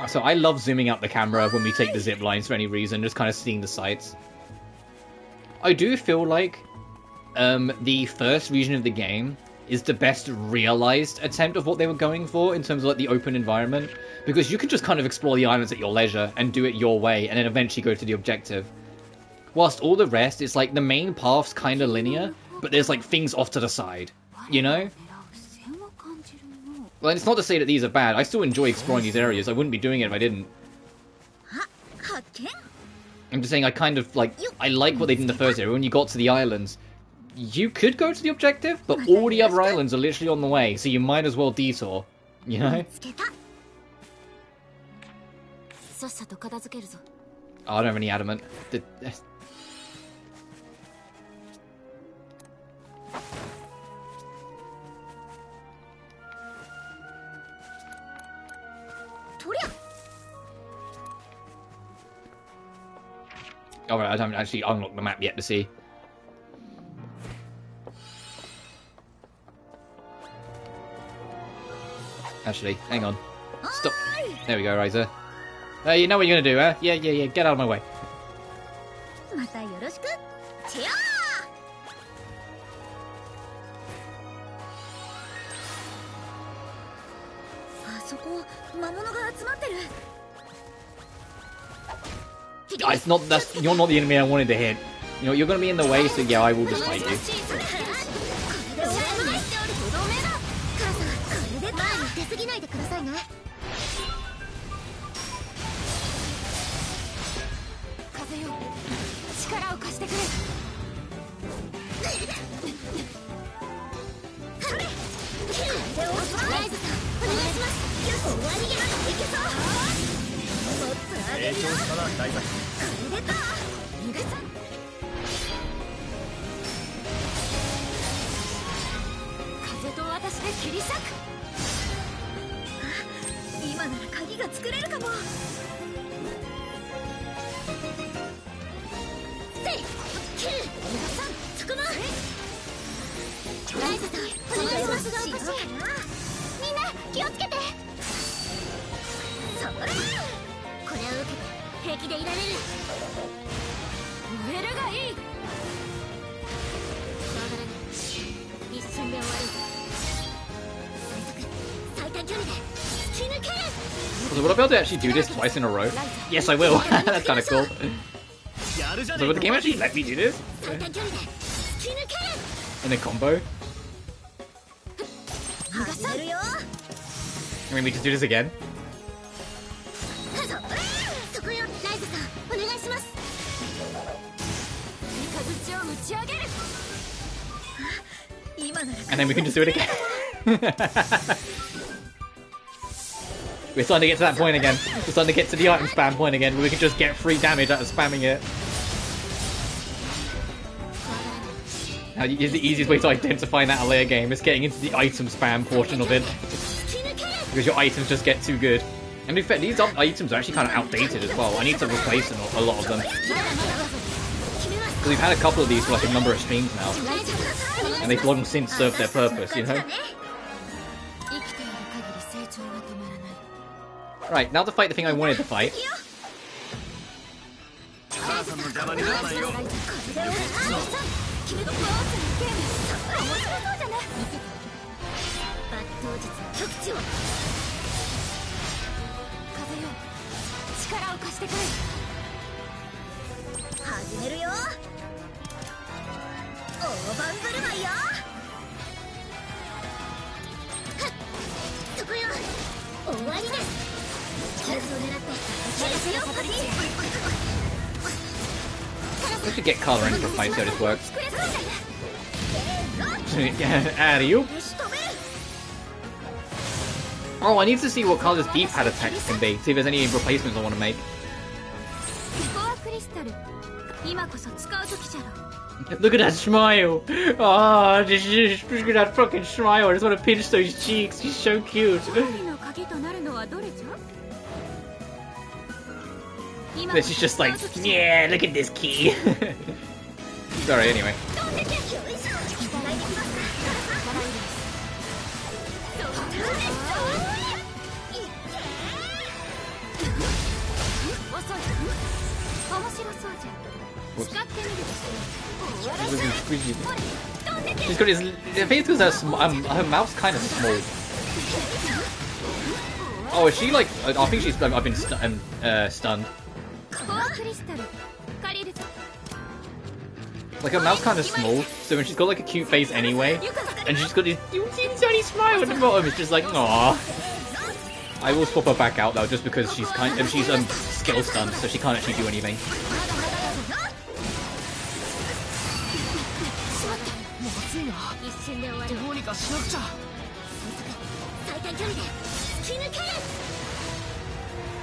So I love zooming out the camera when we take the zip lines for any reason, just kind of seeing the sights. I do feel like the first region of the game is the best realized attempt of what they were going for in terms of like the open environment, because you can just kind of explore the islands at your leisure and do it your way and then eventually go to the objective. Whilst all the rest, it's like the main path's kind of linear, but there's like things off to the side, you know? Well, it's not to say that these are bad. I still enjoy exploring these areas. I wouldn't be doing it if I didn't. I'm just saying I kind of like... I like what they did in the first area. When you got to the islands, you could go to the objective, but all the other islands are literally on the way, so you might as well detour. You know? Oh, I don't have any adamant. Alright, I haven't actually unlocked the map yet to see. Actually, hang on. Stop. There we go, Ryza. You know what you're gonna do, huh? Yeah, get out of my way. It's not, you're not the enemy I wanted to hit. You know, you're gonna be in the way, so yeah, I will just fight you. So will I be able to actually do this twice in a row? Yes, I will. That's kind of cool. So will the game actually let me do this? In a combo? I mean, we just do this again? And then we can just do it again. We're starting to get to that point again. We're starting to get to the item spam point again, where we can just get free damage out of spamming it. Now, the easiest way to identify that Atelier game is getting into the item spam portion of it. Because your items just get too good. And in fact, these items are actually kind of outdated as well. I need to replace a lot of them. Because we've had a couple of these for like a number of streams now. And they've long since served their purpose, you know? Right, now to fight the thing I wanted to fight. I should get color in for fight so this works. Alley-oop. Oh, I need to see what colors D-pad attacks can be. See if there's any replacements I want to make. Look at that smile! Oh, look at that fucking smile. I just want to pinch those cheeks. She's so cute. This is just like, yeah, look at this key. Sorry, anyway. She's got his. I think it's because her mouth's kind of small. Oh, is she like? I think she's. I've been stunned. Like her mouth's kind of small, so when she's got like a cute face anyway, and she's got this tiny smile at the bottom, it's just like, aww. I will swap her back out though, just because she's she's skill stunned, so she can't actually do anything.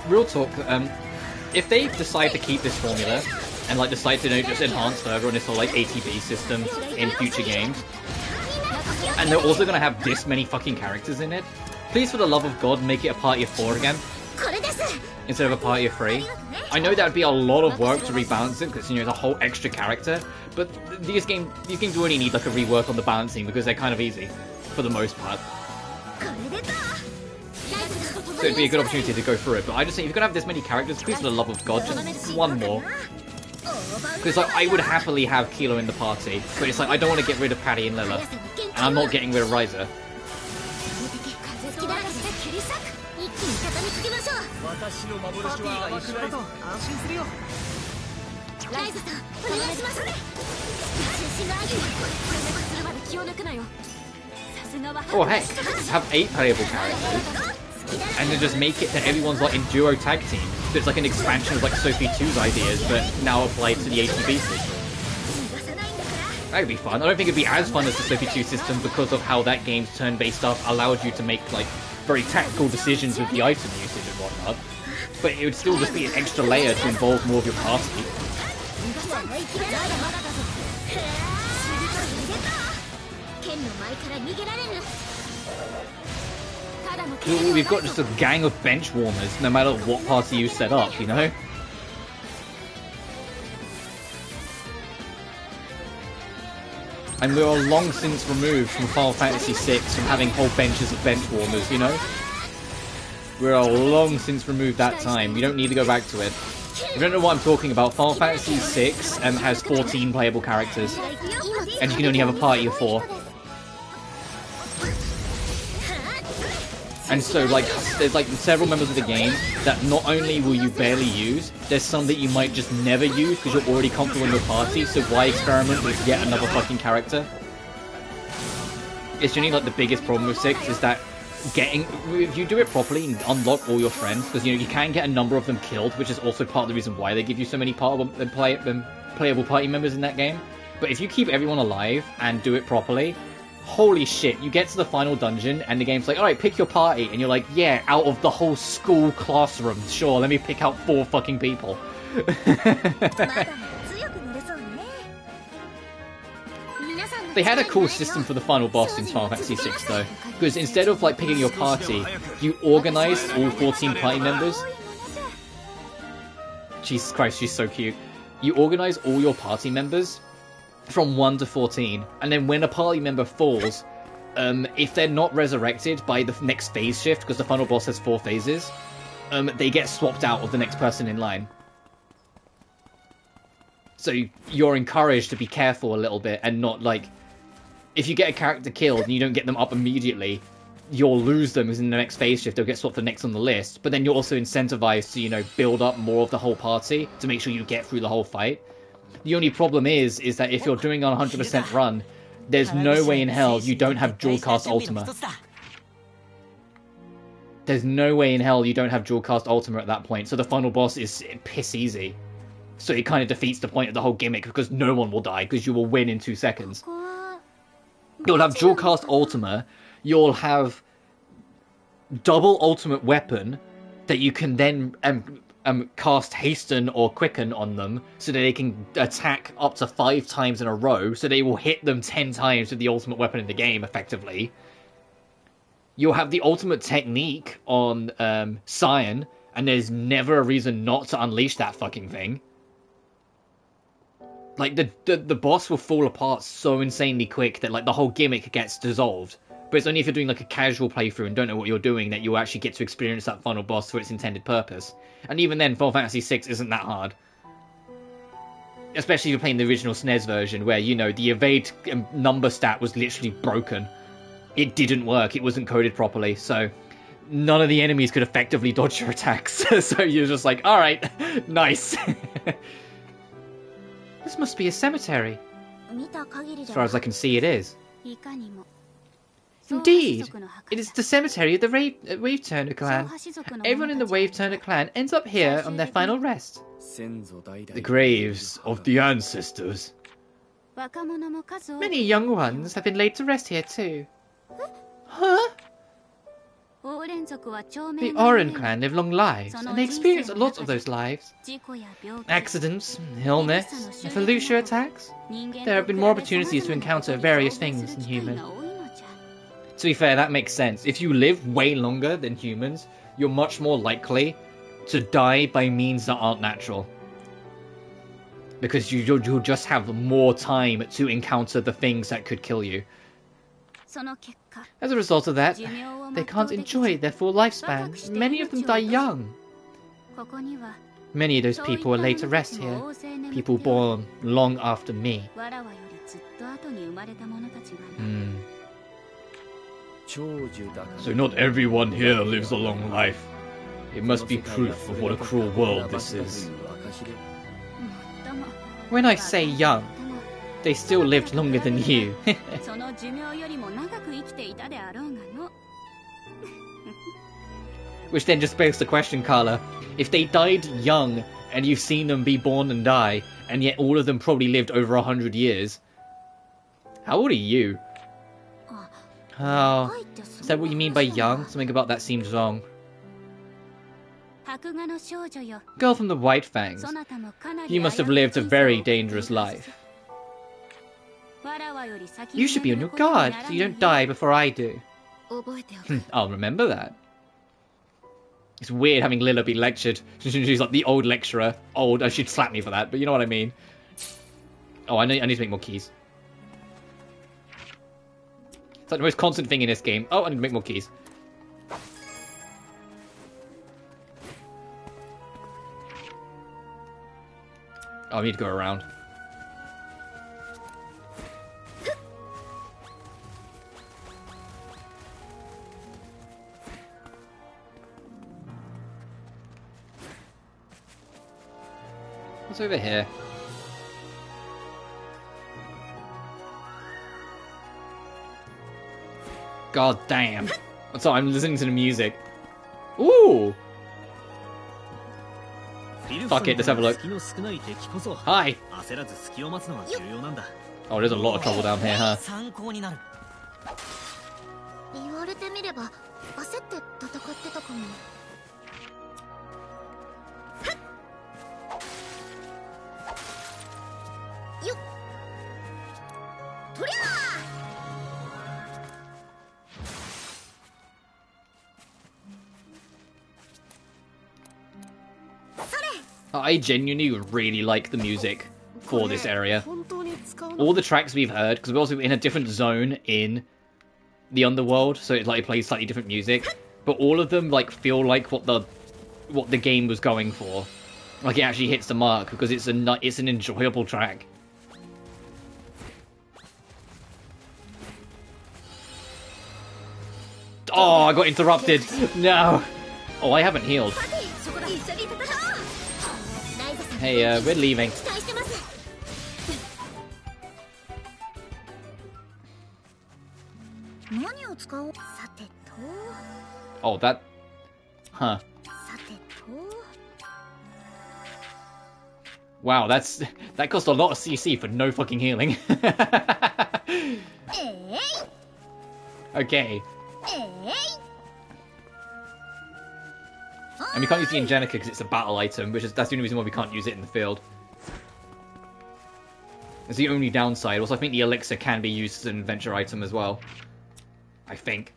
Real talk, if they decide to keep this formula and like decide to just enhance further on this whole like ATB system in future games, and they're also gonna have this many fucking characters in it, please for the love of God make it a party of 4 again instead of a party of 3. I know that would be a lot of work to rebalance it because, you know, it's a whole extra character, but these games only need like a rework on the balancing because they're kind of easy for the most part. So it'd be a good opportunity to go through it, but I just think if you're gonna have this many characters, please for the love of God, just one more. Because like, I would happily have Kilo in the party, but it's like I don't want to get rid of Patty and Lilla, and I'm not getting rid of Ryza. Oh heck, have 8 playable characters. And then just make it that everyone's like in duo tag teams. So it's like an expansion of like Sophie 2's ideas, but now applied to the ATB system. That'd be fun. I don't think it'd be as fun as the Sophie 2 system because of how that game's turn-based stuff allowed you to make like very tactical decisions with the item usage and whatnot. But it would still just be an extra layer to involve more of your party. We've got just a gang of bench warmers, no matter what party you set up, you know? And we are long since removed from Final Fantasy VI from having whole benches of bench warmers, you know? We're long since removed that time. We don't need to go back to it. If you don't know what I'm talking about, Final Fantasy VI has 14 playable characters. And you can only have a party of 4. And so, like, there's like several members of the game that not only will you barely use, there's some that you might just never use because you're already comfortable in your party, so why experiment with yet another fucking character? It's generally like the biggest problem with 6 is that if you do it properly and unlock all your friends, because you know you can get a number of them killed, which is also part of the reason why they give you so many playable party members in that game. But if you keep everyone alive and do it properly, holy shit, you get to the final dungeon and the game's like, alright, pick your party, and you're like, yeah, out of the whole school classroom, sure, let me pick out 4 fucking people. They had a cool system for the final boss in Final Fantasy VI though, because instead of like picking your party, you organized all 14 party members. Jesus Christ, she's so cute. You organize all your party members from 1 to 14, and then when a party member falls, if they're not resurrected by the next phase shift, because the final boss has 4 phases, they get swapped out of the next person in line. So you're encouraged to be careful a little bit and not like, if you get a character killed and you don't get them up immediately, you'll lose them in the next phase shift, they'll get swapped to the next on the list, but then you're also incentivized to, you know, build up more of the whole party to make sure you get through the whole fight. The only problem is that if you're doing on 100% run, there's no way in hell you don't have dual cast Ultima. There's no way in hell you don't have dual cast Ultima at that point, so the final boss is piss easy. So it kind of defeats the point of the whole gimmick, because no one will die, because you will win in 2 seconds. You'll have dual cast Ultima, you'll have double ultimate weapon that you can then cast Hasten or Quicken on them, so that they can attack up to 5 times in a row, so they will hit them 10 times with the ultimate weapon in the game, effectively. You'll have the ultimate technique on Cyan, and there's never a reason not to unleash that fucking thing. Like, the boss will fall apart so insanely quick that, like, the whole gimmick gets dissolved. But it's only if you're doing, like, a casual playthrough and don't know what you're doing that you'll actually get to experience that final boss for its intended purpose. And even then, Final Fantasy VI isn't that hard. Especially if you're playing the original SNES version, where, you know, the evade number stat was literally broken. It didn't work, it wasn't coded properly, so none of the enemies could effectively dodge your attacks. So you're just like, alright, nice. This must be a cemetery. As far as I can see, it is. Indeed, it is the cemetery of the Waveturner clan. Everyone in the Waveturner clan ends up here on their final rest. The graves of the ancestors. Many young ones have been laid to rest here too. Huh? The Oren clan live long lives, and they experience a lot of those lives. Accidents, illness, and Felucia attacks. There have been more opportunities to encounter various things than human. To be fair, that makes sense. If you live way longer than humans, you're much more likely to die by means that aren't natural. Because you'll just have more time to encounter the things that could kill you. As a result of that, they can't enjoy their full lifespan. Many of them die young. Many of those people are laid to rest here. People born long after me. So not everyone here lives a long life. It must be proof of what a cruel world this is. When I say young, they still lived longer than you. Which then just begs the question, Carla, if they died young and you've seen them be born and die, and yet all of them probably lived over 100 years, how old are you? Oh, is that what you mean by young? Something about that seems wrong. Girl from the White Fangs, You must have lived a very dangerous life. you should be on your guard so you don't die before I do. I'll remember that. It's weird having Lila be lectured. She's like the old lecturer. Old, she'd slap me for that, but you know what I mean. Oh, I need to make more keys. It's like the most constant thing in this game. Oh, I need to make more keys. Oh, I need to go around. What's over here? God damn. So I'm listening to the music. Ooh! Fuck it, let's have a look. Hi! Oh, there's a lot of trouble down here, huh? I genuinely really like the music for this area. All the tracks we've heard, because we're also in a different zone in the Underworld, so it plays slightly different music, but all of them like feel like what the game was going for. Like it actually hits the mark because it's an enjoyable track. Oh, I got interrupted. No. Oh, I haven't healed. Hey, we're leaving. Oh, that... Huh. Wow, that cost a lot of CC for no fucking healing. Okay. And we can't use the Angenica because it's a battle item, that's the only reason why we can't use it in the field. It's the only downside. Also, I think the elixir can be used as an adventure item as well. I think.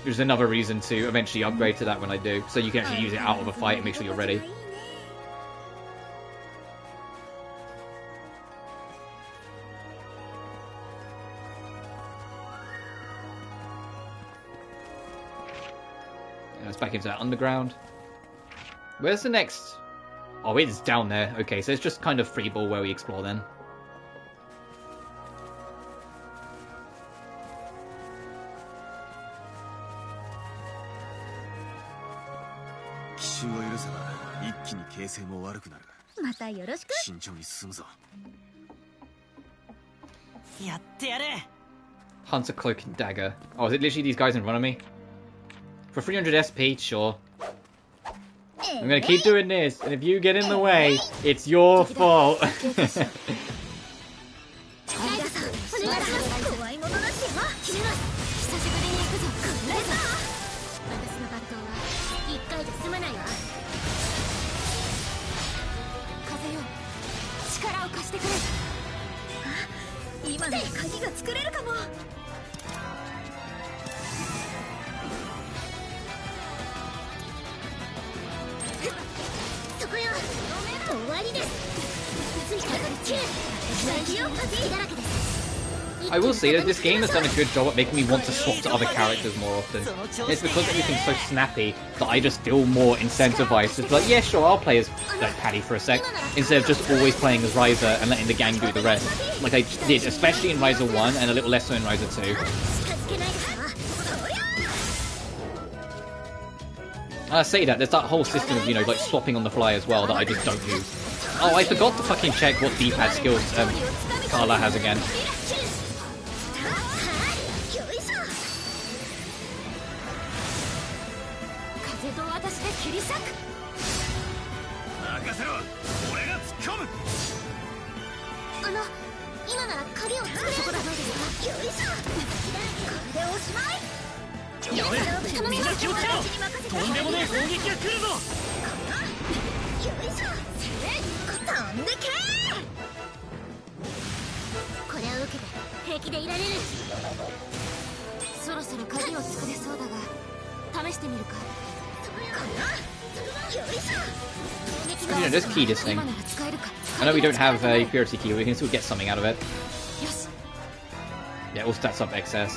There's another reason to eventually upgrade to that when I do, so you can actually use it out of a fight and make sure you're ready. Let's back into that underground. Where's the next? Oh, it's down there. Okay, so it's just kind of free ball where we explore then. Hunter Cloak and Dagger. Oh, is it literally these guys in front of me? For 300 SP, sure. I'm gonna keep doing this, and if you get in the way, it's your fault. I will say that this game has done a good job at making me want to swap to other characters more often. It's because everything's so snappy that I just feel more incentivized to be like, yeah, sure, I'll play as Paddy for a sec, instead of just always playing as Ryza and letting the gang do the rest. Like I did, especially in Ryza 1 and a little less so in Ryza 2. I say that, there's that whole system of, you know, like swapping on the fly as well that I just don't use. Oh, I forgot to fucking check what D-pad skills Carla has again. You know, just key this thing. I know we don't have a purity key, but we can still get something out of it. Yeah, all stats up excess.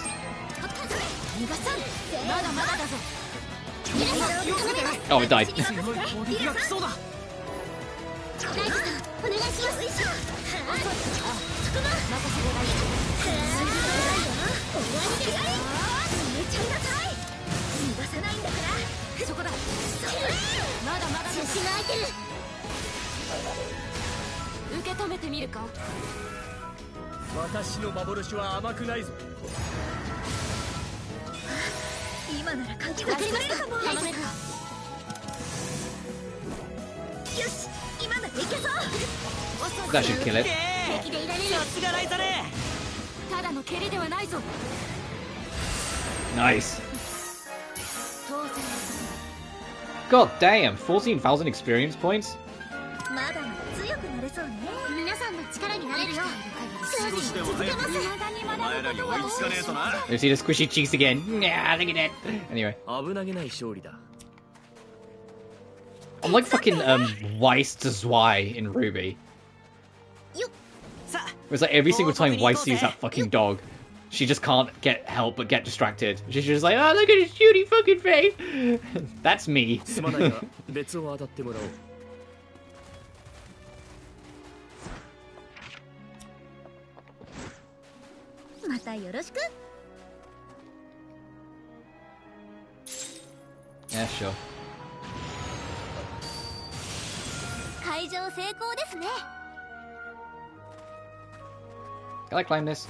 Oh, it died. That should kill it. Nice. God damn, 14,000 experience points? You see the squishy cheeks again? Yeah, look at that. Anyway. I'm like fucking Weiss to Zwei in Ruby. It's like every single time Weiss sees that fucking dog, she just can't help but get distracted. She's just like, oh, look at his cutie fucking face. That's me. Yeah, sure. Can I climb this?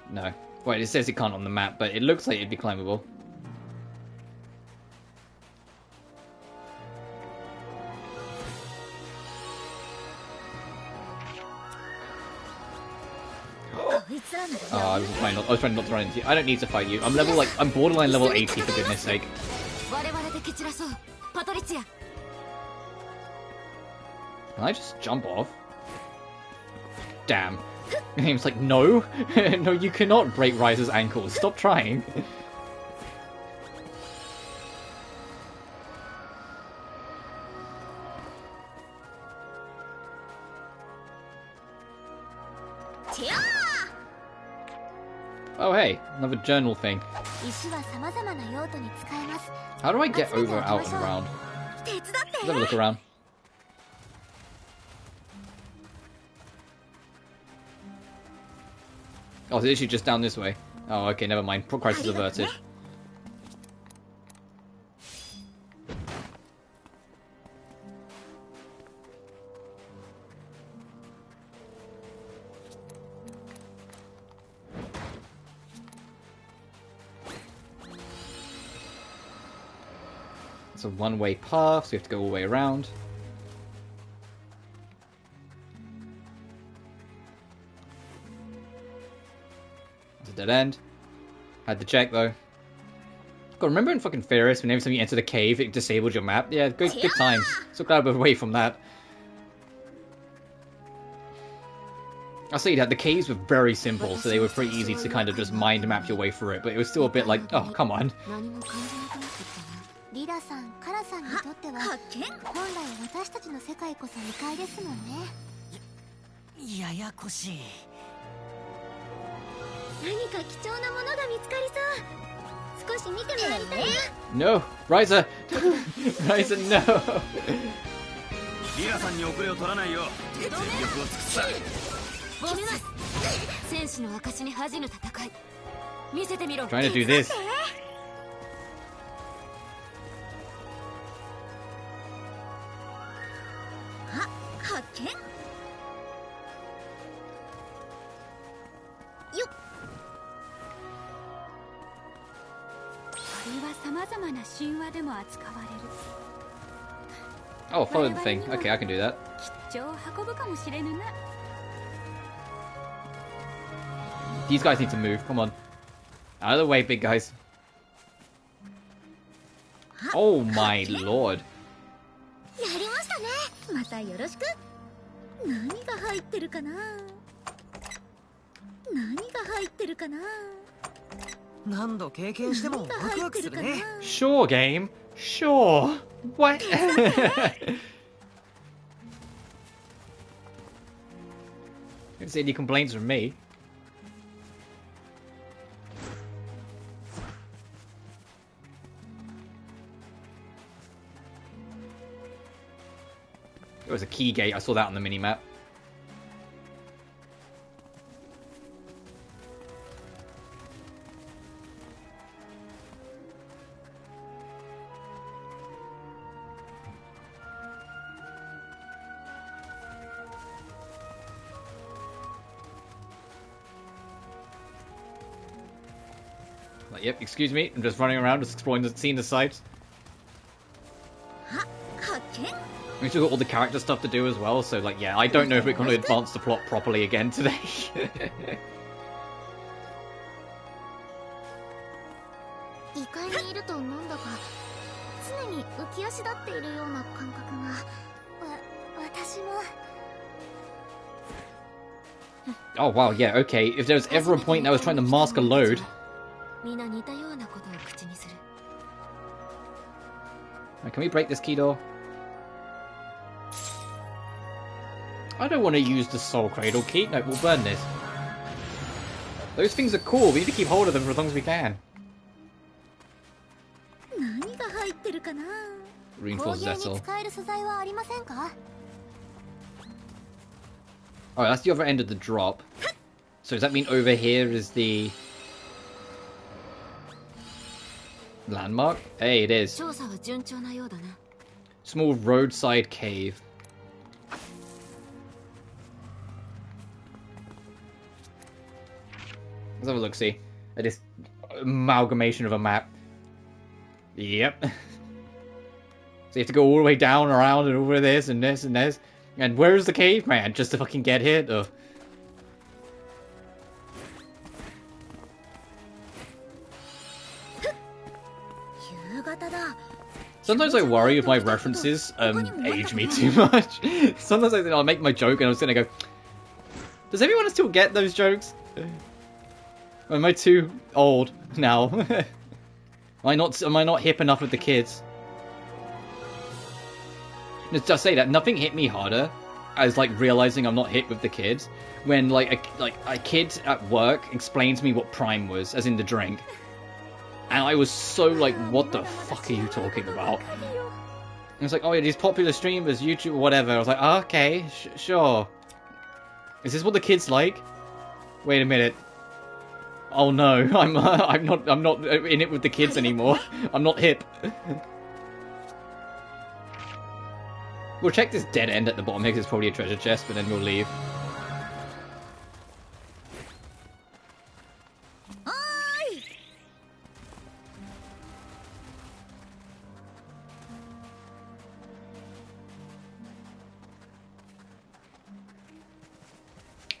No. Wait, it says it can't on the map, but it looks like it'd be climbable. Oh, I was trying not to run into you. I don't need to fight you. I'm borderline level 80 for goodness sake. Can I just jump off? Damn. The game's like, no! No, you cannot break Ryza's ankles. Stop trying. Oh hey, another journal thing. How do I get over, out, and around? Let's have a look around. Oh, it's literally just down this way. Oh, okay, never mind. Crisis averted. It's a one-way path, so we have to go all the way around. It's a dead end. Had to check though. God, remember in fucking Ferris when every time you entered a cave it disabled your map? Yeah, good times. So glad we're away from that. I'll say that the caves were very simple, so they were pretty easy to kind of just mind map your way through it, but it was still a bit like, oh, come on. No! Ryza! Ryza, no! Trying to do this. Oh, follow the thing. Okay, I can do that. These guys need to move. Come on. Out of the way, big guys. Oh my lord. Sure, game. Sure. What? Didn't see any complaints from me. It was a key gate. I saw that on the mini-map. Like, yep, excuse me, I'm just running around, just exploring seeing the sights. We still got all the character stuff to do as well, so like, yeah, I don't know if we're going to advance the plot properly again today. Oh wow, yeah, okay, if there was ever a point that I was trying to mask a load... Right, can we break this key door? I don't want to use the Soul Cradle key. No, we'll burn this. Those things are cool. We need to keep hold of them for as long as we can. Reinforced vessel. Alright, that's the other end of the drop. So does that mean over here is the... landmark? Hey, it is. Small roadside cave. Let's have a look-see at this amalgamation of a map. Yep. So you have to go all the way down, around, and over this, and this, and this. And where's the caveman? Just to fucking get here? Ugh. Sometimes I worry if my references age me too much. Sometimes I think I'll make my joke and I'm just gonna go, does everyone still get those jokes? Or am I too old now? Am I not hip enough with the kids? Just say that nothing hit me harder as like realizing I'm not hip with the kids when like a kid at work explained to me what Prime was, as in the drink. And I was so like, what the fuck are you talking about? And it's like, oh yeah, these popular streamers, YouTube, whatever. I was like, oh, okay, sure. Is this what the kids like? Wait a minute. Oh no, I'm not in it with the kids anymore. I'm not hip. We'll check this dead end at the bottom here because it's probably a treasure chest, but then we'll leave.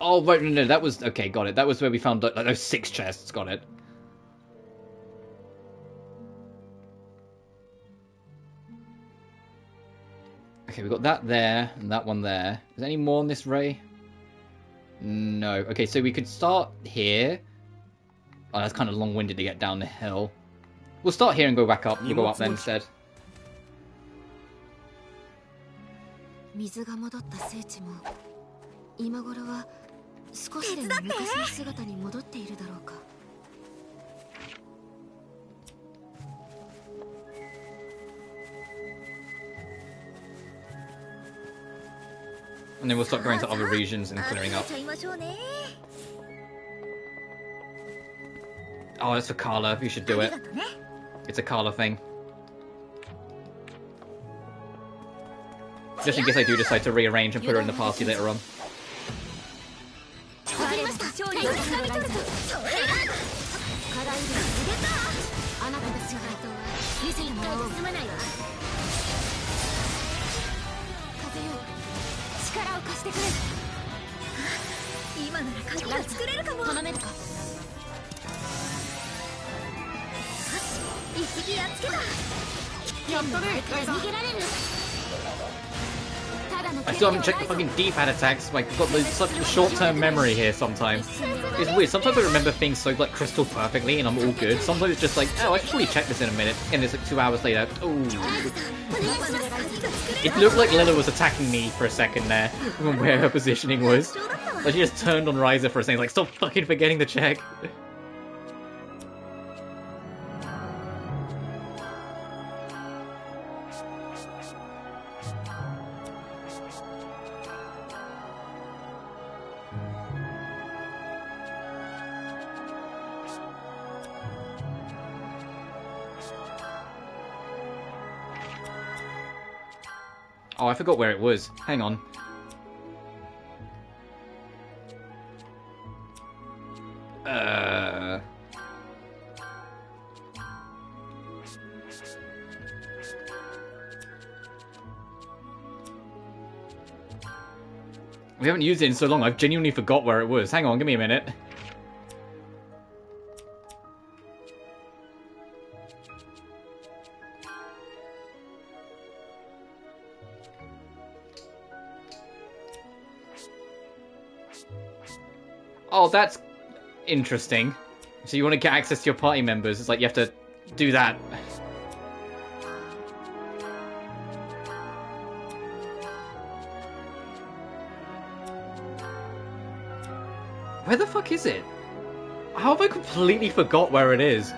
Oh, right, no, that was... Okay, got it. That was where we found like, those 6 chests. Got it. Okay, we got that there, and that one there. Is there any more on this ray? No. Okay, so we could start here. Oh, that's kind of long-winded to get down the hill. We'll start here and go back up. We'll go up then instead. And then we'll start going to other regions and clearing up. Oh, that's for Carla. You should do it. It's a Carla thing. Just in case I do decide to rearrange and put her in the party later on. I still haven't checked the fucking D-pad attacks. Like, I've got such a short-term memory here sometimes. It's weird. Sometimes I remember things so, like, crystal perfectly and I'm all good. Sometimes it's just like, oh, I should probably check this in a minute. And it's like 2 hours later. Oh. It looked like Lila was attacking me for a second there, from where her positioning was. Like, she just turned on Ryza for a second, like, stop fucking forgetting to check. Oh, I forgot where it was. Hang on. We haven't used it in so long, I've genuinely forgot where it was. Hang on, give me a minute. Oh, that's interesting. So you want to get access to your party members, it's like you have to do that. Where the fuck is it? How have I completely forgot where it is?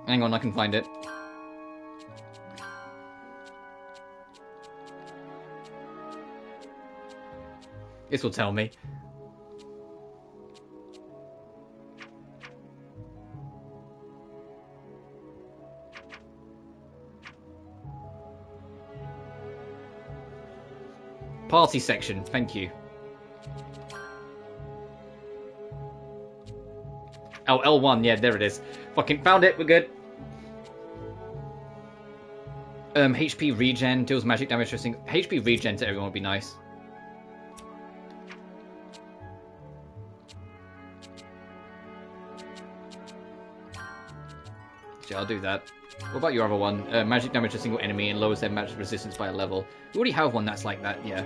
Hang on, I can find it. This will tell me. Party section, thank you. Oh, L1, yeah, there it is. Fucking found it, we're good. HP regen, deals magic damage to a single... HP regen to everyone would be nice. Yeah, I'll do that. What about your other one? Magic damage to a single enemy and lowers their magic resistance by a level. We already have one that's like that, yeah.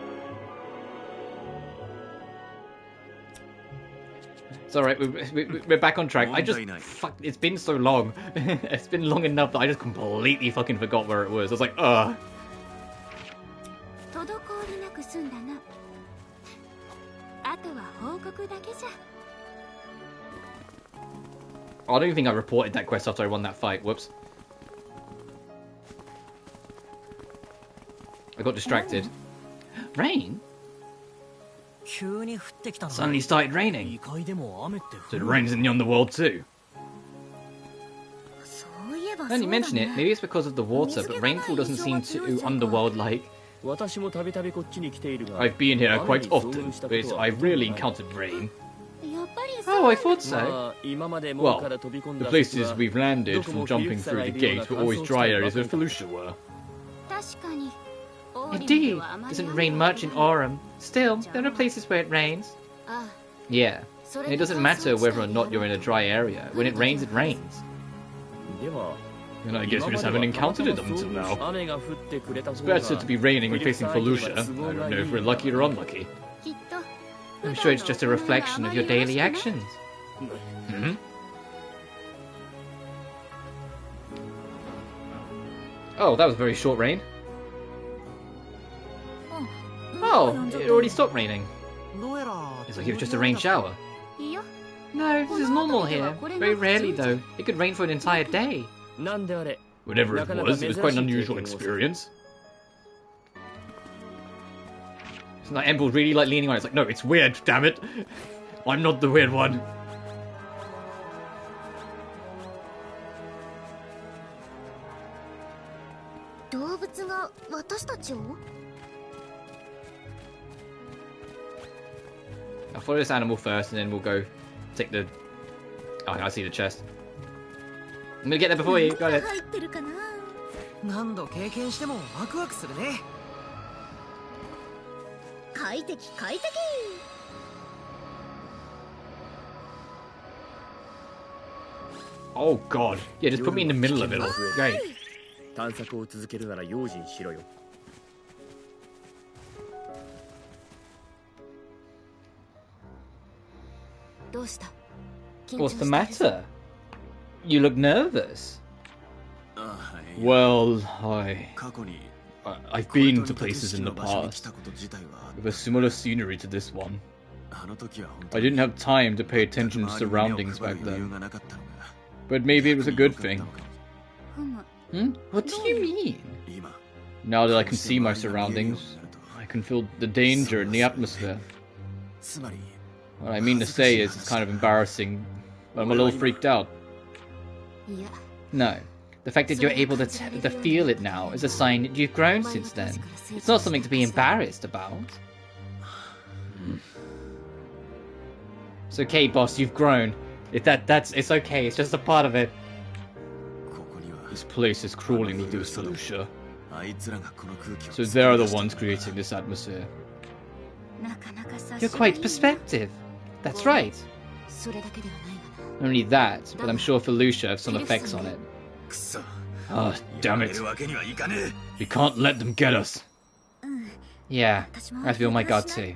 It's alright, we're back on track. I just... Fuck, it's been so long. It's been long enough that I just completely fucking forgot where it was. I was like, ugh. Oh, I don't even think I reported that quest after I won that fight. Whoops. I got distracted. Rain? Suddenly started raining. So it rains in the Underworld too. Now you mention it, maybe it's because of the water, but rainfall doesn't seem too Underworld-like. I've been here quite often, but I've rarely encountered rain. Oh, I thought so. Well, the places we've landed from jumping through the gates were always dry areas where Felucia were. Indeed, it doesn't rain much in Aurum. Still, there are places where it rains. Yeah, and it doesn't matter whether or not you're in a dry area. When it rains, it rains. And I guess we just haven't encountered it until now. It's better to be raining when facing Felucia. I don't know if we're lucky or unlucky. I'm sure it's just a reflection of your daily actions. Hmm? Oh, that was very short rain. Oh, it already stopped raining. It's like it was just a rain shower. No, this is normal here. Very rarely, though. It could rain for an entire day. Whatever it was quite an unusual experience. It's like Emerald really like leaning on it. It's like, no, it's weird, damn it. I'm not the weird one. I'll follow this animal first and then we'll go take the... Oh, I see the chest. I'm gonna get there before you, got it. Oh god. Yeah, just put me in the middle of it all. Great. What's the matter? You look nervous. Well, I've been to places in the past with a similar scenery to this one. I didn't have time to pay attention to surroundings back then. But maybe it was a good thing. Hmm? What do you mean? Now that I can see my surroundings, I can feel the danger in the atmosphere. What I mean to say is it's kind of embarrassing, but I'm a little freaked out. No. The fact that you're able to feel it now is a sign that you've grown since then. It's not something to be embarrassed about. It's okay, boss, you've grown. It's okay, it's just a part of it. This place is crawling with those Felucia. So they're the ones creating this atmosphere. You're quite perspective. That's right. Not only that, but I'm sure Felucia have some effects on it. Oh, damn it. We can't let them get us. Yeah, I feel my god too.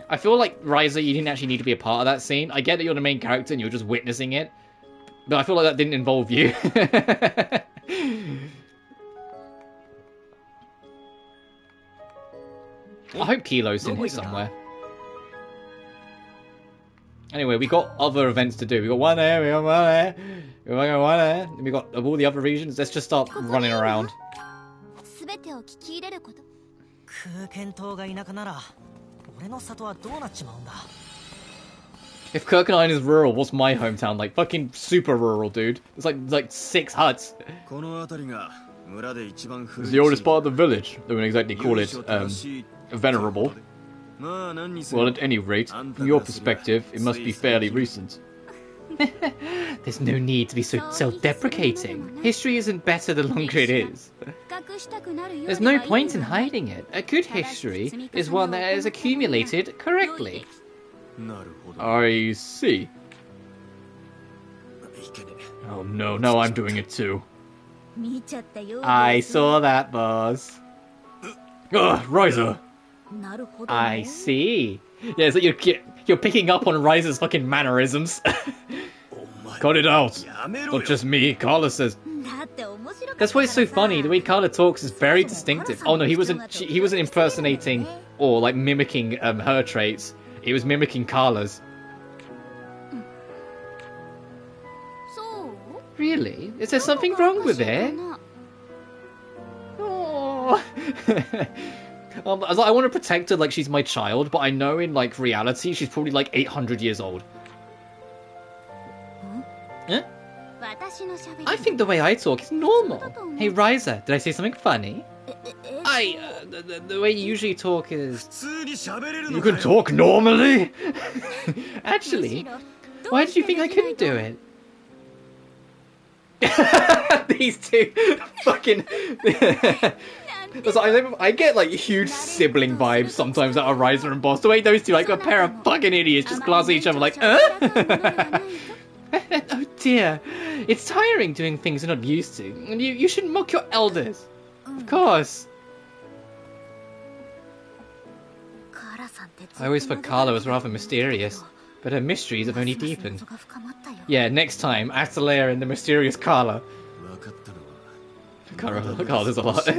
I feel like, Ryza, you didn't actually need to be a part of that scene. I get that you're the main character and you're just witnessing it. But I feel like that didn't involve you. I hope Kilo's in here somewhere. Anyway, we got other events to do. We got one there, we got one there, we got one there, and we got all the other regions. Let's just start running around. If Kirkenine is rural, what's my hometown like? Fucking super rural, dude. It's like 6 huts. It's the oldest part of the village. They wouldn't exactly call it venerable. Well, at any rate, from your perspective, it must be fairly recent. There's no need to be so self-deprecating. History isn't better the longer it is. There's no point in hiding it. A good history is one that is accumulated correctly. I see. Oh no, now I'm doing it too. I saw that, boss. Ugh, Ryza! I see. Yeah, it's like you're picking up on Ryza's fucking mannerisms. Cut it out. Not just me, Carla says. That's why it's so funny. The way Carla talks is very distinctive. Oh no, he wasn't impersonating or like mimicking her traits. He was mimicking Carla's. Really? Is there something wrong with it? Oh. I want to protect her like she's my child, but I know in like reality she's probably like 800 years old. Huh? I think the way I talk is normal. Hey Ryza, did I say something funny? The way you usually talk is... You can talk normally? Actually, why did you think I couldn't do it? These two fucking... I get like huge sibling vibes sometimes out of Ryza and Boss. The way those two, like a pair of fucking idiots, just glance at each other like, Oh dear, it's tiring doing things you're not used to. You shouldn't mock your elders. Of course. I always thought Carla was rather mysterious, but her mysteries have only deepened. Yeah, next time, Atelier and the mysterious Carla. Carla's a lot.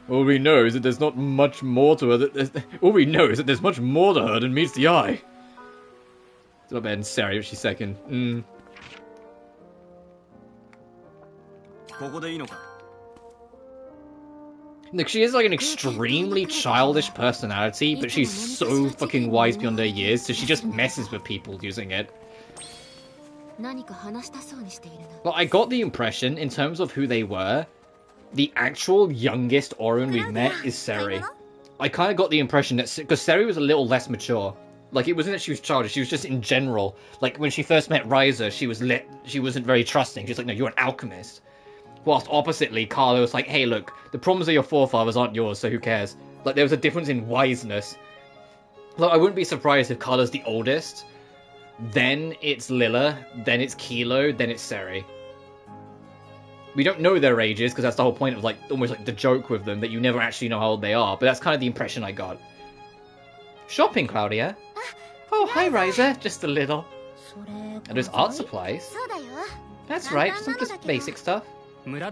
All we know is that there's not much more to her. All we know is that there's much more to her than meets the eye. It's not bad in Sari, but she's second. Look, she is like an extremely childish personality, but she's so fucking wise beyond her years, so she just messes with people using it. Well, I got the impression, in terms of who they were, the actual youngest Orun we've met is Seri. I kind of got the impression that, because Seri was a little less mature. Like, it wasn't that she was childish, she was just in general. Like, when she first met Ryza, she wasn't very trusting. She's like, no, you're an alchemist. Whilst oppositely, Carla was like, hey, look, the problems of your forefathers aren't yours, so who cares? Like, there was a difference in wiseness. Like, I wouldn't be surprised if Carla's the oldest. Then it's Lila, then it's Kilo, then it's Seri. We don't know their ages, because that's the whole point of, like, almost like the joke with them, that you never actually know how old they are, but that's kind of the impression I got. Shopping, Claudia? Oh, hi, Ryza. Just a little. And there's art supplies. That's right, some just basic stuff. We don't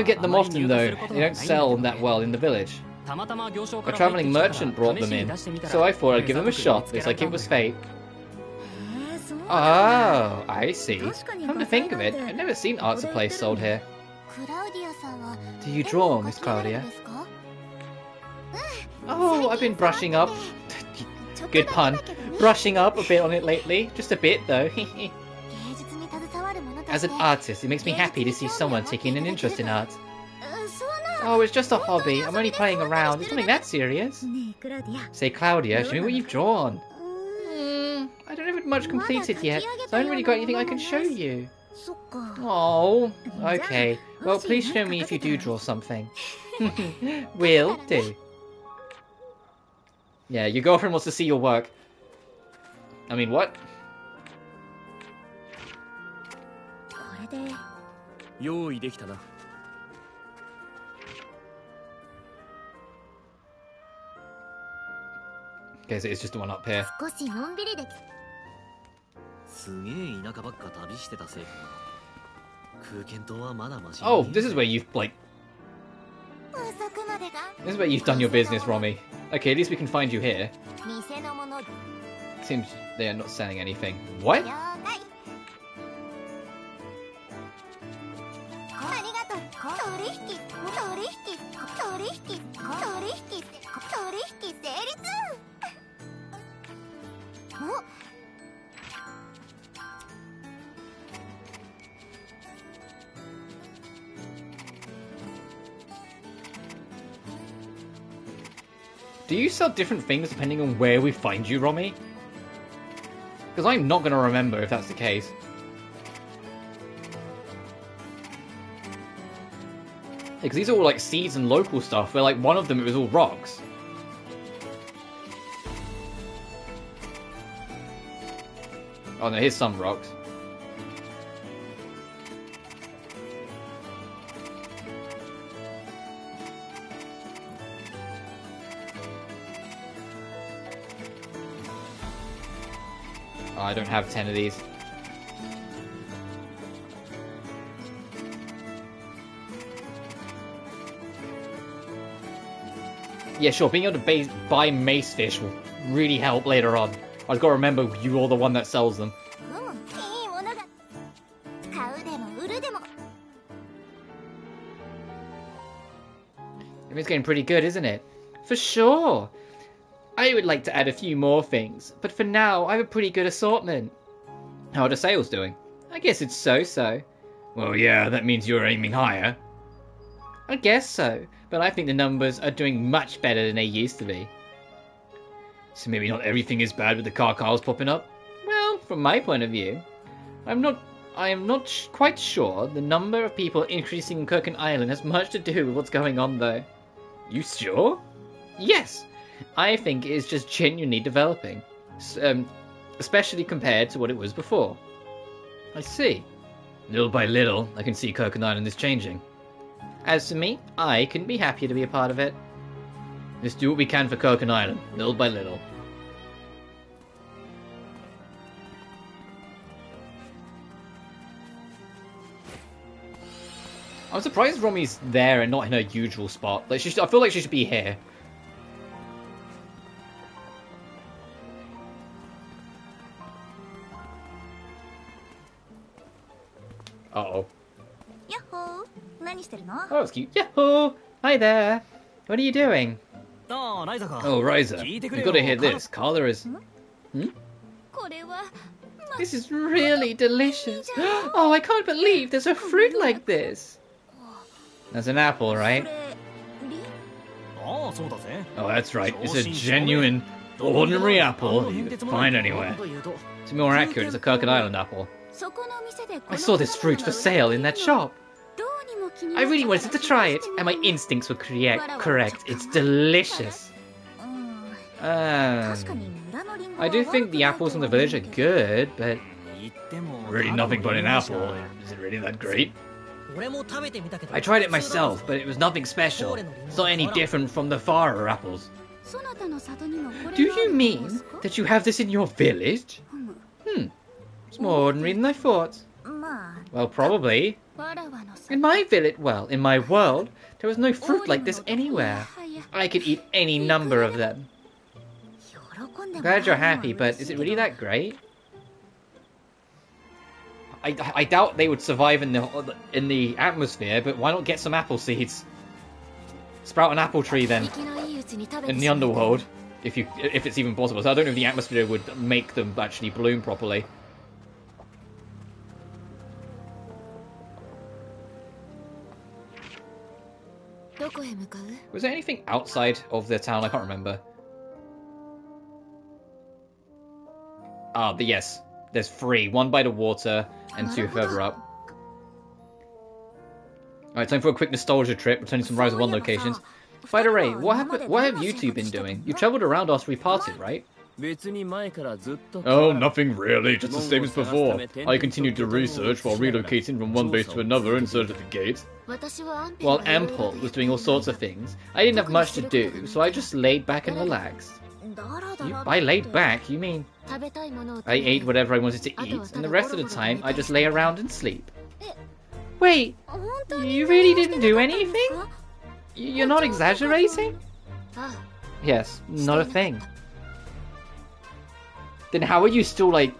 get them often, though. They don't sell that well in the village. A travelling merchant brought them in, so I thought I'd give them a shot. It's like it was fate. Oh, I see. Come to think of it, I've never seen art supplies sold here. Do you draw, Miss Claudia? Oh, I've been brushing up. Good pun. Brushing up a bit on it lately. Just a bit, though. As an artist, it makes me happy to see someone taking an interest in art. Oh, it's just a hobby. I'm only playing around. It's nothing that serious. Say, Claudia, show me what you've drawn. I don't even haven't much completed yet, so I haven't really got anything I can show you. Oh, okay. Well, please show me if you do draw something. Will do. Yeah, your girlfriend wants to see your work. I mean, what? Okay, so it's just the one up here. Oh, this is where you've, like... This is where you've done your business, Romy. Okay, at least we can find you here. Seems they're not selling anything. What? Do you sell different things depending on where we find you, Romy? Because I'm not going to remember if that's the case. Because these are all like seeds and local stuff, where like one of them it was all rocks. Oh no, here's some rocks. Oh, I don't have 10 of these. Yeah, sure, being able to buy mace fish will really help later on. I've got to remember you're the one that sells them. It's getting pretty good, isn't it? For sure! I would like to add a few more things, but for now I have a pretty good assortment. How are the sales doing? I guess it's so-so. Well, yeah, that means you're aiming higher. I guess so, but I think the numbers are doing much better than they used to be. So maybe not everything is bad with the carcals popping up? Well, from my point of view, I am not quite sure the number of people increasing in Kurkan Island has much to do with what's going on though. You sure? Yes! I think it is just genuinely developing, especially compared to what it was before. I see. Little by little, I can see Kurkan Island is changing. As for me, I couldn't be happier to be a part of it. Let's do what we can for Kurkan Island, little by little. I'm surprised Romy's there and not in her usual spot. Like, I feel like she should be here. Uh-oh. Oh, it's cute. Yahoo! Hi there! What are you doing? Oh, Ryza, you've got to hear this. Carla is... Hmm? This is really delicious. Oh, I can't believe there's a fruit like this. That's an apple, right? Oh, that's right. It's a genuine, ordinary apple you could find anywhere. To be more accurate, it's a Kurkan Island apple. I saw this fruit for sale in that shop. I really wanted to try it, and my instincts were correct. It's delicious. I do think the apples in the village are good, but really nothing but an apple. Is it really that great? I tried it myself, but it was nothing special. It's not any different from the Farah apples. Do you mean that you have this in your village? It's more ordinary than I thought. Well, probably. In my village, well, in my world, there was no fruit like this anywhere. I could eat any number of them. Glad you're happy, but is it really that great? I doubt they would survive in the atmosphere, but why not get some apple seeds? Sprout an apple tree then, in the underworld, if it's even possible. So I don't know if the atmosphere would make them actually bloom properly. Was there anything outside of the town? I can't remember. Ah, but yes. There's 3. 1 by the water and 2 further up. Alright, time for a quick nostalgia trip, returning some Ryza 1 locations. By the way, what have you two been doing? You travelled around after we parted, right? Oh, nothing really, just the same as before. I continued to research while relocating from one base to another in search of the gate. While Ampol was doing all sorts of things, I didn't have much to do, so I just laid back and relaxed. By laid back, you mean I ate whatever I wanted to eat, and the rest of the time I just lay around and sleep. Wait, you really didn't do anything? You're not exaggerating? Yes, not a thing. Then how are you still, like,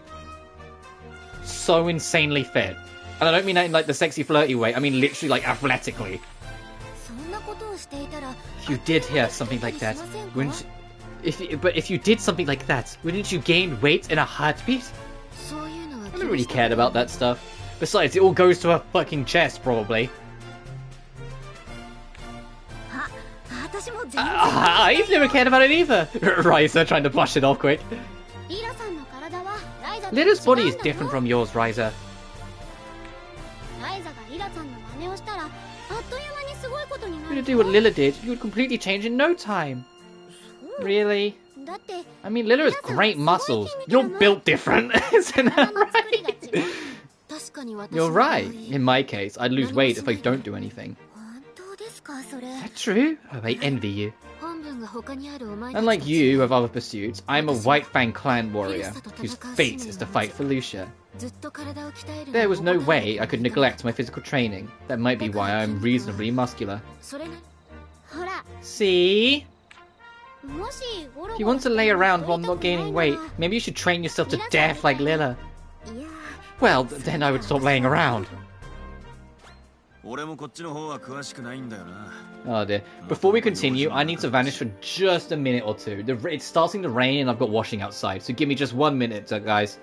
so insanely fit? And I don't mean that in, like, the sexy flirty way, I mean literally, like, athletically. If you did hear something like that, wouldn't you, if you did something like that, wouldn't you gain weight in a heartbeat? I never really cared about that stuff. Besides, it all goes to her fucking chest, probably. I've never cared about it either. Ryza trying to brush it off quick. Lilla's body is different from yours, Ryza. If you were to do what Lilla did, you would completely change in no time. Really? I mean, Lilla has great muscles. You're built different, isn't that right? You're right. In my case, I'd lose weight if I don't do anything. Is that true? Oh, I envy you. Unlike you who have other pursuits, I am a White Fang clan warrior, whose fate is to fight for Lucia. There was no way I could neglect my physical training. That might be why I am reasonably muscular. See? If you want to lay around while not gaining weight, maybe you should train yourself to death like Lilla. Well, then I would stop laying around. Oh dear. Before we continue, I need to vanish for just a minute or two. It's starting to rain and I've got washing outside, so give me just 1 minute, guys.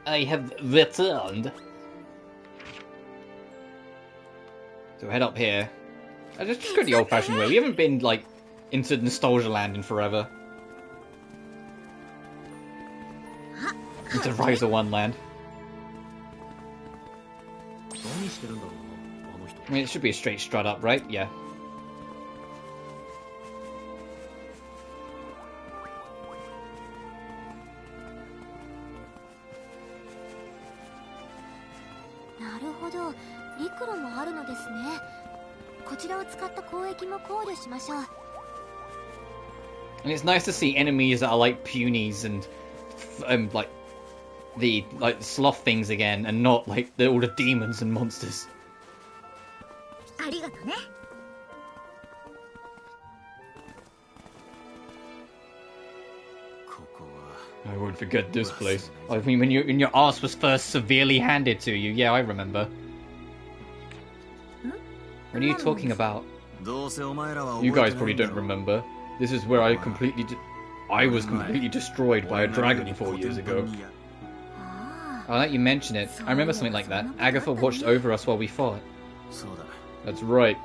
I have returned. So head up here. I just go the old-fashioned way. We haven't been, like, into Nostalgia Land in forever. Into Ryza 1 land. I mean, it should be a straight strut up, right? Yeah. And it's nice to see enemies that are like punies and like the sloth things again, and not like all the demons and monsters. I won't forget this place. I mean, when your ass was first severely handed to you. Yeah, I remember. What are you talking about? You guys probably don't remember. This is where I was completely destroyed by a dragon 4 years ago. I'll let you mention it. I remember something like that. Agatha watched over us while we fought. That's right.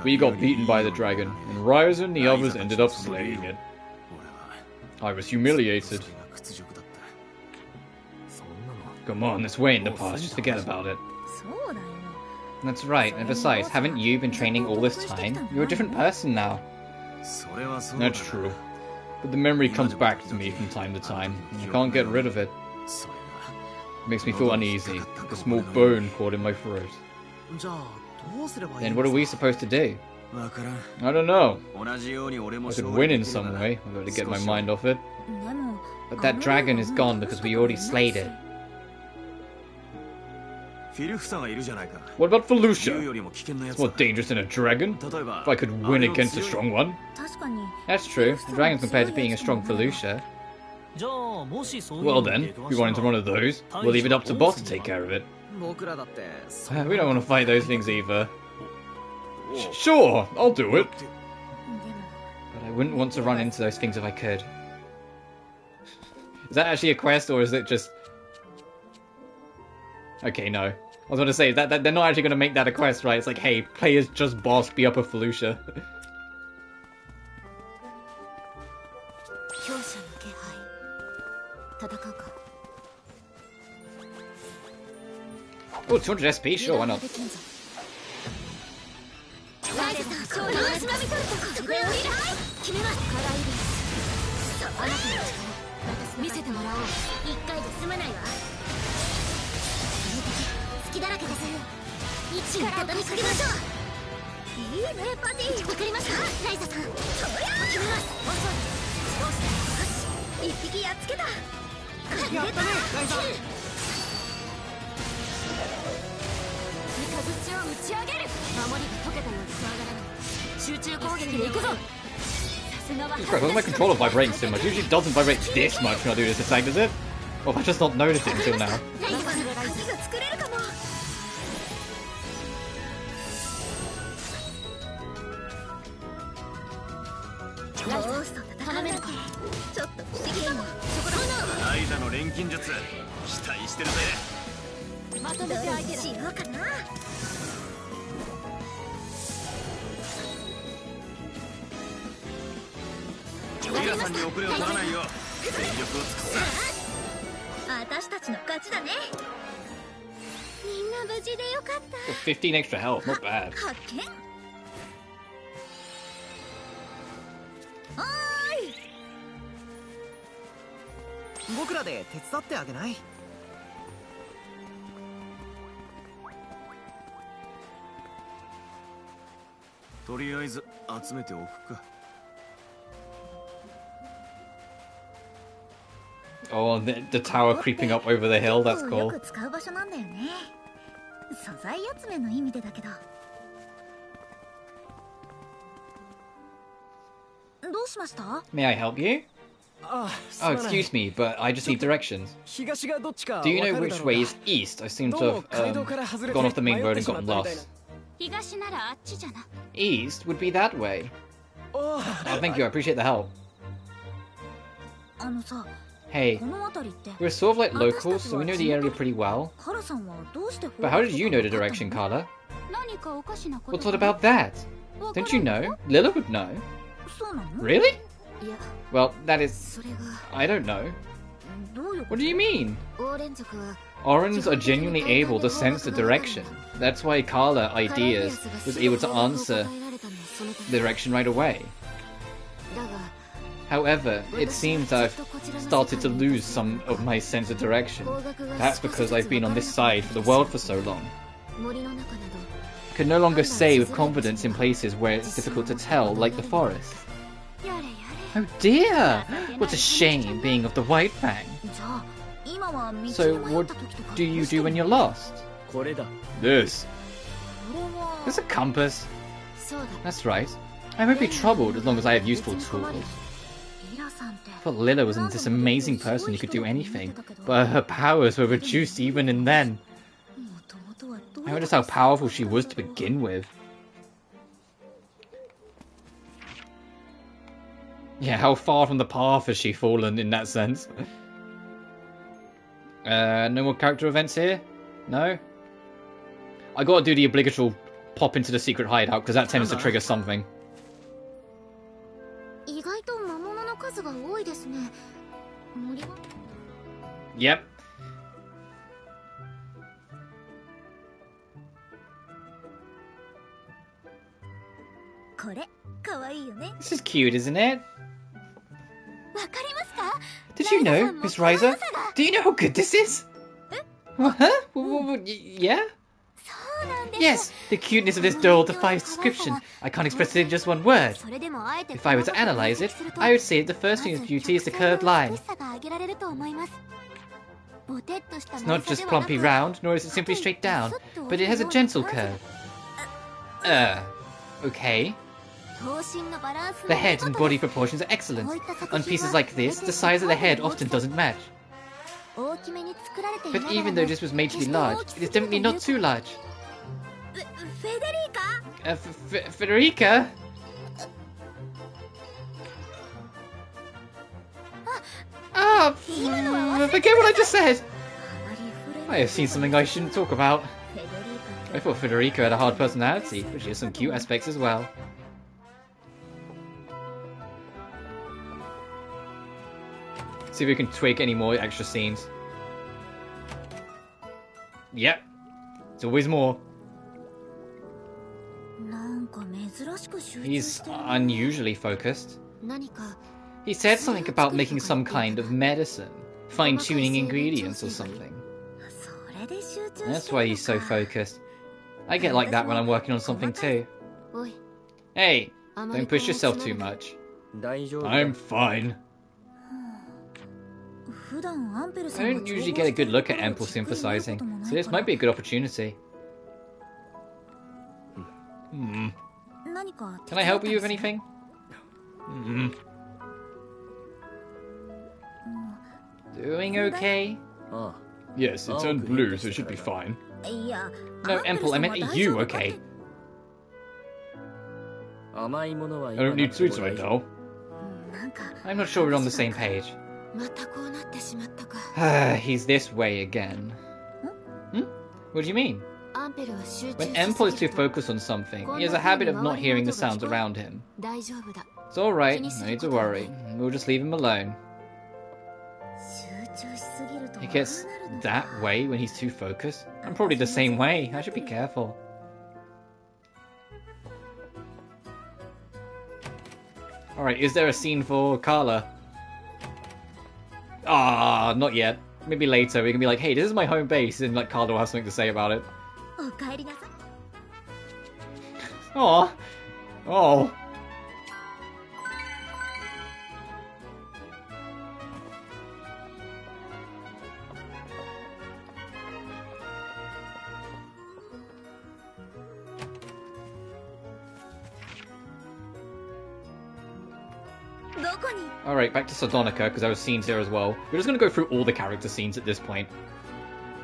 We got beaten by the dragon, and Ryza and the others ended up slaying it. I was humiliated. Come on, it's way in the past. Just forget about it. That's right, and besides, haven't you been training all this time? You're a different person now. That's true. But the memory comes back to me from time to time, and I can't get rid of it. It makes me feel uneasy, like a small bone caught in my throat. Then what are we supposed to do? I don't know. I could win in some way. I've got to get my mind off it. But that dragon is gone because we already slayed it. What about Felucia? It's more dangerous than a dragon. If I could win against a strong one. That's true. The dragon compared to being a strong Felucia. Well then, if we run into one of those, we'll leave it up to Boss to take care of it. We don't want to fight those things either. Sure, I'll do it. But I wouldn't want to run into those things if I could. Is that actually a quest, or is it just... Okay, no. I was going to say, that they're not actually going to make that a quest, right? It's like, hey, players just boss, be up a Felucia. Oh, 200 SP? Sure, why not? Why is my controller vibrating so much? It usually doesn't vibrate this much when I do this attack, does it? Or have I just not noticed it until now? Oh, 15 extra health, not bad. Oh, the tower creeping up over the hill, that's cool. May I help you? Oh, excuse me, but I just need directions. Do you know which way is east? I seem to have gone off the main road and gotten lost. East would be that way. Oh, thank you, I appreciate the help. Hey, we're sort of like locals, so we know the area pretty well. But how did you know the direction, Carla? What's all about that? Don't you know? Lila would know. Really? Well, that is... I don't know. What do you mean? Orans are genuinely able to sense the direction. That's why Carla, Ideas, was able to answer the direction right away. However, it seems I've started to lose some of my sense of direction. Perhaps because I've been on this side for the world for so long. I can no longer say with confidence in places where it's difficult to tell, like the forest. Oh dear! What a shame, being of the White Fang. So, what do you do when you're lost? This. There's a compass. That's right. I won't be troubled as long as I have useful tools. I thought Lila was this amazing person who could do anything, but her powers were reduced even in then. I wonder how powerful she was to begin with. Yeah, how far from the path has she fallen in that sense? No more character events here? No? I gotta do the obligatory pop into the secret hideout, because that tends to trigger something. Yep. This is cute, isn't it? Did you know, Miss Ryza? Do you know how good this is? Huh? Yeah? Yes, the cuteness of this doll defies description. I can't express it in just one word. If I were to analyze it, I would say that the first thing of beauty is the curved line. It's not just plumpy round, nor is it simply straight down, but it has a gentle curve. Okay. The head and body proportions are excellent. On pieces like this, the size of the head often doesn't match. But even though this was made to be large, it is definitely not too large. Federica? Forget what I just said! I have seen something I shouldn't talk about. I thought Federica had a hard personality, but she has some cute aspects as well. See if we can tweak any more extra scenes. Yep. It's always more. He's unusually focused. He said something about making some kind of medicine. Fine-tuning ingredients or something. That's why he's so focused. I get like that when I'm working on something too. Hey, don't push yourself too much. I'm fine. I don't usually get a good look at Ample synthesizing, so this might be a good opportunity. Can I help you with anything? Doing okay? Yes, it turned blue, so it should be fine. No, Ample, I meant you, okay? I don't need sweets right now. I'm not sure we're on the same page. He's this way again. What do you mean? When Ample is too focused on something, he has a habit of not hearing the sounds around him. It's alright, no need to worry. We'll just leave him alone. He gets that way when he's too focused? I'm probably the same way. I should be careful. Alright, is there a scene for Carla? Ah, not yet. Maybe later we can be like, hey, this is my home base, and like Carla will have something to say about it. Aw. Oh. Alright, back to Sardonica, because there were scenes here as well. We're just going to go through all the character scenes at this point.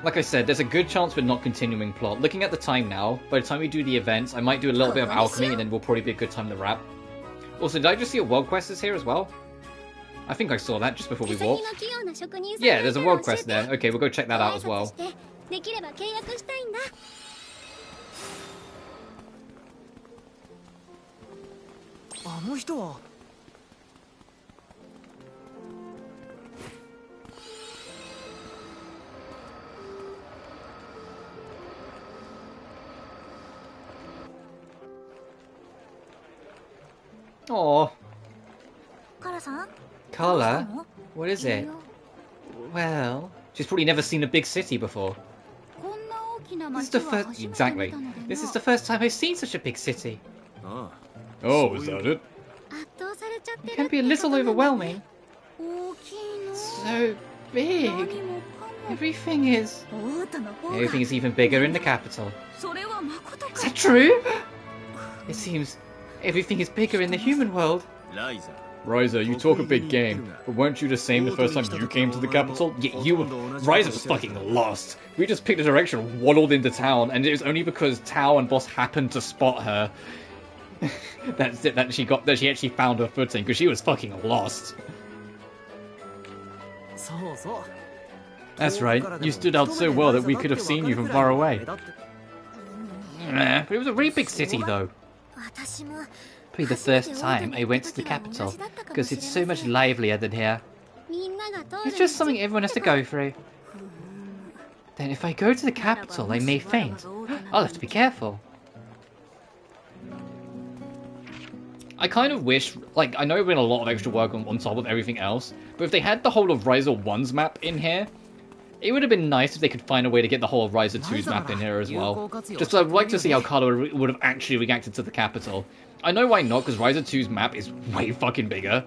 Like I said, there's a good chance we're not continuing plot. Looking at the time now, by the time we do the events, I might do a little bit of alchemy, and then we'll probably be a good time to wrap. Also, did I just see a world quest is here as well? I think I saw that just before we walked. Yeah, there's a world quest there. Okay, we'll go check that out as well. Oh, Carla, what is it? Well, she's probably never seen a big city before. This is the first. Exactly. This is the first time I've seen such a big city. Oh, is that it? It can be a little overwhelming. So big. Everything is even bigger in the capital. Is that true? It seems everything is bigger in the human world. Ryza, you talk a big game, but weren't you the same the first time you came to the capital? Yeah, Ryza was fucking lost. We just picked a direction and waddled into town, and it was only because Tao and Boss happened to spot her that she actually found her footing, because she was fucking lost. That's right. You stood out so well that we could have seen you from far away. But it was a really big city, though. Probably the first time I went to the capital, because it's so much livelier than here. It's just something everyone has to go through. Then if I go to the capital, I may faint. I'll have to be careful. I kind of wish, like, I know it's been a lot of extra work on top of everything else, but if they had the whole of Ryza 1's map in here, it would have been nice if they could find a way to get the whole of Ryza 2's map in here as well. Just I'd like to see how Carla would have actually reacted to the capital. I know why not, because Ryza 2's map is way fucking bigger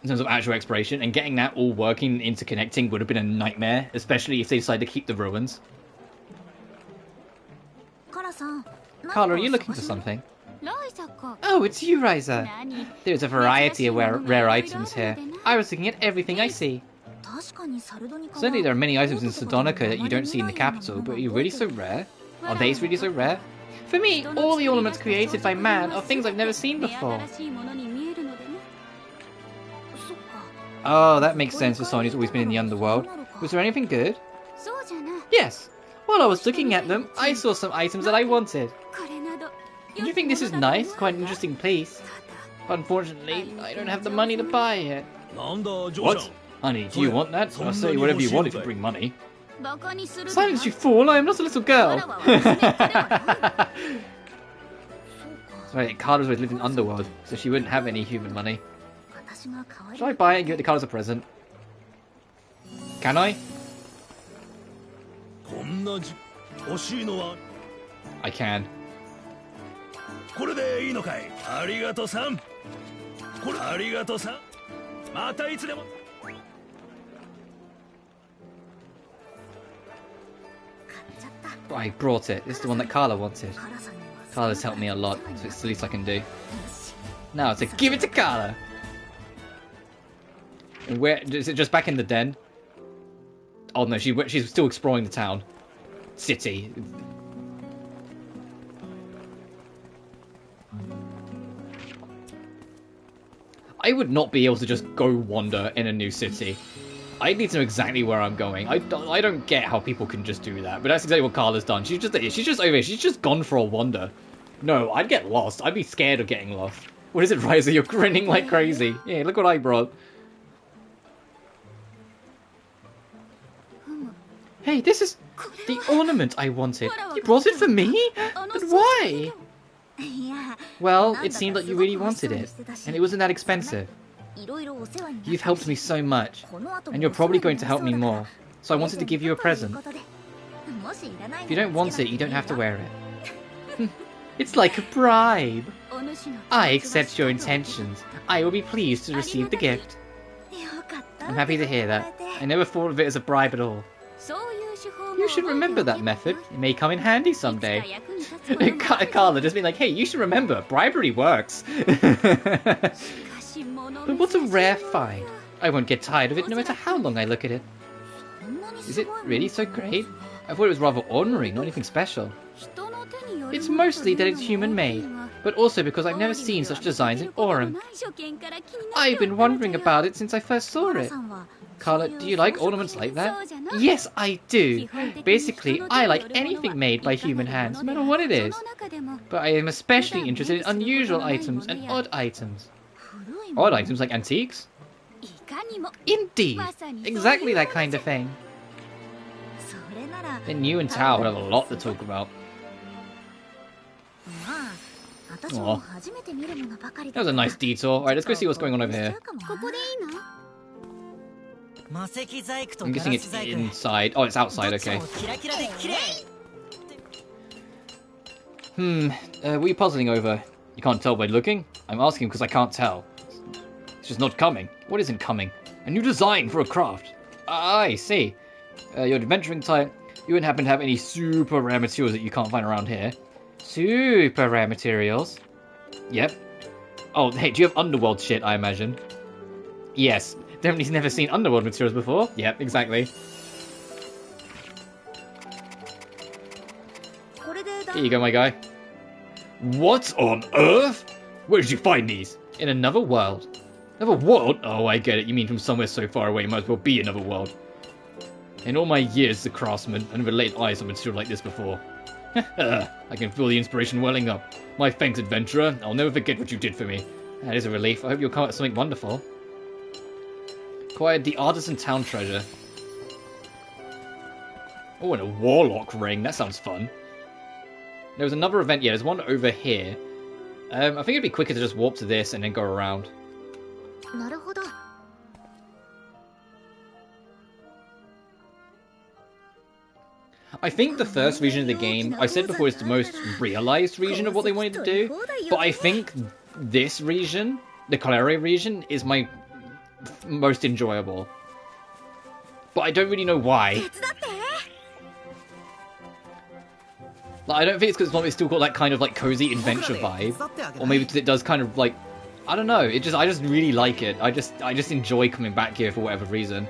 in terms of actual exploration, and getting that all working, interconnecting would have been a nightmare, especially if they decide to keep the ruins. Carla, are you looking for something? Oh, it's you, Ryza. There's a variety of rare items here. I was looking at everything I see. Certainly there are many items in Sardonica that you don't see in the capital, but are you really so rare? Are they really so rare? For me, all the ornaments created by man are things I've never seen before. Oh, that makes sense for someone who's always been in the Underworld. Was there anything good? Yes. While I was looking at them, I saw some items that I wanted. Do you think this is nice? Quite an interesting piece. But unfortunately, I don't have the money to buy it. What? Honey, do you want that? I'll say whatever you want if you bring money. Silence, you fool! I am not a little girl! Sorry, Carla's always lived in Underworld, so she wouldn't have any human money. Should I buy it and give it to Carla as a present? Can I? I can. I brought it. This is the one that Carla wanted. Carla's helped me a lot, so it's the least I can do. Now to give it to Carla! And where is it? Just back in the den? Oh no, she's still exploring the town. City. I would not be able to just go wander in a new city. I need to know exactly where I'm going. I don't get how people can just do that, but that's exactly what Carla's done. She's just over here. She's just gone for a wander. No, I'd get lost. I'd be scared of getting lost. What is it, Ryza? You're grinning like crazy. Yeah, look what I brought. Hey, this is the ornament I wanted. You brought it for me? But why? Well, it seemed like you really wanted it, and it wasn't that expensive. You've helped me so much, and you're probably going to help me more, so I wanted to give you a present. If you don't want it, you don't have to wear it. It's like a bribe. I accept your intentions. I will be pleased to receive the gift. I'm happy to hear that. I never thought of it as a bribe at all. You should remember that method. It may come in handy someday. Carla just being like, hey, you should remember, bribery works. But what a rare find. I won't get tired of it no matter how long I look at it. Is it really so great? I thought it was rather ordinary, not anything special. It's mostly that it's human-made, but also because I've never seen such designs in Aurum. I've been wondering about it since I first saw it. Carla, do you like ornaments like that? Yes, I do. Basically, I like anything made by human hands, no matter what it is. But I am especially interested in unusual items and odd items. Odd items like antiques? Indeed! Exactly that kind of thing. Then you and Tao would have a lot to talk about. Aww. That was a nice detour. Alright, let's go see what's going on over here. I'm guessing it's inside. Oh, it's outside, okay. What are you puzzling over? You can't tell by looking? I'm asking because I can't tell. It's just not coming. What isn't coming? A new design for a craft. I see. You're adventuring type. You wouldn't happen to have any super rare materials that you can't find around here. Super rare materials? Yep. Oh, hey, do you have Underworld shit, I imagine? Yes. Definitely never seen Underworld materials before. Yep, exactly. Here you go, my guy. What on earth? Where did you find these? In another world. Another world? Oh, I get it. You mean from somewhere so far away, it might as well be another world. In all my years as a craftsman, I never laid eyes on material like this before. I can feel the inspiration welling up. My thanks, adventurer. I'll never forget what you did for me. That is a relief. I hope you'll come up with something wonderful. Acquired the Artisan Town treasure. Oh, and a Warlock ring. That sounds fun. There was another event. Yeah, there's one over here. I think it'd be quicker to just warp to this and then go around. I think the first region of the game, I said before, is the most realized region of what they wanted to do. But I think this region, the Calere region, is my most enjoyable. But I don't really know why. Like, I don't think it's because it's still got that kind of like cozy adventure vibe, or maybe because it does kind of like, I don't know. I just really like it. I just enjoy coming back here for whatever reason.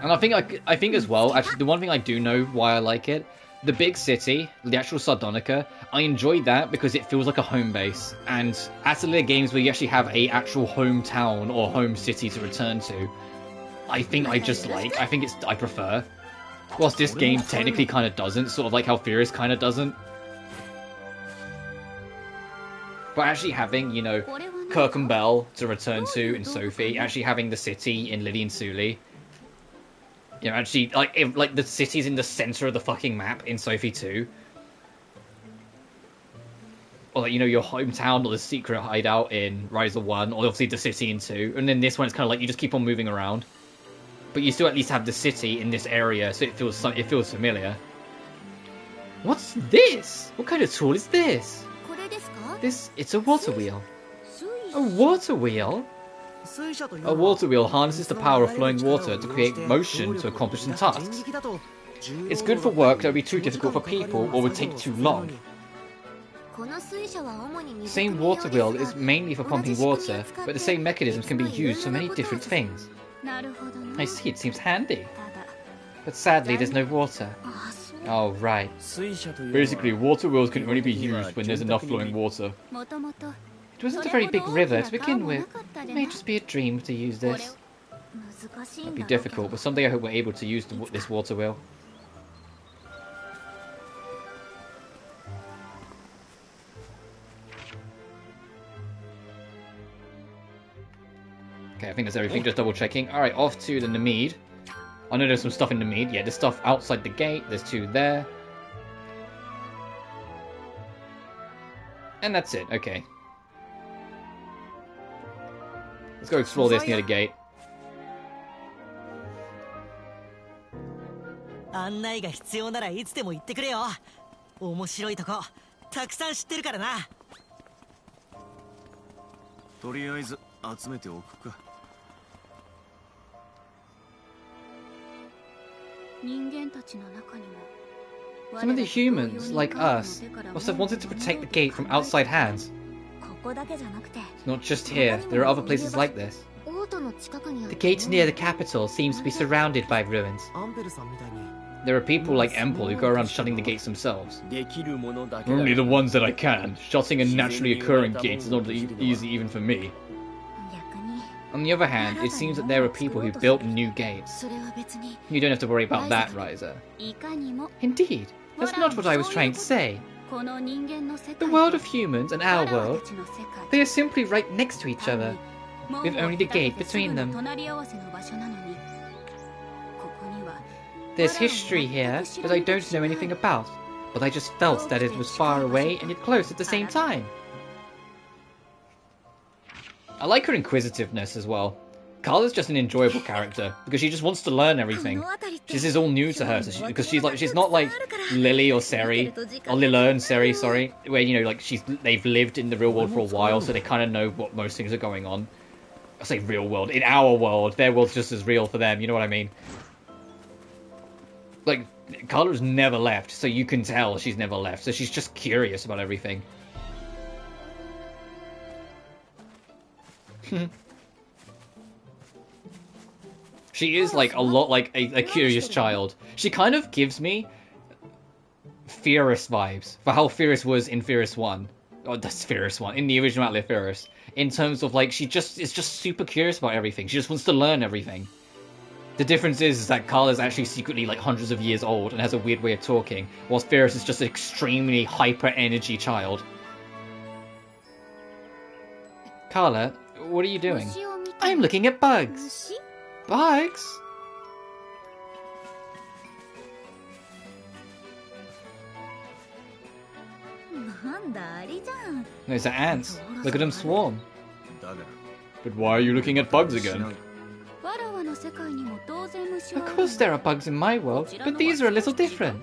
And I think as well, actually, the one thing I do know why I like it, the big city, the actual Sardonica, I enjoyed that because it feels like a home base. And Atelier games where you actually have a actual hometown or home city to return to, I think I prefer. Whilst this game technically kind of doesn't, sort of like how Furious kind of doesn't. But actually having, you know, Kirkenbell to return to in Sophie, actually having the city in Lily and Sully, you know, actually, like the city's in the center of the fucking map in Sophie 2. Or, like, you know, your hometown or the secret hideout in Ryza 1, or obviously the city in 2. And then this one, it's kind of like you just keep on moving around. But you still at least have the city in this area, so it feels familiar. What's this? What kind of tool is this? It's a water wheel. A water wheel? A water wheel harnesses the power of flowing water to create motion to accomplish some tasks. It's good for work that would be too difficult for people or would take too long. The same water wheel is mainly for pumping water, but the same mechanisms can be used for many different things. I see, it seems handy. But sadly, there's no water. Oh, right. Basically, water wheels can only be used when there's enough flowing water. It wasn't a very big river to begin with. It may just be a dream to use this. It'd be difficult, but someday I hope we're able to use this water wheel. Okay, I think that's everything, just double checking. Alright, off to the Namid. I know there's some stuff in Namid. Yeah, there's stuff outside the gate. There's 2 there. And that's it, okay. Let's go explore this near the gate. Some of the humans, like us, must have wanted to protect the gate from outside hands. It's not just here, there are other places like this. The gate near the capital seems to be surrounded by ruins. There are people like Empel who go around shutting the gates themselves. Only the ones that I can. Shutting a naturally occurring gate is not easy even for me. On the other hand, it seems that there are people who built new gates. You don't have to worry about that, Ryza. Indeed, that's not what I was trying to say. The world of humans and our world, they are simply right next to each other, with only the gate between them. There's history here that I don't know anything about, but I just felt that it was far away and yet close at the same time. I like her inquisitiveness as well. Carla's just an enjoyable character because she just wants to learn everything. This is all new to her, so because she's not like Lily or Seri, or Lila and Seri, sorry, where you know like they've lived in the real world for a while, so they kind of know what most things are going on. I say real world, in our world, their world's just as real for them. You know what I mean? Like Carla's never left, so you can tell she's never left. So she's just curious about everything. She is like a lot like a curious child. She kind of gives me Fierce vibes for how Fierce was in Fierce 1. Oh, that's Fierce 1. In the original Atelier Fierce. In terms of like, she just is just super curious about everything. She just wants to learn everything. The difference is that Carla is actually secretly like hundreds of years old and has a weird way of talking, whilst Fierce is just an extremely hyper energy child. Carla, what are you doing? I'm looking at bugs. Bugs? Those are ants. Look at them swarm. But why are you looking at bugs again? Of course there are bugs in my world, but these are a little different.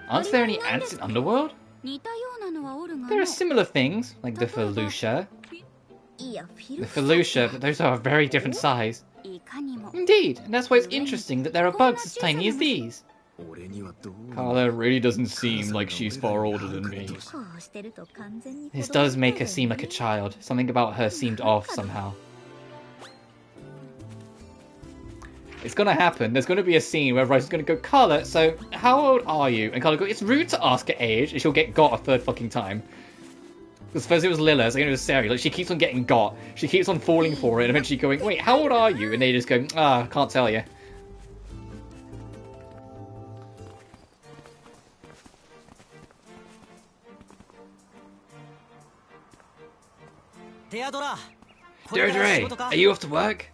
Aren't there any ants in Underworld? There are similar things, like the Felucia. The Felucia, but those are a very different size. Indeed, and that's why it's interesting that there are bugs as tiny as these. Carla really doesn't seem like she's far older than me. This does make her seem like a child. Something about her seemed off somehow. It's gonna happen. There's gonna be a scene where Ryza's gonna go, Carla, so how old are you? And Carla go, it's rude to ask her age, and she'll get got a third fucking time. Because first it was Lila, second it was Seri. Like, she keeps on getting got. She keeps on falling for it, and eventually going, wait, how old are you? And they just go, ah, can't tell you. Deirdre, are you off to work?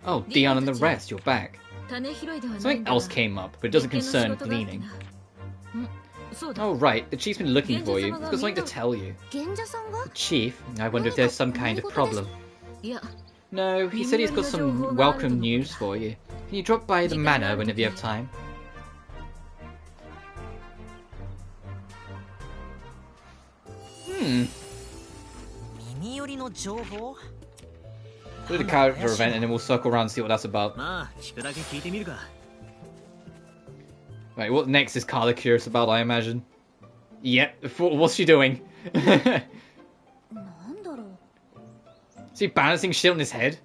Oh, Dion and the rest, you're back. Something else came up, but it doesn't concern cleaning. Oh, right, the chief's been looking for you. He's got something to tell you. The chief? I wonder if there's some kind of problem. No, he said he's got some welcome news for you. Can you drop by the manor whenever you have time? Do the character event and then we'll circle around and see what that's about. Right, what next is Carla curious about, I imagine? Yep, what's she doing? Is he balancing shit on his head?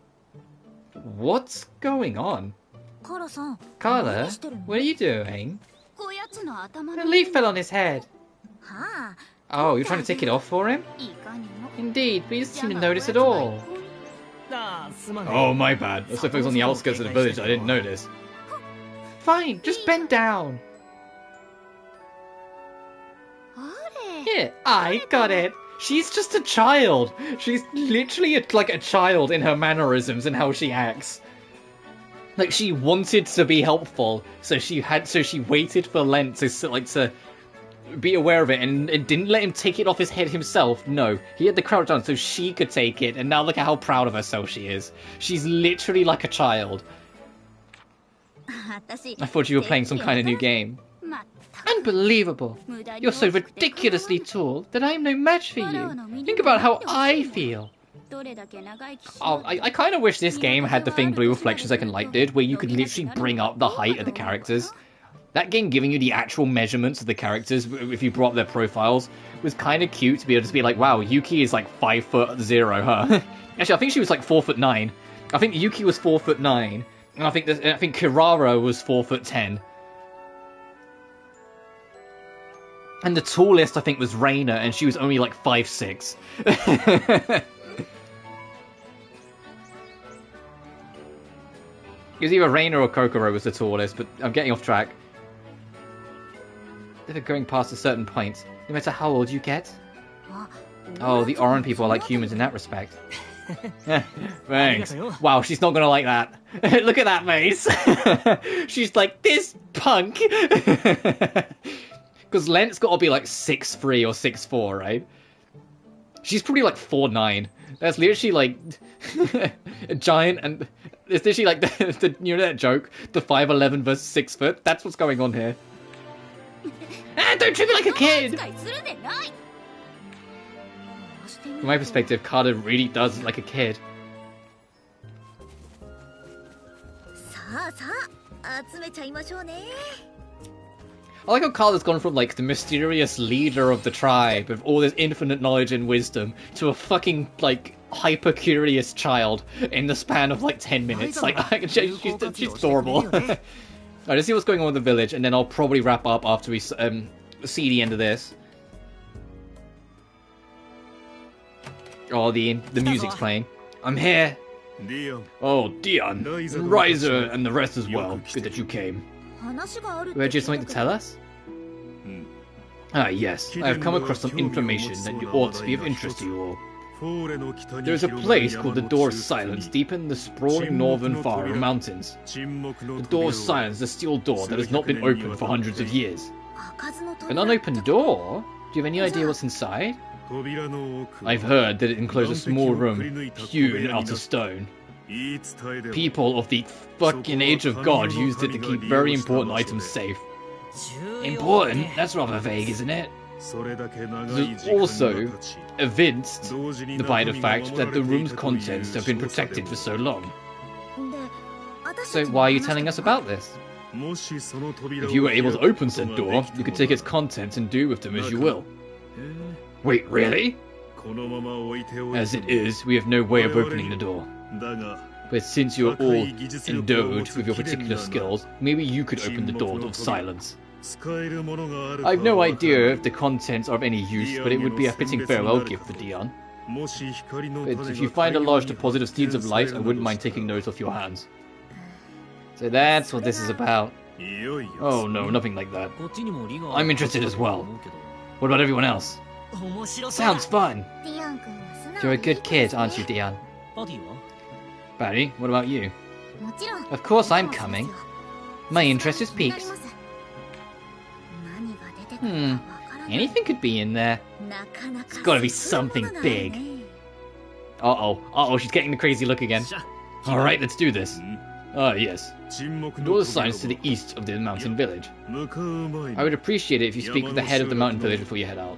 What's going on? Carla, what are you doing? A leaf fell on his head. Oh, you're trying to take it off for him? Indeed, but he doesn't seem to notice at all. Oh, my bad. I was so focused on the outskirts of the village I didn't notice. Fine, just bend down. Here, I got it. She's just a child. She's literally like a child in her mannerisms and how she acts. Like, she wanted to be helpful, so she waited for Lent to be aware of it, and it didn't let him take it off his head himself. No, he had the crouch down so she could take it, and now look at how proud of herself she is. She's literally like a child. I thought you were playing some kind of new game. Unbelievable. You're so ridiculously tall that I am no match for you. Think about how I feel. Oh, I kind of wish this game had the thing Blue Reflection Second Light did, where you could literally bring up the height of the characters. That game giving you the actual measurements of the characters, if you brought up their profiles, was kind of cute to be able to be like, wow, Yuki is like 5'0", huh? Actually, I think she was like 4'9". I think Yuki was 4'9", and I think Kirara was 4'10". And the tallest, I think, was Reina, and she was only like 5'6". It was either Reina or Kokoro was the tallest, but I'm getting off track. They're going past a certain point, no matter how old you get. Oh, the Oran people are like humans in that respect. Thanks. Wow, she's not gonna like that. Look at that face. She's like, this punk. Because Lent's got to be like 6'3" or 6'4", right? She's probably like 4'9". That's literally like a giant, and it's literally like the you know that joke, the 5'11" versus 6 foot. That's what's going on here. Ah, don't treat me like a kid. From my perspective, Carter really does look like a kid. I like how Carter's gone from like the mysterious leader of the tribe with all this infinite knowledge and wisdom to a fucking like hyper curious child in the span of like 10 minutes. Like she's adorable. Alright, let's see what's going on with the village, and then I'll probably wrap up after we see the end of this. Oh, the music's playing. I'm here. Oh, Dion, Ryza, and the rest as well. Good that you came. You had something to tell us? Ah, yes. I have come across some information that ought to be of interest to you all. There is a place called the Door of Silence deep in the sprawling northern Faroe Mountains. The Door of Silence is a steel door that has not been opened for hundreds of years. An unopened door? Do you have any idea what's inside? I've heard that it encloses a small room hewn out of stone. People of the fucking Age of God used it to keep very important items safe. Important? That's rather vague, isn't it? There's also evinced by the fact that the room's contents have been protected for so long. So why are you telling us about this? If you were able to open said door, you could take its contents and do with them as you will. Wait, really? As it is, we have no way of opening the door. But since you are all endowed with your particular skills, maybe you could open the Door of Silence. I've no idea if the contents are of any use, but it would be a fitting farewell gift for Dion. But if you find a large deposit of Steeds of Light, I wouldn't mind taking those off your hands. So that's what this is about. Oh no, nothing like that. I'm interested as well. What about everyone else? Sounds fun! You're a good kid, aren't you, Dion? Barry, what about you? Of course I'm coming. My interest is piqued. Anything could be in there. It's gotta be something big. Uh-oh, she's getting the crazy look again. Alright, let's do this. Ah, yes. Door of Silence to the east of the mountain village. I would appreciate it if you speak with the head of the mountain village before you head out.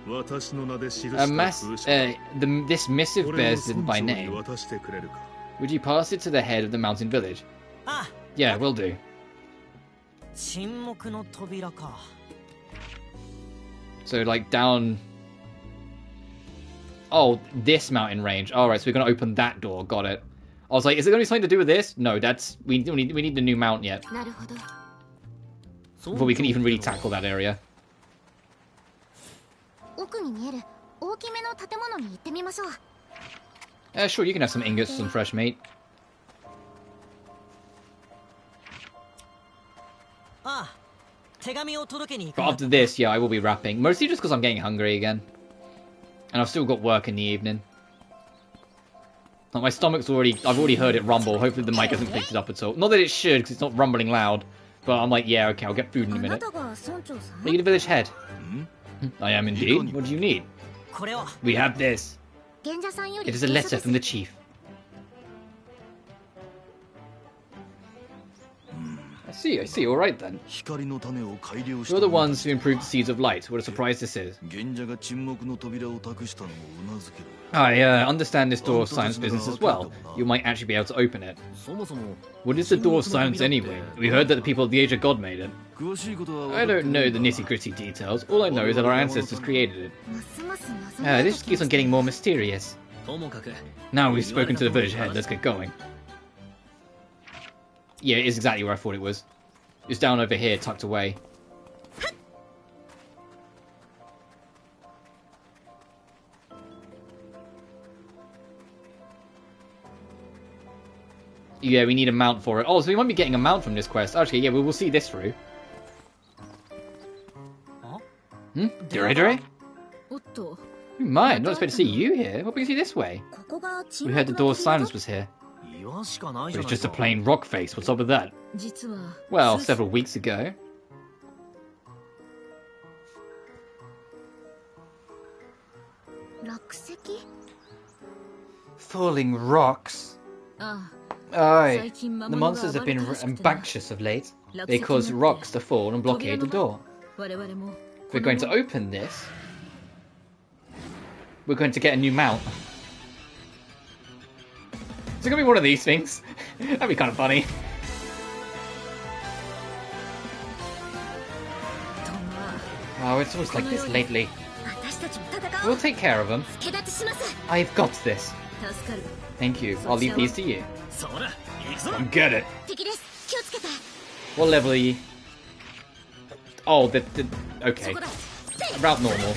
This missive bears it by name. Would you pass it to the head of the mountain village? Yeah, will do. So, like, down... Oh, this mountain range. Alright, so we're going to open that door. Got it. I was like, is it going to be something to do with this? No, that's... We need the new mount yet. Before we can even really tackle that area. Sure, you can have some ingots and fresh meat. But after this, yeah, I will be wrapping. Mostly just because I'm getting hungry again. And I've still got work in the evening. Like, my stomach's already... I've already heard it rumble. Hopefully the mic hasn't picked it up at all. Not that it should, because it's not rumbling loud. But I'm like, yeah, okay, I'll get food in a minute. Are you the village head? I am indeed. What do you need? We have this. It is a letter from the chief. I see, alright then. You're the ones who improved the Seeds of Light. What a surprise this is. I understand this Door of Silence business as well. You might actually be able to open it. What is the Door of Silence anyway? We heard that the people of the Age of God made it. I don't know the nitty-gritty details. All I know is that our ancestors created it. This just keeps on getting more mysterious. Now we've spoken to the village head, let's get going. Yeah, it is exactly where I thought it was. It's down over here, tucked away. Yeah, we need a mount for it. Oh, so we might be getting a mount from this quest. Actually, yeah, we will see this through. Hmm? Dere? You mind? Not expect to see you here. What brings you this way? We heard the door's silence was here. It was just a plain rock face. What's up with that? Well, several weeks ago. Falling rocks? Aye. The monsters have been rambunctious of late. They cause rocks to fall and blockade the door. If we're going to open this, we're going to get a new mount. Is it going to be one of these things? That'd be kind of funny. Oh, it's always like this lately. We'll take care of them. I've got this. Thank you. I'll leave these to you. Come get it. What level are you? Oh, okay. About normal.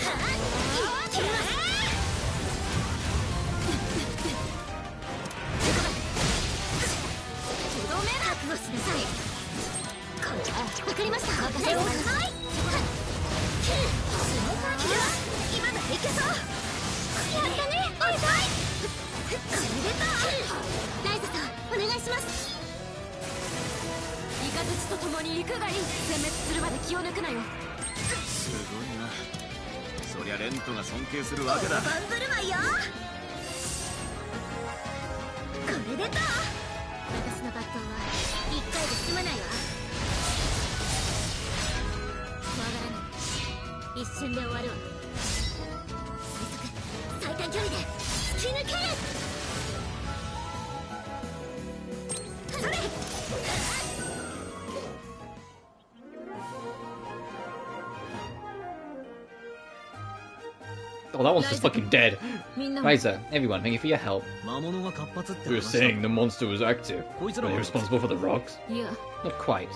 Oh, that one's just fucking dead. Ryza, everyone, thank you for your help. You were saying the monster was active. Were they responsible for the rocks? Not quite.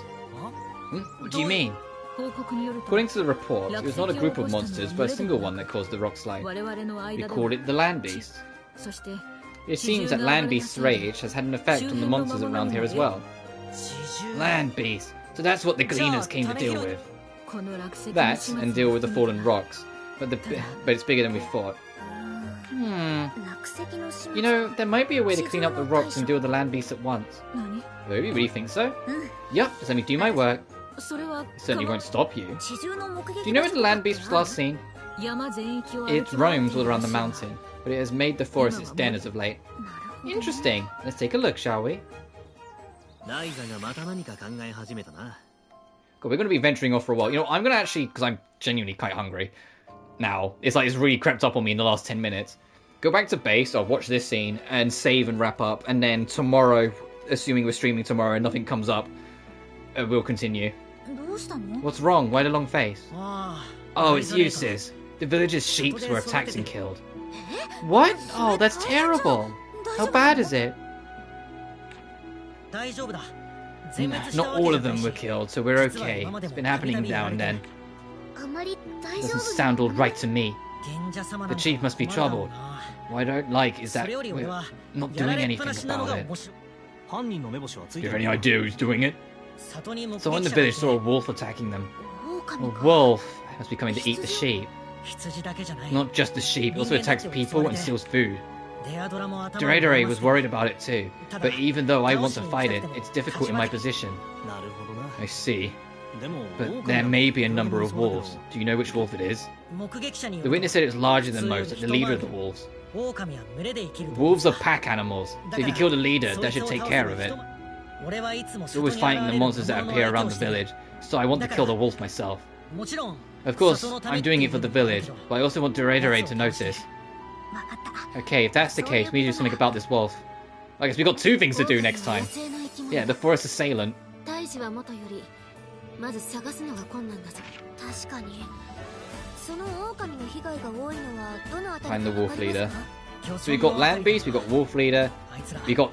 What do you mean? According to the report, it was not a group of monsters, but a single one that caused the rock slide. We called it the Land Beast. It seems that Land Beast's rage has had an effect on the monsters around here as well. Land Beast! So that's what the Gleaners came to deal with. That, and deal with the fallen rocks. But it's bigger than we thought. You know, there might be a way to clean up the rocks and deal with the Land Beast at once. Oh, you really think so? Yup, just let me do my work. It certainly won't stop you. Do you know where the Land Beast was last seen? It roams all around the mountain, but it has made the forest its den as of late. Interesting. Let's take a look, shall we? God, we're going to be venturing off for a while. You know, I'm going to actually, because I'm genuinely quite hungry now. It's like it's really crept up on me in the last 10 minutes. Go back to base, I'll watch this scene, and save and wrap up. And then tomorrow, assuming we're streaming tomorrow and nothing comes up, we'll continue. What's wrong? Why the long face? Oh, it's useless. The village's sheep were attacked and killed. What? Oh, that's terrible. How bad is it? Not all of them were killed, so we're okay. It's been happening now and then. Doesn't sound all right to me. The chief must be troubled. What I don't like is that we're not doing anything about it. Do you have any idea who's doing it? Someone in the village saw a wolf attacking them. A wolf must be coming to eat the sheep. Not just the sheep, it also attacks people and steals food. Dere was worried about it too, but even though I want to fight it, it's difficult in my position. I see. But there may be a number of wolves. Do you know which wolf it is? The witness said it's larger than most, like the leader of the wolves. Wolves are pack animals, so if you kill the leader, that should take care of it. It's always fighting the monsters that appear around the village, so I want to kill the wolf myself. Of course, I'm doing it for the village, but I also want Dere to notice. Okay, if that's the case, we need to do something about this wolf. I guess we've got two things to do next time. Yeah, the forest assailant. Find the wolf leader. So we got Land Beast, we got Wolf Leader, we got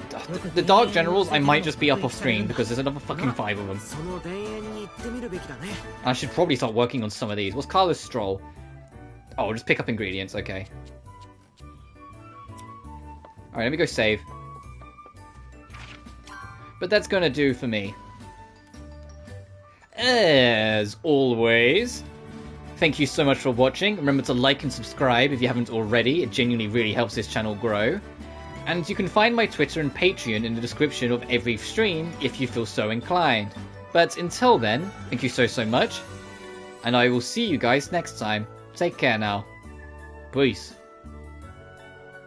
the Dark Generals. I might just be up off screen because there's another fucking 5 of them. I should probably start working on some of these. What's Carlos Stroll? Oh, just pick up ingredients, okay. Alright, let me go save. But that's gonna do for me. As always, thank you so much for watching. Remember to like and subscribe if you haven't already. It genuinely really helps this channel grow. And you can find my Twitter and Patreon in the description of every stream if you feel so inclined. But until then, thank you so much. And I will see you guys next time. Take care now. Peace.